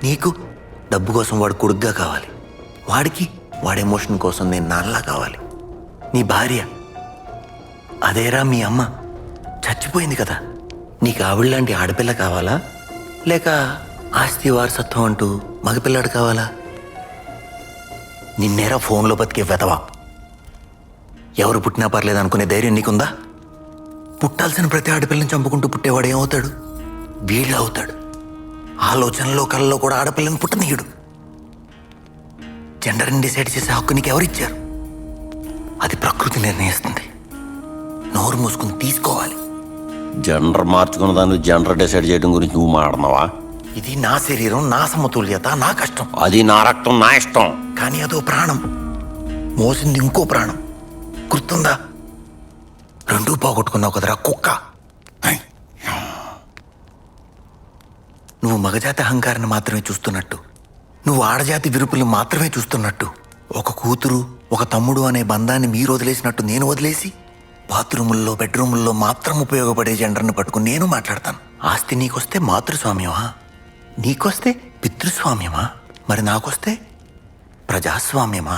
నీకు డబ్బు కోసం వాడు కొడుగ్గా కావాలి, వాడికి వాడి ఎమోషన్ కోసం నేను నాన్నలా కావాలి. నీ భార్య అదేరా మీ అమ్మ చచ్చిపోయింది కదా, నీకు ఆవిడలాంటి ఆడపిల్ల కావాలా లేక ఆస్తి వారసత్వం అంటూ మగపిల్లాడు కావాలా? నిన్నేరా ఫోన్లో బతికే వెతవా. ఎవరు పుట్టినా పర్లేదు అనుకునే ధైర్యం నీకుందా? పుట్టాల్సిన ప్రతి ఆడపిల్లని చంపుకుంటూ పుట్టేవాడు ఏమవుతాడు? వీళ్ళు అవుతాడు. ఆలోచనలో కళ్ళలో కూడా ఆడపిల్లని పుట్టనీయుడు. జెండర్ని డిసైడ్ చేసే హక్కు నీకు ఎవరిచ్చారు? అది ప్రకృతి నిర్ణయిస్తుంది. నోరు మూసుకుని తీసుకోవాలి. జెండర్ మార్చుకున్న దాన్ని జెండర్ డిసైడ్ చేయడం గురించి నువ్వు మాట్లాడుతున్నావా? ఇది నా శరీరం, నా సమతుల్యత, నా కష్టం. అది నా రక్తం, నా ఇష్టం. కానీ అదో ప్రాణం మోసింది ఇంకో ప్రాణం. గుర్తుందా? రెండూ పోగొట్టుకున్నావు కదరా కుక్క. నువ్వు మగజాతి అహంకారాన్ని మాత్రమే చూస్తున్నట్టు, నువ్వు ఆడజాతి విరుపులు మాత్రమే చూస్తున్నట్టు, ఒక కూతురు ఒక తమ్ముడు అనే బంధాన్ని మీరు వదిలేసినట్టు నేను వదిలేసి బాత్రూముల్లో బెడ్రూముల్లో మాత్రం ఉపయోగపడే జెండర్ని పట్టుకుని నేను మాట్లాడతాను. ఆస్తి నీకొస్తే మాతృస్వామ్యమా, నీకొస్తే పితృస్వామ్యమా? మరి నాకొస్తే ప్రజాస్వామ్యమా?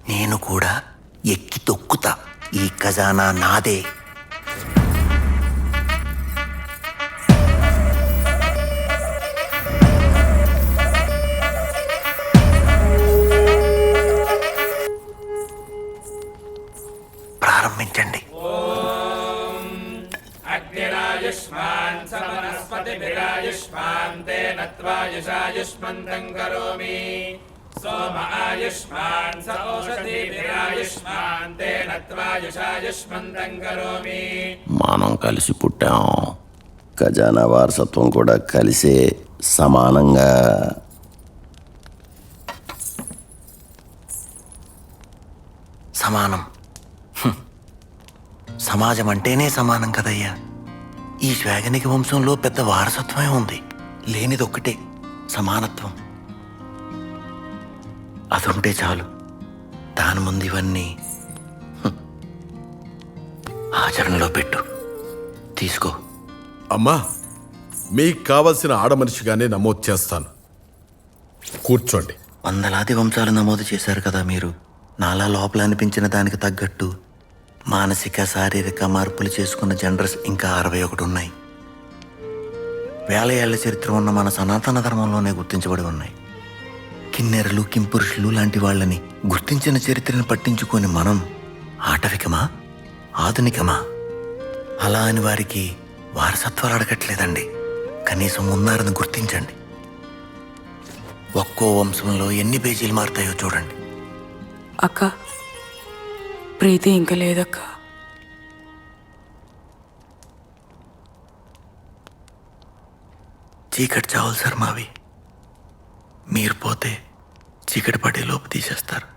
నేను కూడా ఎక్కి తొక్కుతా. ఈ ఖజానా నాదే. ప్రారంభించండి. అగ్నిరాయుష్మాన్ సమనస్పతిభిరాయుష్మాన్ తేన త్వాయుషాయుష్మంతం కరోమి. సోమ ఆయుష్మాన్ స ఓషధీభిరాయుష్మాన్ తేన త్వాయుషాయుష్మంతం కరోమి. మనం కలిసి పుట్టాం, ఖజానా వారసత్వం కూడా కలిసే సమానంగా. సమానం. సమాజం అంటేనే సమానం కదయ్యా. ఈ శ్వేగనిక వంశంలో పెద్ద వారసత్వమే ఉంది. లేనిది ఒక్కటే, సమానత్వం. అదుంటే చాలు. దాని ముందు ఇవన్నీ ఆచరణలో పెట్టు. తీసుకో. అమ్మా, మీకు కావలసిన ఆడమనిషిగానే నమోదు చేస్తాను. కూర్చోండి. వందలాది వంశాలు నమోదు చేశారు కదా మీరు. నాలా లోపల అనిపించిన దానికి తగ్గట్టు మానసిక శారీరక మార్పులు చేసుకున్న జనరల్స్ ఇంకా 61 ఉన్నాయి. వేల ఏళ్ల చరిత్ర ఉన్న మన సనాతన ధర్మంలోనే గుర్తించబడి ఉన్నాయి. కిన్నెరలు, కింపురుషులు లాంటి వాళ్ళని గుర్తించిన చరిత్రను పట్టించుకొని మనం ఆటవికమా, ఆధునికమా? అలా అని వారికి వారసత్వాలు అడగట్లేదండి. కనీసం ఉన్నారని గుర్తించండి. ఒక్కో వంశంలో ఎన్ని పేజీలు మారుతాయో చూడండి. అక్క, ప్రీతి ఇంకా లేదక్క. చీకటి చావులు సార్ మావి. మీరు పోతే చీకటి పడే లోపు తీసేస్తారు.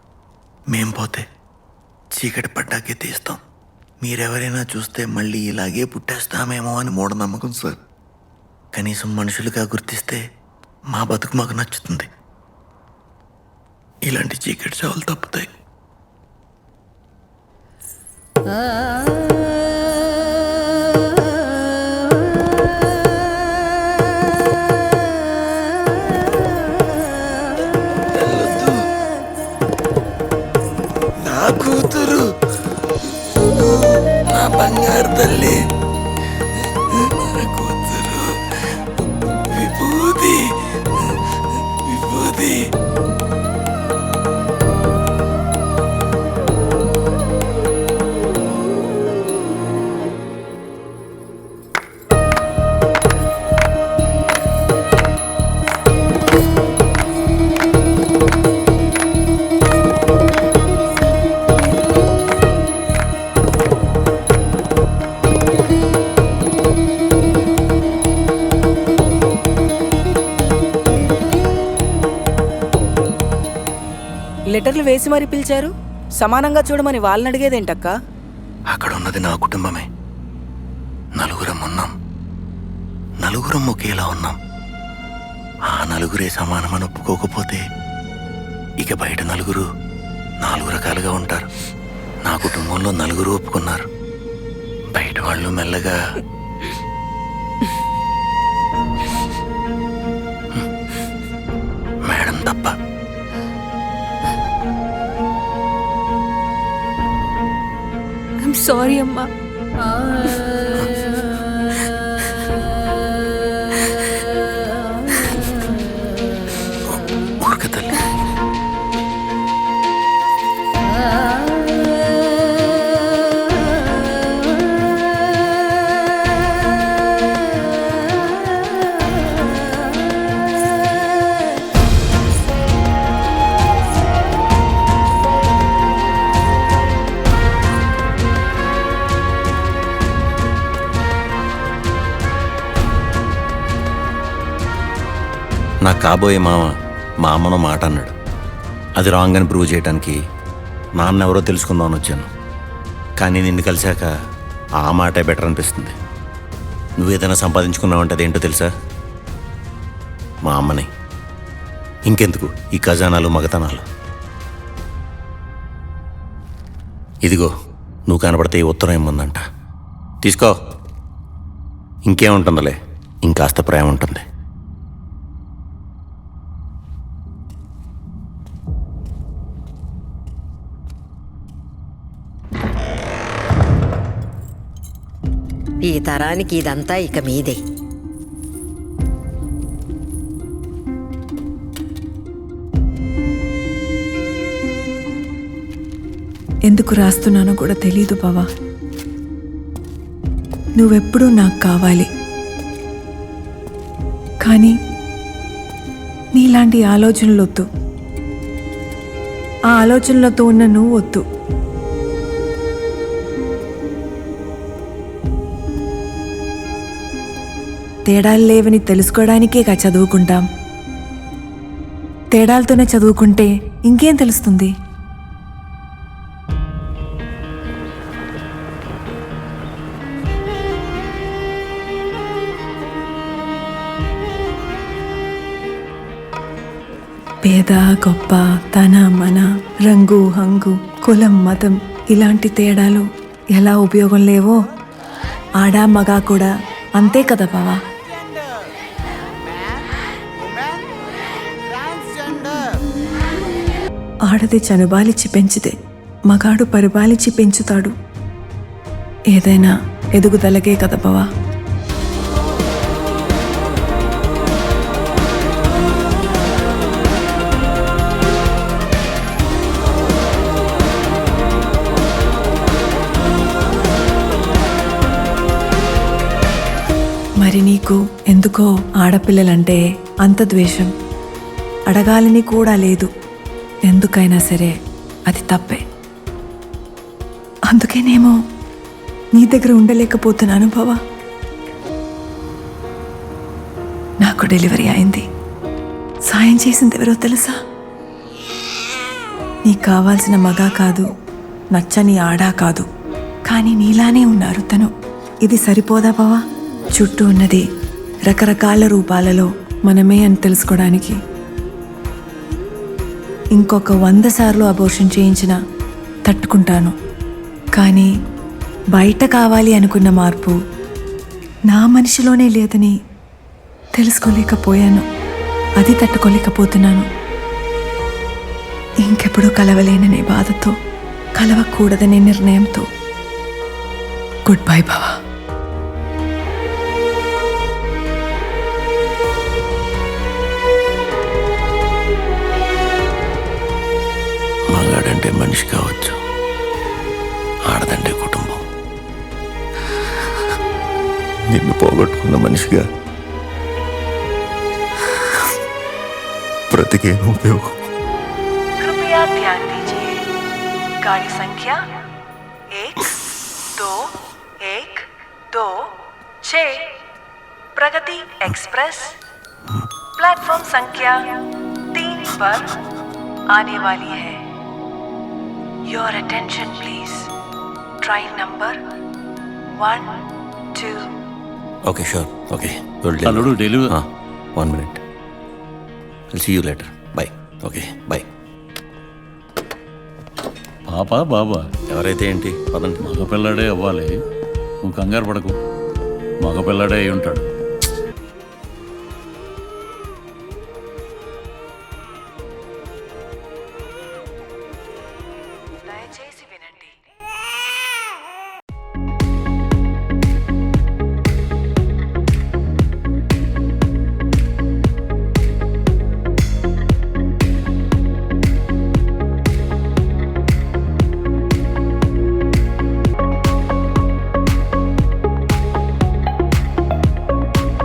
మేం పోతే చీకటి పడ్డాకే తీస్తాం. మీరెవరైనా చూస్తే మళ్ళీ ఇలాగే పుట్టేస్తామేమో అని మూఢనమ్మకం సార్. కనీసం మనుషులుగా గుర్తిస్తే మా బతుకు మాకు నచ్చుతుంది. ఇలాంటి చీకటి చావులు తప్పుతాయి. నా కూతురు, నా బంగారు తల్లి, నా కూతురు. విభూతి, విభూతి. లెటర్లు వేసి మరి పిలిచారు. సమానంగా చూడమని వాళ్ళని అడిగేదేంటక్క? అక్కడ ఉన్నది నా కుటుంబమే. నలుగురం ఉన్నాం. నలుగురం ఒకేలా ఉన్నాం. ఆ నలుగురే సమానమని ఒప్పుకోకపోతే ఇక బయట నలుగురు 4 రకాలుగా ఉంటారు. నా కుటుంబంలో నలుగురు ఒప్పుకున్నారు. బయట వాళ్ళు మెల్లగా మేడం తప్ప. ఐమ్ సారీ అమ్మా. నా కాబోయే మామ మా అమ్మను మాట అన్నాడు. అది రాంగ్ అని ప్రూవ్ చేయడానికి నాన్న ఎవరో తెలుసుకుందామని వచ్చాను. కానీ నిన్ను కలిశాక ఆ మాటే బెటర్ అనిపిస్తుంది. నువ్వేదైనా సంపాదించుకున్నావంటే అదేంటో తెలుసా? మా అమ్మని. ఇంకెందుకు ఈ ఖజానాలు, మగతనాలు? ఇదిగో నువ్వు కనపడితే ఈ ఉత్తరం ఏముందంట, తీసుకో. ఇంకేముంటుందిలే, ఇంకాస్త ప్రేమ ఉంటుంది. ఈ తరానికి ఇదంతా ఇక మీదే. ఎందుకు రాస్తున్నానో కూడా తెలీదు బావా. నువ్వెప్పుడూ నాకు కావాలి, కానీ నీలాంటి ఆలోచనలు వద్దు. ఆ ఆలోచనలతో ఉన్న నువ్వు వద్దు. తేడాలు లేవని తెలుసుకోవడానికేగా చదువుకుంటాం. తేడాలతోనే చదువుకుంటే ఇంకేం తెలుస్తుంది? పేద గొప్ప, తన మన, రంగు హంగు, కులం మతం ఇలాంటి తేడాలు ఎలా ఉపయోగం లేవో ఆడా మగా కూడా అంతే కదా బావా. ఆడది చనుబాలిచ్చి పెంచితే మగాడు పరిపాలించి పెంచుతాడు. ఏదైనా ఎదుగుదలగే కదా బావా. మరి నీకు ఎందుకో ఆడపిల్లలంటే అంత ద్వేషం? అడగాలని కూడా లేదు. ఎందుకైనా సరే అది తప్పే. అందుకేనేమో నీ దగ్గర ఉండలేకపోతున్నాను బావా. నాకు డెలివరీ అయింది. సాయం చేసింది ఎవరో తెలుసా? నీకు కావాల్సిన మగా కాదు, నచ్చని ఆడా కాదు, కానీ నీలానే ఉన్నారు తను. ఇది సరిపోదా బావా? చుట్టూ ఉన్నది రకరకాల రూపాలలో మనమే అని తెలుసుకోవడానికి. ఇంకొక 100 సార్లు అబోర్షన్ చేయించినా తట్టుకుంటాను, కానీ బయట కావాలి అనుకున్న మార్పు నా మనిషిలోనే లేదని తెలుసుకోలేకపోయాను. అది తట్టుకోలేకపోతున్నాను. ఇంకెప్పుడు కలవలేననే బాధతో, కలవకూడదనే నిర్ణయంతో గుడ్ బై బావా. మగాడంటే మనిషి కావచ్చు, ఆడదంటే కుటుంబం. నిన్ను పోగొట్టుకున్న మనిషిగా బ్రతికేం ఉపయోగం? कृपया ध्यान दीजिए, गाड़ी संख्या 12126 प्रगति एक्सप्रेस प्लेटफॉर्म संख्या 3 पर आने वाली है. Your attention please. Train number 1, 2. Okay sure. Okay అల్లుడు delivery 1 minute. I'll see you later. Bye. Okay bye. పాప బాబా ఎవరైతే ఏంటి, పదండి. మగపిల్లాడే అవ్వాలి. నువ్వు కంగారు పడకు, మగపిల్లాడే అయి ఉంటాడు.